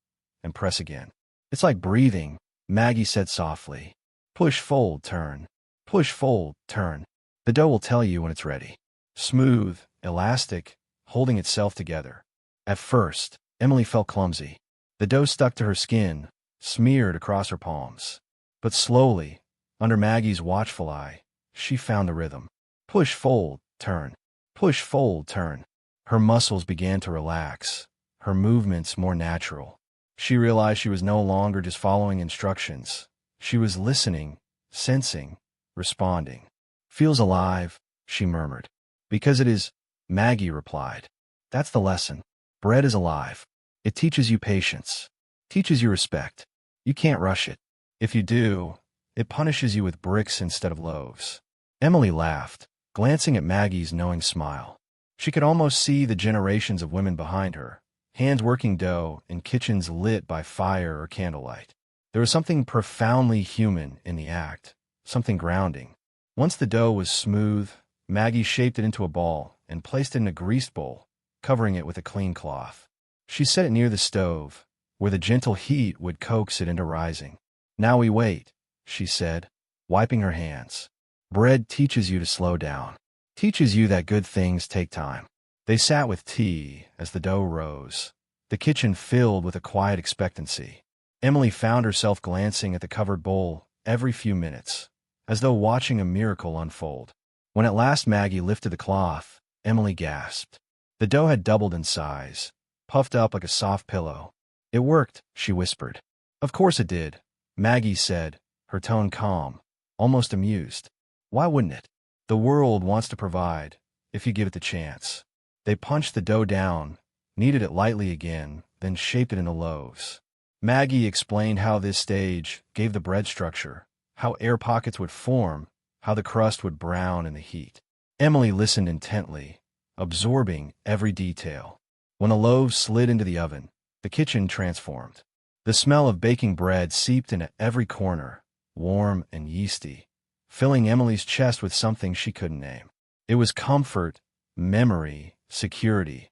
and press again. It's like breathing, Maggie said softly. Push, fold, turn. Push, fold, turn. The dough will tell you when it's ready. Smooth, elastic, holding itself together. At first, Emily felt clumsy. The dough stuck to her skin, smeared across her palms. But slowly, under Maggie's watchful eye, she found the rhythm. Push, fold, turn. Push, fold, turn. Her muscles began to relax, her movements more natural. She realized she was no longer just following instructions. She was listening, sensing, responding. Feels alive, she murmured. Because it is, Maggie replied. That's the lesson. Bread is alive. It teaches you patience, teaches you respect. You can't rush it. If you do, it punishes you with bricks instead of loaves. Emily laughed, glancing at Maggie's knowing smile. She could almost see the generations of women behind her, hands working dough in kitchens lit by fire or candlelight. There was something profoundly human in the act, something grounding. Once the dough was smooth, Maggie shaped it into a ball and placed it in a greased bowl, covering it with a clean cloth. She set it near the stove, where the gentle heat would coax it into rising. Now we wait, she said, wiping her hands. Bread teaches you to slow down, teaches you that good things take time. They sat with tea as the dough rose, the kitchen filled with a quiet expectancy. Emily found herself glancing at the covered bowl every few minutes, as though watching a miracle unfold. When at last Maggie lifted the cloth, Emily gasped. The dough had doubled in size, puffed up like a soft pillow. It worked, she whispered. Of course it did, Maggie said, her tone calm, almost amused. Why wouldn't it? The world wants to provide, if you give it the chance. They punched the dough down, kneaded it lightly again, then shaped it into loaves. Maggie explained how this stage gave the bread structure, how air pockets would form, how the crust would brown in the heat. Emily listened intently, absorbing every detail. When the loaves slid into the oven, the kitchen transformed. The smell of baking bread seeped into every corner, warm and yeasty, filling Emily's chest with something she couldn't name. It was comfort, memory, security,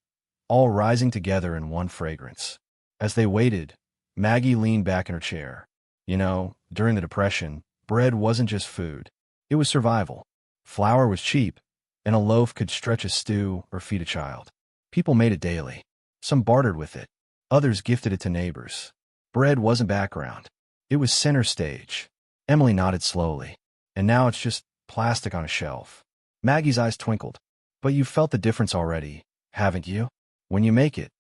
all rising together in one fragrance. As they waited, Maggie leaned back in her chair. You know, during the Depression, bread wasn't just food. It was survival. Flour was cheap, and a loaf could stretch a stew or feed a child. People made it daily. Some bartered with it. Others gifted it to neighbors. Bread wasn't background. It was center stage. Emily nodded slowly. And now it's just plastic on a shelf. Maggie's eyes twinkled. But you've felt the difference already, haven't you? When you make it,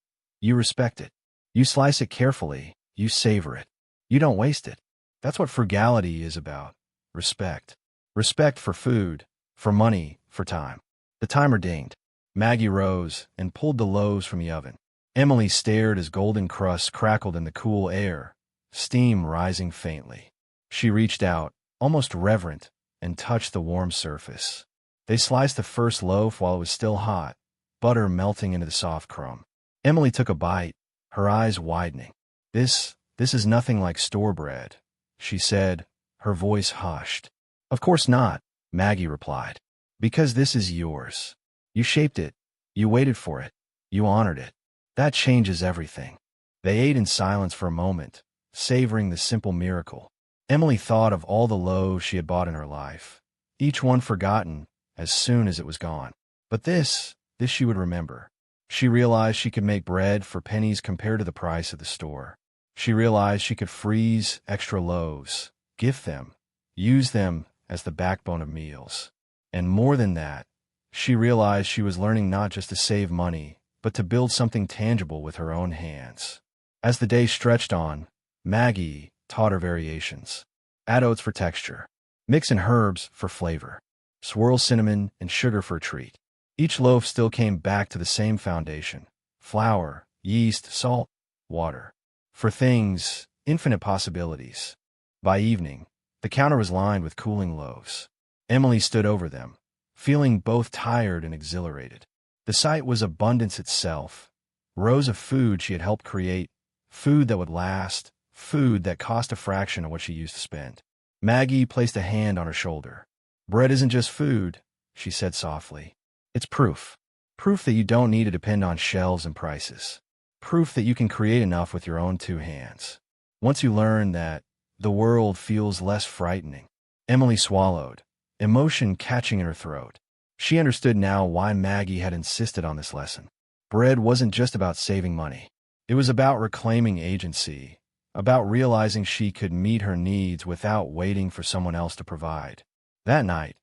you respect it. You slice it carefully. You savor it. You don't waste it. That's what frugality is about. Respect. Respect for food, for money, for time. The timer dinged. Maggie rose and pulled the loaves from the oven. Emily stared as golden crusts crackled in the cool air, steam rising faintly. She reached out, almost reverent, and touched the warm surface. They sliced the first loaf while it was still hot, butter melting into the soft crumb. Emily took a bite, her eyes widening. This is nothing like store bread, she said, her voice hushed. Of course not, Maggie replied. Because this is yours. You shaped it. You waited for it. You honored it. That changes everything. They ate in silence for a moment, savoring the simple miracle. Emily thought of all the loaves she had bought in her life, each one forgotten as soon as it was gone. But this she would remember. She realized she could make bread for pennies compared to the price of the store. She realized she could freeze extra loaves, gift them, use them as the backbone of meals. And more than that, she realized she was learning not just to save money, but to build something tangible with her own hands. As the day stretched on, Maggie taught her variations. Add oats for texture. Mix in herbs for flavor. Swirl cinnamon and sugar for a treat. Each loaf still came back to the same foundation: flour, yeast, salt, water. For things, infinite possibilities. By evening, the counter was lined with cooling loaves. Emily stood over them, feeling both tired and exhilarated. The sight was abundance itself, rows of food she had helped create, food that would last, food that cost a fraction of what she used to spend. Maggie placed a hand on her shoulder. Bread isn't just food, she said softly. It's proof. Proof that you don't need to depend on shelves and prices. Proof that you can create enough with your own two hands. Once you learn that, the world feels less frightening. Emily swallowed, emotion catching in her throat. She understood now why Maggie had insisted on this lesson. Bread wasn't just about saving money. It was about reclaiming agency, about realizing she could meet her needs without waiting for someone else to provide. That night,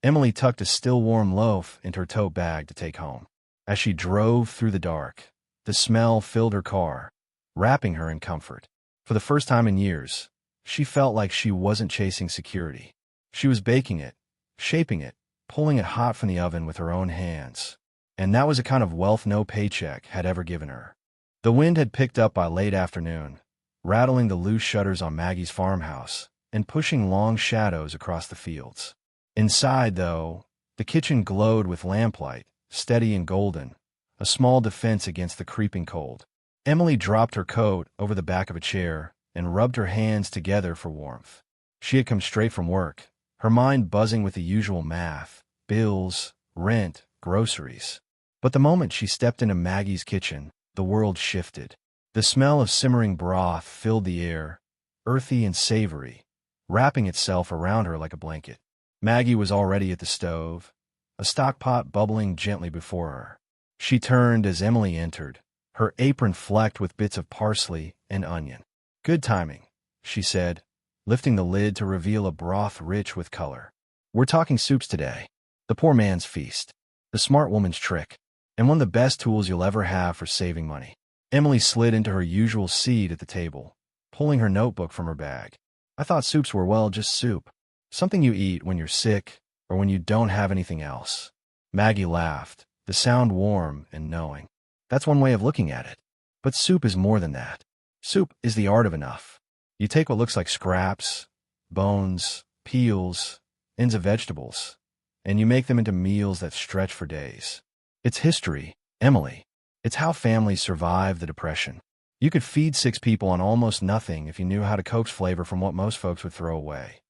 Emily tucked a still warm loaf into her tote bag to take home. As she drove through the dark, the smell filled her car, wrapping her in comfort. For the first time in years, she felt like she wasn't chasing security. She was baking it, shaping it, pulling it hot from the oven with her own hands. And that was a kind of wealth no paycheck had ever given her. The wind had picked up by late afternoon, rattling the loose shutters on Maggie's farmhouse and pushing long shadows across the fields. Inside, though, the kitchen glowed with lamplight, steady and golden, a small defense against the creeping cold. Emily dropped her coat over the back of a chair and rubbed her hands together for warmth. She had come straight from work, her mind buzzing with the usual math, bills, rent, groceries. But the moment she stepped into Maggie's kitchen, the world shifted. The smell of simmering broth filled the air, earthy and savory, wrapping itself around her like a blanket. Maggie was already at the stove, a stock pot bubbling gently before her. She turned as Emily entered, her apron flecked with bits of parsley and onion. "Good timing," she said, lifting the lid to reveal a broth rich with color. "We're talking soups today. The poor man's feast. The smart woman's trick. And one of the best tools you'll ever have for saving money." Emily slid into her usual seat at the table, pulling her notebook from her bag. "I thought soups were, well, just soup. Something you eat when you're sick or when you don't have anything else." Maggie laughed, the sound warm and knowing. "That's one way of looking at it. But soup is more than that. Soup is the art of enough. You take what looks like scraps, bones, peels, ends of vegetables, and you make them into meals that stretch for days. It's history, Emily. It's how families survived the Depression. You could feed 6 people on almost nothing if you knew how to coax flavor from what most folks would throw away."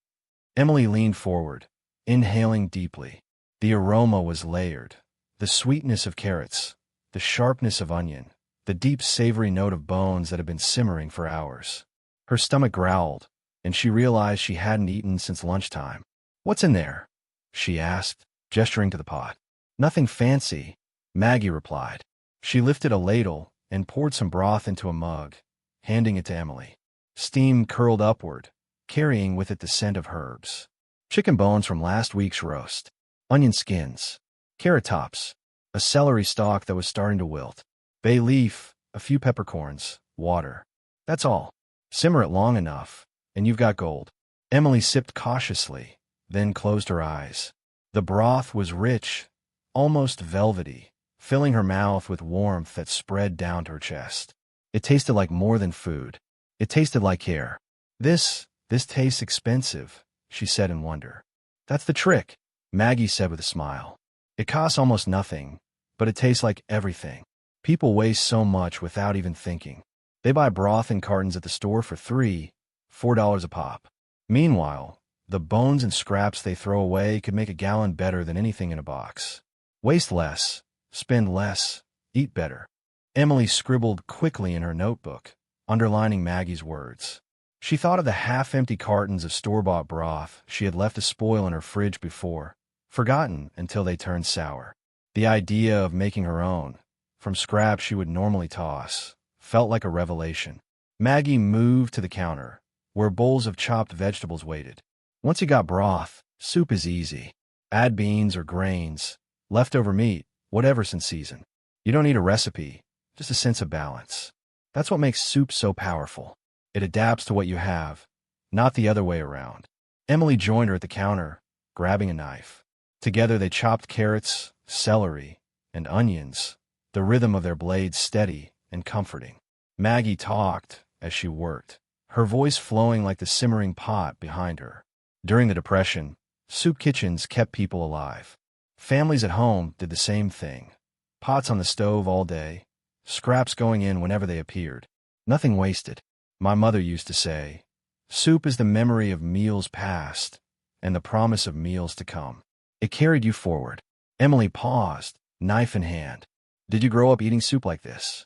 Emily leaned forward, inhaling deeply. The aroma was layered. The sweetness of carrots, the sharpness of onion, the deep savory note of bones that had been simmering for hours. Her stomach growled, and she realized she hadn't eaten since lunchtime. "What's in there?" she asked, gesturing to the pot. "Nothing fancy," Maggie replied. She lifted a ladle and poured some broth into a mug, handing it to Emily. Steam curled upward, carrying with it the scent of herbs. Chicken bones from last week's roast, onion skins, carrot tops, a celery stalk that was starting to wilt, bay leaf, a few peppercorns, water. That's all. Simmer it long enough, and you've got gold." Emily sipped cautiously, then closed her eyes. The broth was rich, almost velvety, filling her mouth with warmth that spread down to her chest. It tasted like more than food. It tasted like care. This tastes expensive," she said in wonder. "That's the trick," Maggie said with a smile. "It costs almost nothing, but it tastes like everything. People waste so much without even thinking. They buy broth in cartons at the store for $3, $4 a pop. Meanwhile, the bones and scraps they throw away could make a gallon better than anything in a box. Waste less, spend less, eat better." Emily scribbled quickly in her notebook, underlining Maggie's words. She thought of the half-empty cartons of store-bought broth she had left to spoil in her fridge before, forgotten until they turned sour. The idea of making her own, from scraps she would normally toss, felt like a revelation. Maggie moved to the counter, where bowls of chopped vegetables waited. Once you got broth, soup is easy. Add beans or grains, leftover meat, whatever's in season. You don't need a recipe, just a sense of balance. That's what makes soup so powerful. It adapts to what you have, not the other way around. Emily joined her at the counter, grabbing a knife. Together they chopped carrots, celery, and onions, the rhythm of their blades steady and comforting. Maggie talked as she worked, her voice flowing like the simmering pot behind her. During the Depression, soup kitchens kept people alive. Families at home did the same thing. Pots on the stove all day, scraps going in whenever they appeared. Nothing wasted. My mother used to say, "Soup is the memory of meals past and the promise of meals to come." It carried you forward. Emily paused, knife in hand. "Did you grow up eating soup like this?"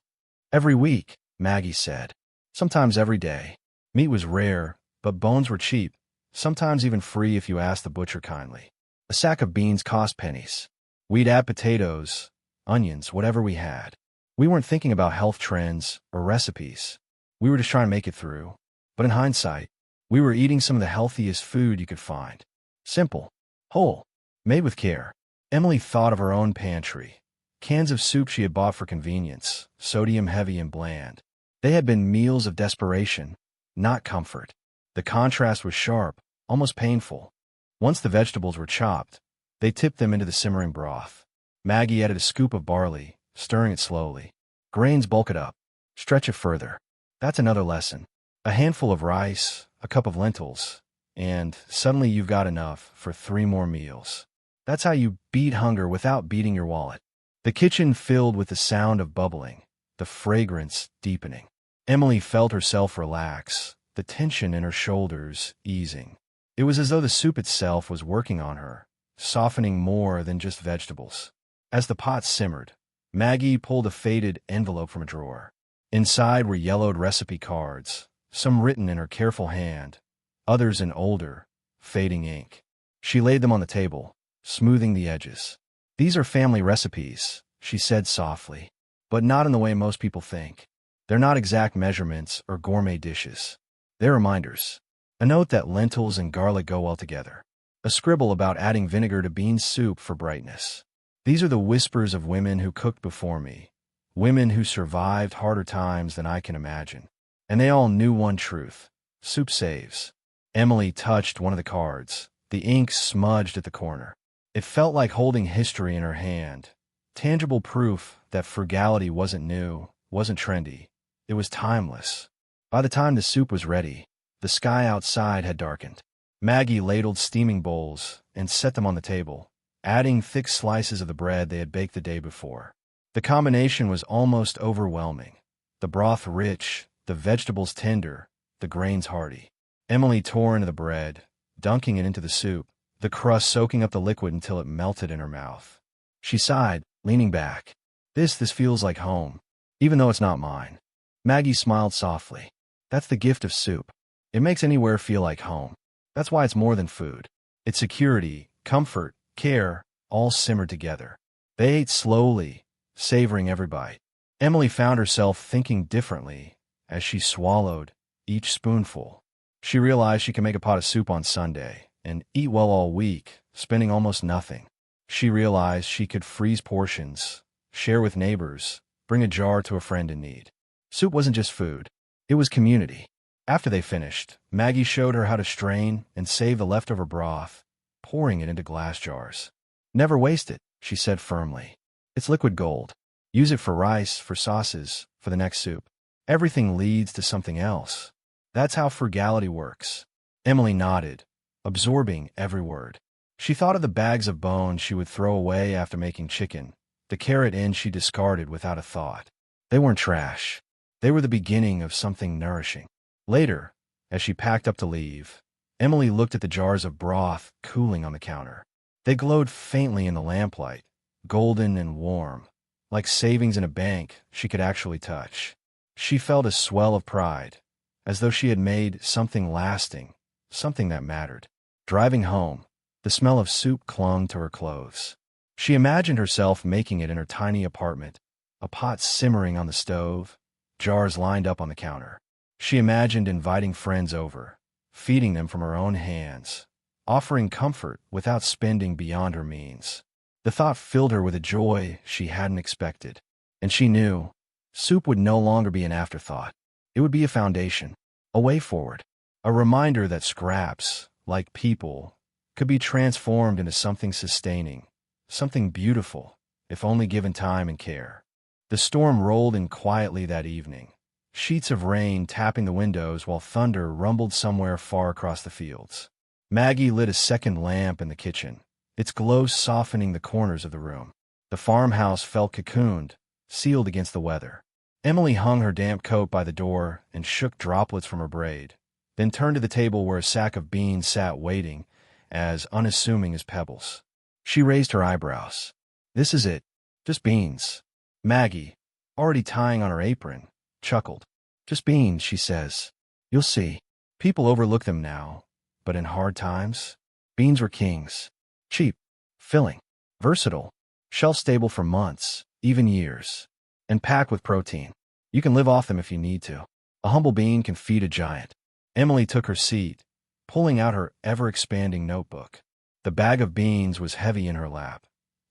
"Every week," Maggie said. "Sometimes every day. Meat was rare, but bones were cheap, sometimes even free if you asked the butcher kindly. A sack of beans cost pennies. We'd add potatoes, onions, whatever we had. We weren't thinking about health trends or recipes. We were just trying to make it through. But in hindsight, we were eating some of the healthiest food you could find. Simple, whole, made with care." Emily thought of her own pantry. Cans of soup she had bought for convenience, sodium-heavy and bland. They had been meals of desperation, not comfort. The contrast was sharp, almost painful. Once the vegetables were chopped, they tipped them into the simmering broth. Maggie added a scoop of barley, stirring it slowly. "Grains bulk it up. Stretch it further." That's another lesson. A handful of rice, a cup of lentils, and suddenly you've got enough for 3 more meals. That's how you beat hunger without beating your wallet. The kitchen filled with the sound of bubbling, the fragrance deepening. Emily felt herself relax, the tension in her shoulders easing. It was as though the soup itself was working on her, softening more than just vegetables. As the pot simmered, Maggie pulled a faded envelope from a drawer. Inside were yellowed recipe cards, some written in her careful hand, others in older, fading ink. She laid them on the table, smoothing the edges. "These are family recipes," she said softly, "but not in the way most people think. They're not exact measurements or gourmet dishes. They're reminders. A note that lentils and garlic go well together. A scribble about adding vinegar to bean soup for brightness. These are the whispers of women who cooked before me, women who survived harder times than I can imagine. And they all knew one truth: soup saves." Emily touched one of the cards, the ink smudged at the corner. It felt like holding history in her hand, tangible proof that frugality wasn't new, wasn't trendy. It was timeless. By the time the soup was ready, the sky outside had darkened. Maggie ladled steaming bowls and set them on the table, adding thick slices of the bread they had baked the day before. The combination was almost overwhelming. The broth rich, the vegetables tender, the grains hearty. Emily tore into the bread, dunking it into the soup, the crust soaking up the liquid until it melted in her mouth. She sighed, leaning back. This feels like home, even though it's not mine." Maggie smiled softly. "That's the gift of soup. It makes anywhere feel like home. That's why it's more than food. It's security, comfort, care, all simmered together." They ate slowly, savoring every bite. Emily found herself thinking differently as she swallowed each spoonful. She realized she could make a pot of soup on Sunday and eat well all week, spending almost nothing. She realized she could freeze portions, share with neighbors, bring a jar to a friend in need. Soup wasn't just food. It was community. After they finished, Maggie showed her how to strain and save the leftover broth, pouring it into glass jars. "Never waste it," she said firmly. "It's liquid gold. Use it for rice, for sauces, for the next soup. Everything leads to something else. That's how frugality works." Emily nodded, absorbing every word. She thought of the bags of bones she would throw away after making chicken, the carrot end she discarded without a thought. They weren't trash. They were the beginning of something nourishing. Later, as she packed up to leave, Emily looked at the jars of broth cooling on the counter. They glowed faintly in the lamplight, golden and warm, like savings in a bank she could actually touch. She felt a swell of pride, as though she had made something lasting, something that mattered. Driving home, the smell of soup clung to her clothes. She imagined herself making it in her tiny apartment, a pot simmering on the stove, jars lined up on the counter. She imagined inviting friends over, feeding them from her own hands, offering comfort without spending beyond her means. The thought filled her with a joy she hadn't expected. And she knew soup would no longer be an afterthought. It would be a foundation, a way forward, a reminder that scraps, like people, could be transformed into something sustaining, something beautiful, if only given time and care. The storm rolled in quietly that evening, sheets of rain tapping the windows while thunder rumbled somewhere far across the fields. Maggie lit a second lamp in the kitchen, its glow softening the corners of the room. The farmhouse felt cocooned, sealed against the weather. Emily hung her damp coat by the door and shook droplets from her braid, then turned to the table where a sack of beans sat waiting, as unassuming as pebbles. She raised her eyebrows. "This is it. Just beans. Maggie, already tying on her apron, chuckled. Just beans, she says. You'll see. People overlook them now, but in hard times, beans were kings. Cheap, filling, versatile, shelf-stable for months, even years, and packed with protein. You can live off them if you need to. A humble bean can feed a giant. Emily took her seat, pulling out her ever-expanding notebook. The bag of beans was heavy in her lap,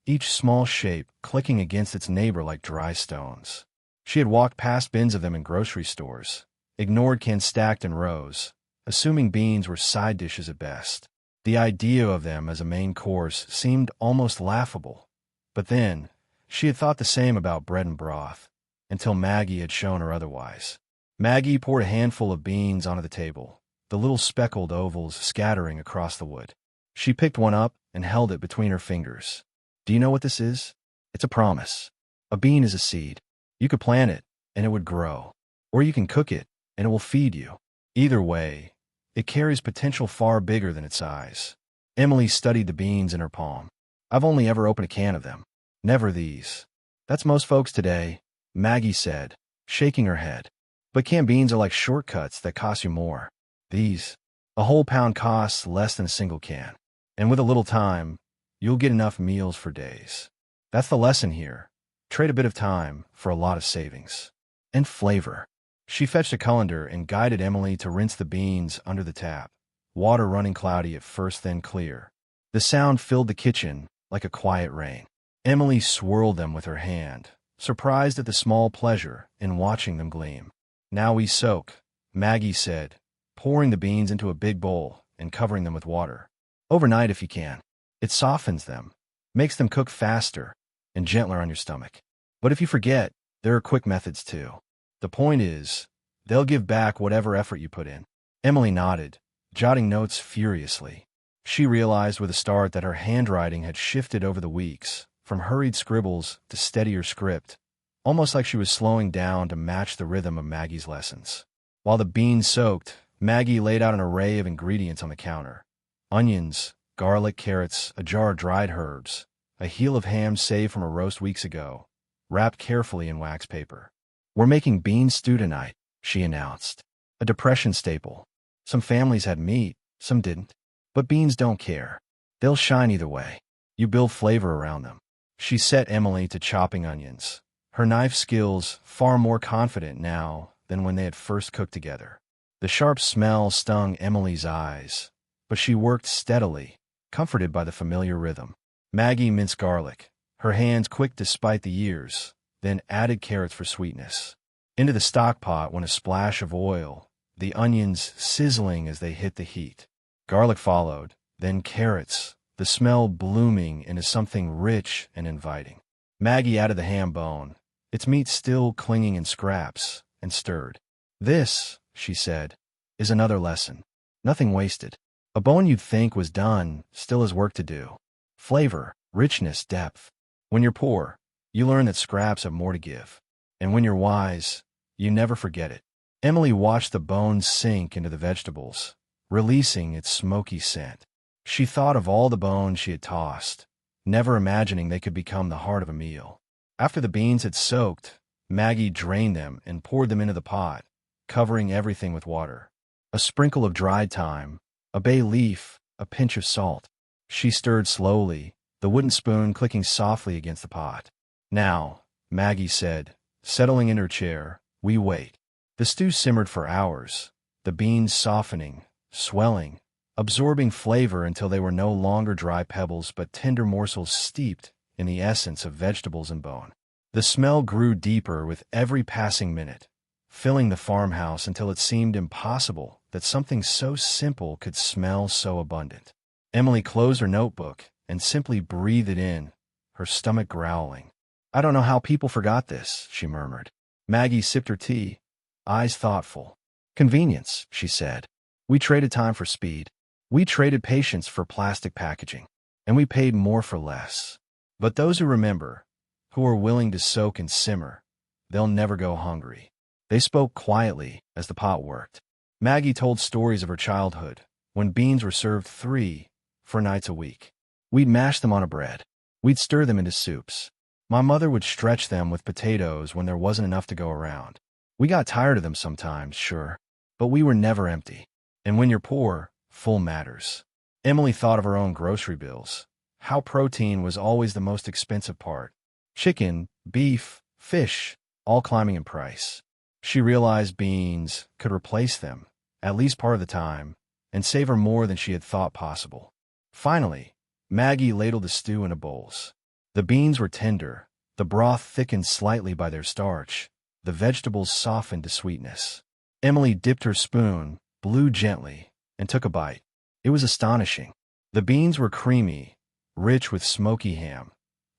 each small shape clicking against its neighbor like dry stones. She had walked past bins of them in grocery stores, ignored cans stacked in rows, assuming beans were side dishes at best. The idea of them as a main course seemed almost laughable. But then, she had thought the same about bread and broth, until Maggie had shown her otherwise. Maggie poured a handful of beans onto the table, the little speckled ovals scattering across the wood. She picked one up and held it between her fingers. Do you know what this is? It's a promise. A bean is a seed. You could plant it, and it would grow. Or you can cook it, and it will feed you. Either way, it carries potential far bigger than its size. Emily studied the beans in her palm. I've only ever opened a can of them. Never these. That's most folks today, Maggie said, shaking her head. But canned beans are like shortcuts that cost you more. These, a whole pound costs less than a single can. And with a little time, you'll get enough meals for days. That's the lesson here. Trade a bit of time for a lot of savings. And flavor. She fetched a colander and guided Emily to rinse the beans under the tap, water running cloudy at first, then clear. The sound filled the kitchen like a quiet rain. Emily swirled them with her hand, surprised at the small pleasure in watching them gleam. Now we soak, Maggie said, pouring the beans into a big bowl and covering them with water. Overnight if you can. It softens them, makes them cook faster and gentler on your stomach. But if you forget, there are quick methods too. The point is, they'll give back whatever effort you put in. Emily nodded, jotting notes furiously. She realized with a start that her handwriting had shifted over the weeks, from hurried scribbles to steadier script, almost like she was slowing down to match the rhythm of Maggie's lessons. While the beans soaked, Maggie laid out an array of ingredients on the counter. Onions, garlic, carrots, a jar of dried herbs, a heel of ham saved from a roast weeks ago, wrapped carefully in wax paper. We're making bean stew tonight, she announced. A Depression staple. Some families had meat, some didn't. But beans don't care. They'll shine either way. You build flavor around them. She set Emily to chopping onions, her knife skills far more confident now than when they had first cooked together. The sharp smell stung Emily's eyes, but she worked steadily, comforted by the familiar rhythm. Maggie minced garlic, her hands quick despite the years, then added carrots for sweetness. Into the stock pot went a splash of oil, the onions sizzling as they hit the heat. Garlic followed, then carrots, the smell blooming into something rich and inviting. Maggie added the ham bone, its meat still clinging in scraps, and stirred. This, she said, is another lesson. Nothing wasted. A bone you'd think was done still has work to do. Flavor, richness, depth. When you're poor, you learn that scraps have more to give. And when you're wise, you never forget it. Emily watched the bones sink into the vegetables, releasing its smoky scent. She thought of all the bones she had tossed, never imagining they could become the heart of a meal. After the beans had soaked, Maggie drained them and poured them into the pot, covering everything with water. A sprinkle of dried thyme, a bay leaf, a pinch of salt. She stirred slowly, the wooden spoon clicking softly against the pot. Now, Maggie said, settling in her chair, we wait. The stew simmered for hours, the beans softening, swelling, absorbing flavor until they were no longer dry pebbles but tender morsels steeped in the essence of vegetables and bone. The smell grew deeper with every passing minute, filling the farmhouse until it seemed impossible that something so simple could smell so abundant. Emily closed her notebook and simply breathed it in, her stomach growling. I don't know how people forgot this, she murmured. Maggie sipped her tea, eyes thoughtful. Convenience, she said. We traded time for speed. We traded patience for plastic packaging. And we paid more for less. But those who remember, who are willing to soak and simmer, they'll never go hungry. They spoke quietly as the pot worked. Maggie told stories of her childhood, when beans were served 3, 4 nights a week. We'd mash them on a bread. We'd stir them into soups. My mother would stretch them with potatoes when there wasn't enough to go around. We got tired of them sometimes, sure, but we were never empty. And when you're poor, full matters. Emily thought of her own grocery bills. How protein was always the most expensive part. Chicken, beef, fish, all climbing in price. She realized beans could replace them, at least part of the time, and save her more than she had thought possible. Finally, Maggie ladled the stew into bowls. The beans were tender, the broth thickened slightly by their starch, the vegetables softened to sweetness. Emily dipped her spoon, blew gently, and took a bite. It was astonishing. The beans were creamy, rich with smoky ham,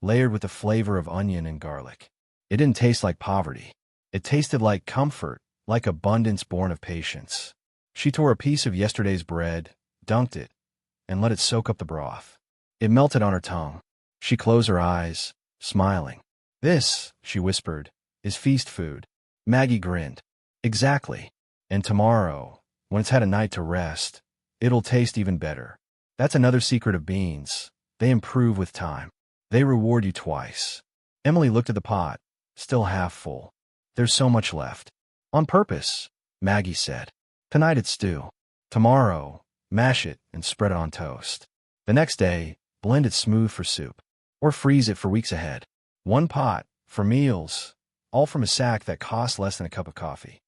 layered with the flavor of onion and garlic. It didn't taste like poverty. It tasted like comfort, like abundance born of patience. She tore a piece of yesterday's bread, dunked it, and let it soak up the broth. It melted on her tongue. She closed her eyes, smiling. "This," she whispered, "is feast food." Maggie grinned. "Exactly. And tomorrow, when it's had a night to rest, it'll taste even better." That's another secret of beans. They improve with time. They reward you twice. Emily looked at the pot, still half full. "There's so much left." "On purpose," Maggie said. "Tonight it's stew. Tomorrow, mash it and spread it on toast. The next day, blend it smooth for soup. Or freeze it for weeks ahead. One pot, for meals, all from a sack that costs less than a cup of coffee."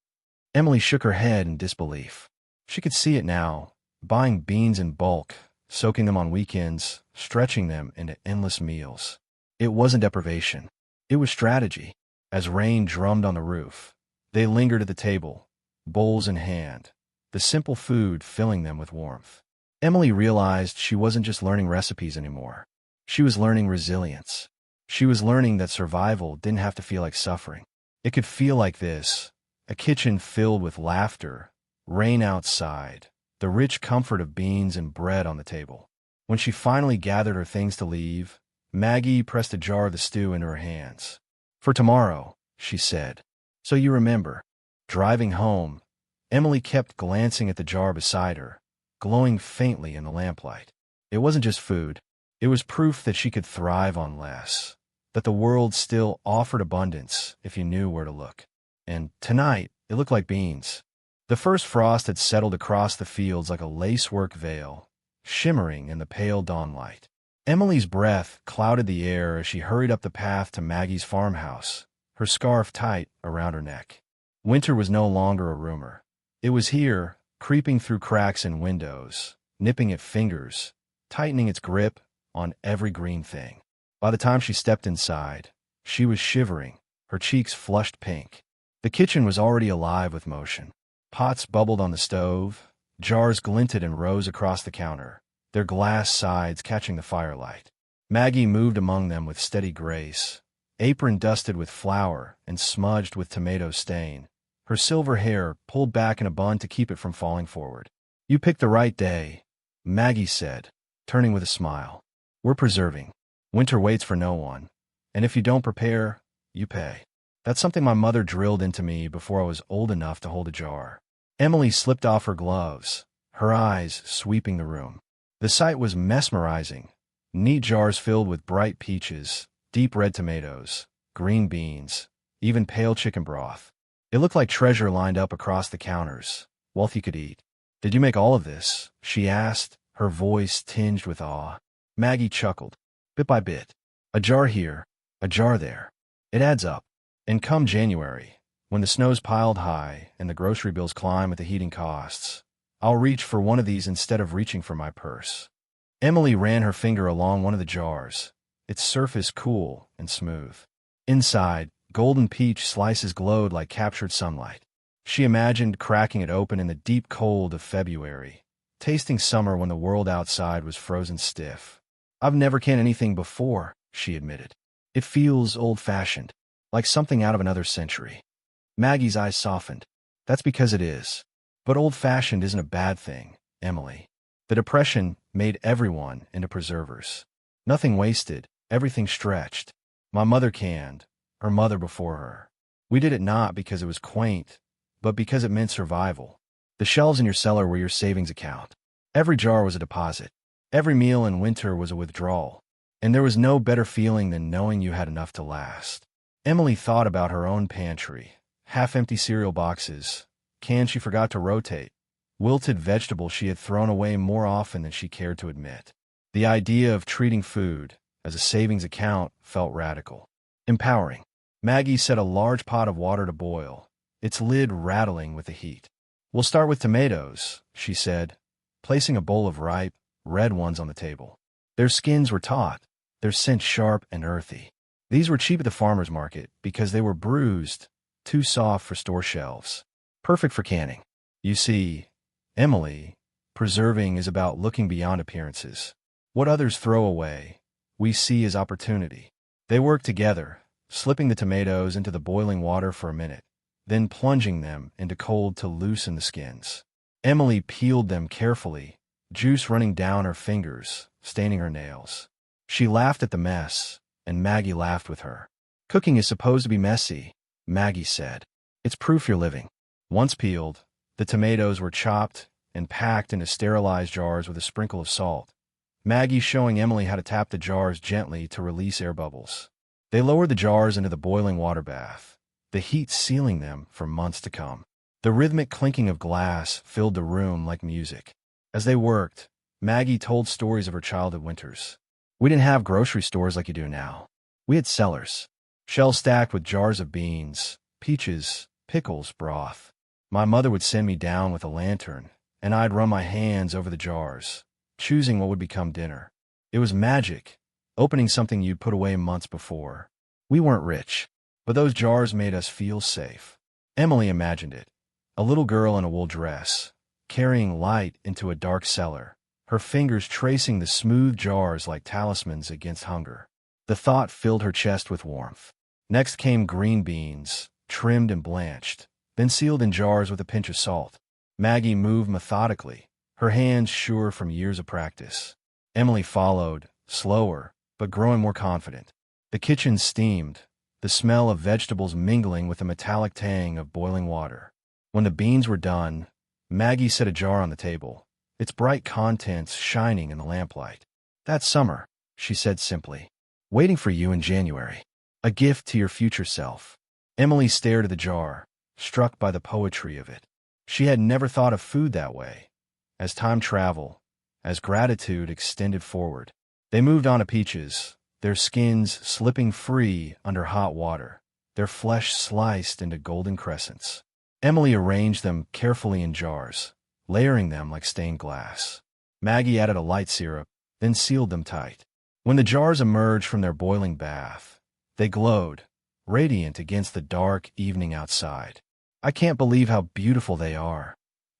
Emily shook her head in disbelief. She could see it now, buying beans in bulk, soaking them on weekends, stretching them into endless meals. It wasn't deprivation. It was strategy. As rain drummed on the roof, they lingered at the table, bowls in hand, the simple food filling them with warmth. Emily realized she wasn't just learning recipes anymore. She was learning resilience. She was learning that survival didn't have to feel like suffering. It could feel like this: a kitchen filled with laughter, rain outside, the rich comfort of beans and bread on the table. When she finally gathered her things to leave, Maggie pressed a jar of the stew into her hands. "For tomorrow," she said. "So you remember." Driving home, Emily kept glancing at the jar beside her, glowing faintly in the lamplight. It wasn't just food. It was proof that she could thrive on less, that the world still offered abundance if you knew where to look. And tonight, it looked like beans. The first frost had settled across the fields like a lacework veil, shimmering in the pale dawnlight. Emily's breath clouded the air as she hurried up the path to Maggie's farmhouse, her scarf tight around her neck. Winter was no longer a rumor. It was here, creeping through cracks in windows, nipping at fingers, tightening its grip on every green thing. By the time she stepped inside, she was shivering, her cheeks flushed pink. The kitchen was already alive with motion. Pots bubbled on the stove, jars glinted and rose across the counter, their glass sides catching the firelight. Maggie moved among them with steady grace, apron dusted with flour and smudged with tomato stain, her silver hair pulled back in a bun to keep it from falling forward. "You picked the right day," Maggie said, turning with a smile. "We're preserving. Winter waits for no one, and if you don't prepare, you pay." That's something my mother drilled into me before I was old enough to hold a jar. Emily slipped off her gloves, her eyes sweeping the room. The sight was mesmerizing. Neat jars filled with bright peaches, deep red tomatoes, green beans, even pale chicken broth. It looked like treasure lined up across the counters, wealth you could eat. "Did you make all of this?" she asked, her voice tinged with awe. Maggie chuckled. "Bit by bit. A jar here, a jar there. It adds up. And come January, when the snow's piled high and the grocery bills climb with the heating costs, I'll reach for one of these instead of reaching for my purse." Emily ran her finger along one of the jars, its surface cool and smooth. Inside, golden peach slices glowed like captured sunlight. She imagined cracking it open in the deep cold of February, tasting summer when the world outside was frozen stiff. "I've never canned anything before," she admitted. "It feels old-fashioned, like something out of another century." Maggie's eyes softened. "That's because it is. But old-fashioned isn't a bad thing, Emily. The Depression made everyone into preservers. Nothing wasted, everything stretched. My mother canned, her mother before her. We did it not because it was quaint, but because it meant survival. The shelves in your cellar were your savings account. Every jar was a deposit. Every meal in winter was a withdrawal. And there was no better feeling than knowing you had enough to last. Emily thought about her own pantry, half-empty cereal boxes, cans she forgot to rotate, wilted vegetables she had thrown away more often than she cared to admit. The idea of treating food as a savings account felt radical. Empowering. Maggie set a large pot of water to boil, its lid rattling with the heat. "We'll start with tomatoes," she said, placing a bowl of ripe, red ones on the table. Their skins were taut, their scent sharp and earthy. These were cheap at the farmer's market because they were bruised, too soft for store shelves. Perfect for canning. You see, Emily, preserving is about looking beyond appearances. What others throw away, we see as opportunity. They work together, slipping the tomatoes into the boiling water for a minute, then plunging them into cold to loosen the skins. Emily peeled them carefully, juice running down her fingers, staining her nails. She laughed at the mess, and Maggie laughed with her. "Cooking is supposed to be messy," Maggie said. "It's proof you're living." Once peeled, the tomatoes were chopped and packed into sterilized jars with a sprinkle of salt, Maggie showing Emily how to tap the jars gently to release air bubbles. They lowered the jars into the boiling water bath, the heat sealing them for months to come. The rhythmic clinking of glass filled the room like music. As they worked, Maggie told stories of her childhood winters. "We didn't have grocery stores like you do now. We had cellars, shelves stacked with jars of beans, peaches, pickles, broth. My mother would send me down with a lantern, and I'd run my hands over the jars, choosing what would become dinner. It was magic, opening something you'd put away months before. We weren't rich, but those jars made us feel safe." Emily imagined it, a little girl in a wool dress, carrying light into a dark cellar, her fingers tracing the smooth jars like talismans against hunger. The thought filled her chest with warmth. Next came green beans, trimmed and blanched, then sealed in jars with a pinch of salt. Maggie moved methodically, her hands sure from years of practice. Emily followed, slower, but growing more confident. The kitchen steamed, the smell of vegetables mingling with the metallic tang of boiling water. When the beans were done, Maggie set a jar on the table, its bright contents shining in the lamplight. "That's summer," she said simply, "waiting for you in January. A gift to your future self." Emily stared at the jar, struck by the poetry of it. She had never thought of food that way, as time traveled, as gratitude extended forward. They moved on to peaches, their skins slipping free under hot water, their flesh sliced into golden crescents. Emily arranged them carefully in jars, layering them like stained glass. Maggie added a light syrup, then sealed them tight. When the jars emerged from their boiling bath, they glowed, radiant against the dark evening outside. "I can't believe how beautiful they are,"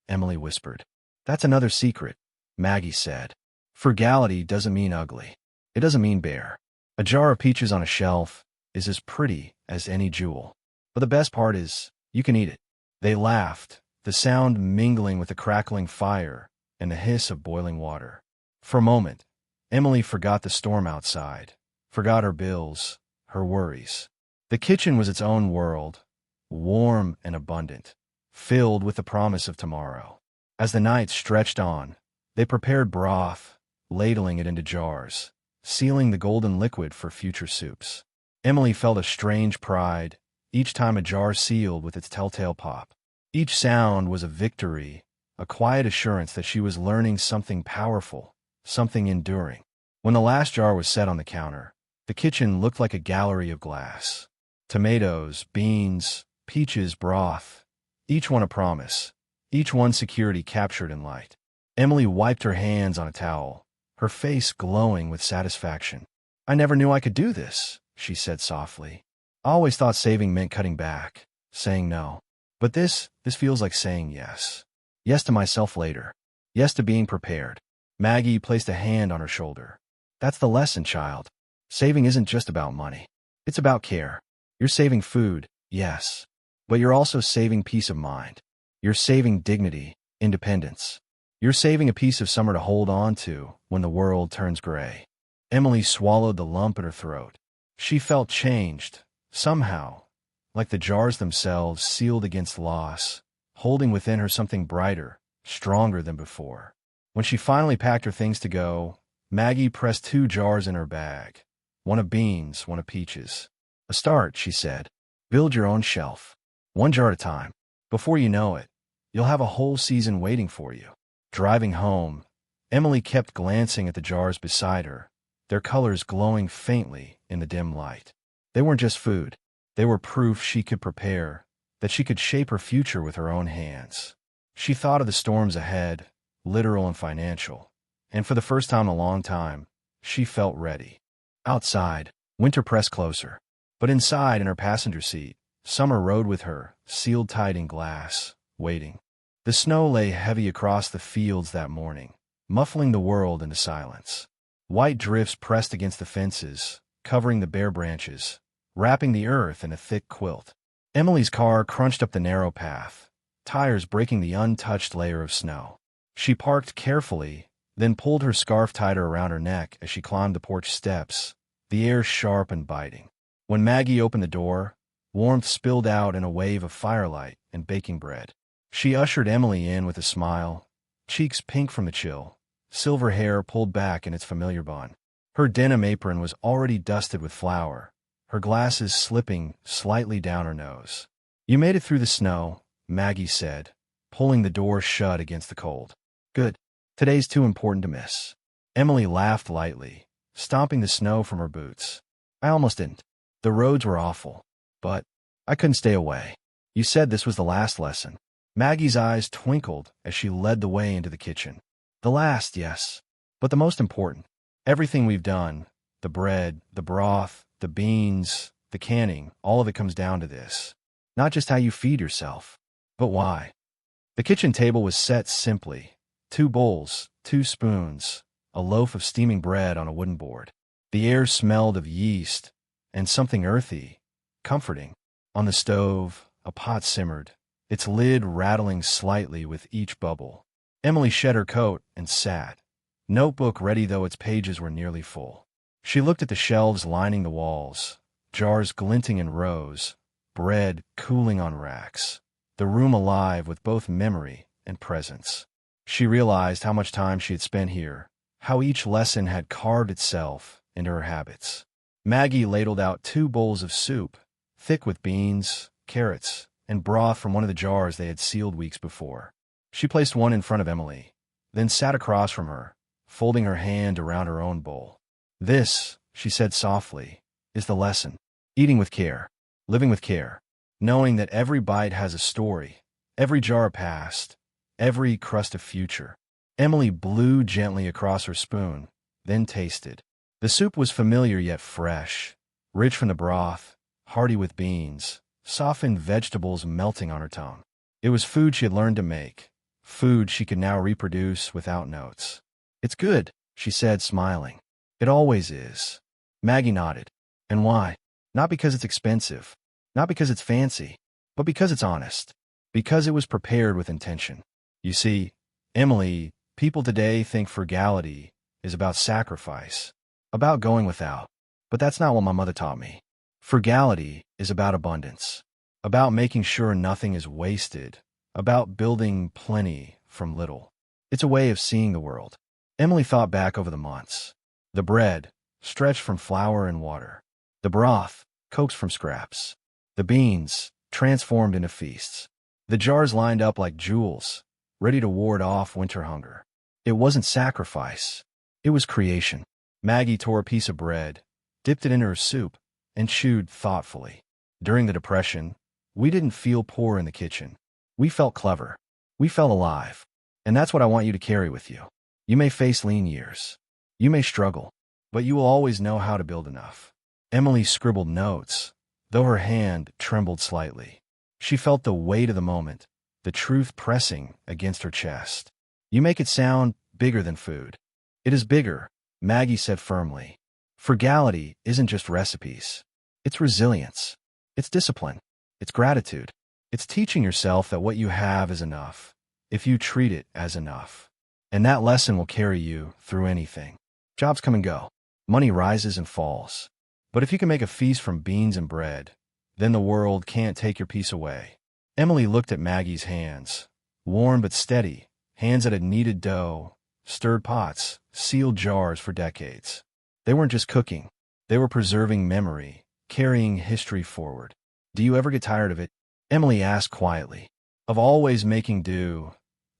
Emily whispered. "That's another secret," Maggie said. "Frugality doesn't mean ugly. It doesn't mean bare. A jar of peaches on a shelf is as pretty as any jewel. But the best part is, you can eat it." They laughed, the sound mingling with the crackling fire and the hiss of boiling water. For a moment, Emily forgot the storm outside, forgot her bills, her worries. The kitchen was its own world, warm and abundant, filled with the promise of tomorrow. As the night stretched on, they prepared broth, ladling it into jars, sealing the golden liquid for future soups. Emily felt a strange pride each time a jar sealed with its telltale pop. Each sound was a victory, a quiet assurance that she was learning something powerful, something enduring. When the last jar was set on the counter, the kitchen looked like a gallery of glass. Tomatoes, beans, peaches, broth, each one a promise, each one security captured in light. Emily wiped her hands on a towel, her face glowing with satisfaction. "I never knew I could do this," she said softly. "I always thought saving meant cutting back, saying no. But this feels like saying yes. Yes to myself later. Yes to being prepared." Maggie placed a hand on her shoulder. "That's the lesson, child. Saving isn't just about money. It's about care. You're saving food, yes, but you're also saving peace of mind. You're saving dignity, independence. You're saving a piece of summer to hold on to when the world turns gray." Emily swallowed the lump in her throat. She felt changed, somehow, like the jars themselves sealed against loss, holding within her something brighter, stronger than before. When she finally packed her things to go, Maggie pressed 2 jars in her bag. One of beans, one of peaches. A start, she said. Build your own shelf. 1 jar at a time. Before you know it, you'll have a whole season waiting for you. Driving home, Emily kept glancing at the jars beside her, their colors glowing faintly in the dim light. They weren't just food. They were proof she could prepare, that she could shape her future with her own hands. She thought of the storms ahead, literal and financial, and for the first time in a long time, she felt ready. Outside, winter pressed closer, but inside in her passenger seat, summer rode with her, sealed tight in glass, waiting. The snow lay heavy across the fields that morning, muffling the world into silence. White drifts pressed against the fences, covering the bare branches, wrapping the earth in a thick quilt. Emily's car crunched up the narrow path, tires breaking the untouched layer of snow. She parked carefully, then pulled her scarf tighter around her neck as she climbed the porch steps, the air sharp and biting. When Maggie opened the door, warmth spilled out in a wave of firelight and baking bread. She ushered Emily in with a smile, cheeks pink from the chill, silver hair pulled back in its familiar bun. Her denim apron was already dusted with flour, her glasses slipping slightly down her nose. You made it through the snow, Maggie said, pulling the door shut against the cold. Good. Today's too important to miss. Emily laughed lightly, stomping the snow from her boots. I almost didn't. The roads were awful, but I couldn't stay away. You said this was the last lesson. Maggie's eyes twinkled as she led the way into the kitchen. The last, yes, but the most important. Everything we've done, the bread, the broth, the beans, the canning, all of it comes down to this. Not just how you feed yourself, but why. The kitchen table was set simply. 2 bowls, 2 spoons, a loaf of steaming bread on a wooden board. The air smelled of yeast and something earthy, comforting. On the stove, a pot simmered, its lid rattling slightly with each bubble. Emily shed her coat and sat, notebook ready though its pages were nearly full. She looked at the shelves lining the walls, jars glinting in rows, bread cooling on racks, the room alive with both memory and presence. She realized how much time she had spent here, how each lesson had carved itself into her habits. Maggie ladled out 2 bowls of soup, thick with beans, carrots, and broth from one of the jars they had sealed weeks before. She placed one in front of Emily, then sat across from her, folding her hand around her own bowl. This, she said softly, is the lesson. Eating with care, living with care, knowing that every bite has a story, every jar a past, every crust a future. Emily blew gently across her spoon, then tasted. The soup was familiar yet fresh, rich from the broth, hearty with beans, softened vegetables melting on her tongue. It was food she had learned to make, food she could now reproduce without notes. It's good, she said, smiling. It always is. Maggie nodded. And why? Not because it's expensive, not because it's fancy, but because it's honest, because it was prepared with intention. You see, Emily, people today think frugality is about sacrifice, about going without, but that's not what my mother taught me. Frugality is about abundance, about making sure nothing is wasted, about building plenty from little. It's a way of seeing the world. Emily thought back over the months. The bread, stretched from flour and water. The broth, coaxed from scraps. The beans, transformed into feasts. The jars lined up like jewels, ready to ward off winter hunger. It wasn't sacrifice. It was creation. Maggie tore a piece of bread, dipped it into her soup, and chewed thoughtfully. During the Depression, we didn't feel poor in the kitchen. We felt clever. We felt alive. And that's what I want you to carry with you. You may face lean years. You may struggle, but you will always know how to build enough. Emily scribbled notes, though her hand trembled slightly. She felt the weight of the moment, the truth pressing against her chest. You make it sound bigger than food. It is bigger, Maggie said firmly. Frugality isn't just recipes. It's resilience. It's discipline. It's gratitude. It's teaching yourself that what you have is enough, if you treat it as enough. And that lesson will carry you through anything. Jobs come and go. Money rises and falls. But if you can make a feast from beans and bread, then the world can't take your peace away. Emily looked at Maggie's hands, warm but steady, hands that had kneaded dough, stirred pots, sealed jars for decades. They weren't just cooking. They were preserving memory, carrying history forward. Do you ever get tired of it? Emily asked quietly. Of always making do,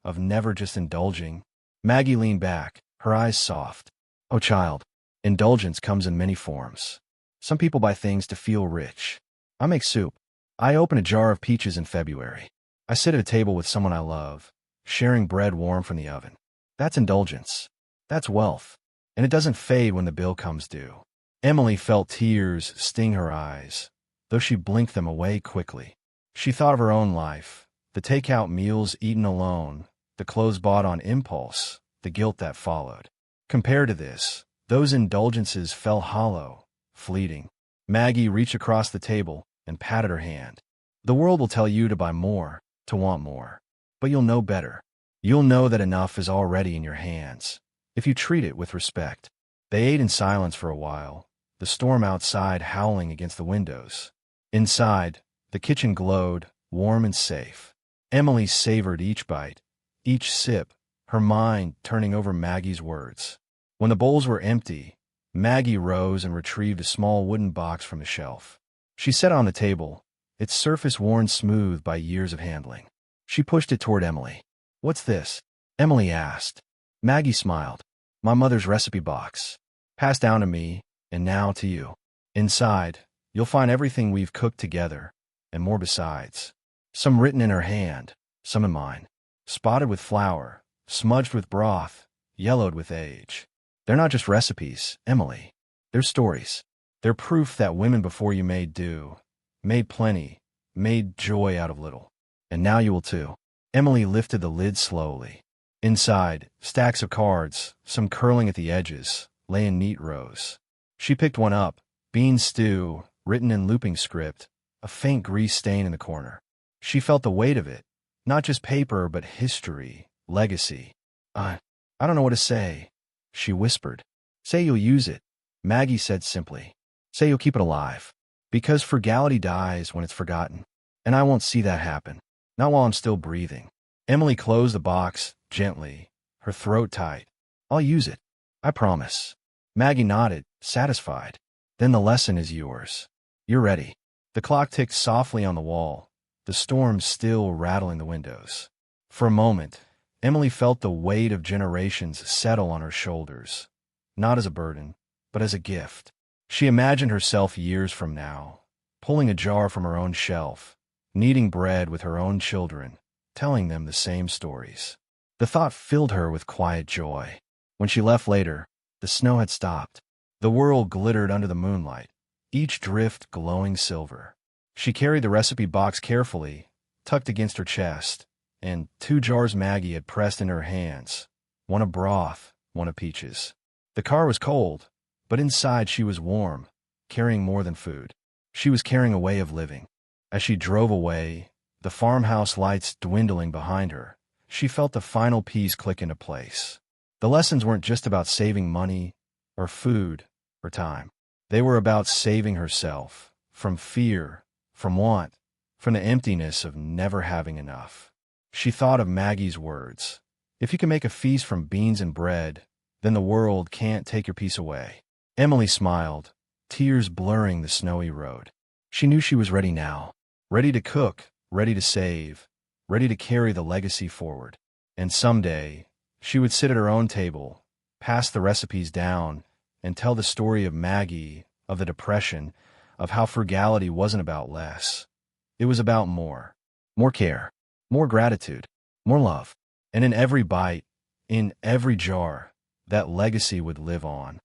of never just indulging? Maggie leaned back, her eyes soft. Oh, child, indulgence comes in many forms. Some people buy things to feel rich. I make soup. I open a jar of peaches in February. I sit at a table with someone I love, sharing bread warm from the oven. That's indulgence. That's wealth. And it doesn't fade when the bill comes due. Emily felt tears sting her eyes, though she blinked them away quickly. She thought of her own life, the takeout meals eaten alone, the clothes bought on impulse, the guilt that followed. Compared to this, those indulgences fell hollow, fleeting. Maggie reached across the table and patted her hand. The world will tell you to buy more, to want more. But you'll know better. You'll know that enough is already in your hands, if you treat it with respect. They ate in silence for a while, the storm outside howling against the windows. Inside, the kitchen glowed, warm and safe. Emily savored each bite, each sip, her mind turning over Maggie's words. When the bowls were empty, Maggie rose and retrieved a small wooden box from the shelf. She set it on the table, its surface worn smooth by years of handling. She pushed it toward Emily. "What's this?" Emily asked. Maggie smiled. "My mother's recipe box. Passed down to me, and now to you. Inside, you'll find everything we've cooked together, and more besides. Some written in her hand, some in mine. Spotted with flour, smudged with broth, yellowed with age. They're not just recipes, Emily. They're stories. They're proof that women before you made do, made plenty, made joy out of little. And now you will too." Emily lifted the lid slowly. Inside, stacks of cards, some curling at the edges, lay in neat rows. She picked one up, bean stew, written in looping script, a faint grease stain in the corner. She felt the weight of it, not just paper but history, legacy. I don't know what to say," she whispered. "Say you'll use it," Maggie said simply. "Say you'll keep it alive. Because frugality dies when it's forgotten. And I won't see that happen. Not while I'm still breathing." Emily closed the box, gently, her throat tight. "I'll use it. I promise." Maggie nodded, satisfied. "Then the lesson is yours. You're ready." The clock ticked softly on the wall, the storm still rattling the windows. For a moment, Emily felt the weight of generations settle on her shoulders, not as a burden, but as a gift. She imagined herself years from now, pulling a jar from her own shelf, kneading bread with her own children, telling them the same stories. The thought filled her with quiet joy. When she left later, the snow had stopped. The world glittered under the moonlight, each drift glowing silver. She carried the recipe box carefully, tucked against her chest, and 2 jars Maggie had pressed in her hands, one of broth, one of peaches. The car was cold, but inside she was warm, carrying more than food. She was carrying a way of living. As she drove away, the farmhouse lights dwindling behind her, she felt the final piece click into place. The lessons weren't just about saving money, or food, or time. They were about saving herself, from fear, from want, from the emptiness of never having enough. She thought of Maggie's words. If you can make a feast from beans and bread, then the world can't take your peace away. Emily smiled, tears blurring the snowy road. She knew she was ready now, ready to cook, ready to save, ready to carry the legacy forward. And someday, she would sit at her own table, pass the recipes down, and tell the story of Maggie, of the Depression, of how frugality wasn't about less. It was about more. More care, more gratitude, more love. And in every bite, in every jar, that legacy would live on.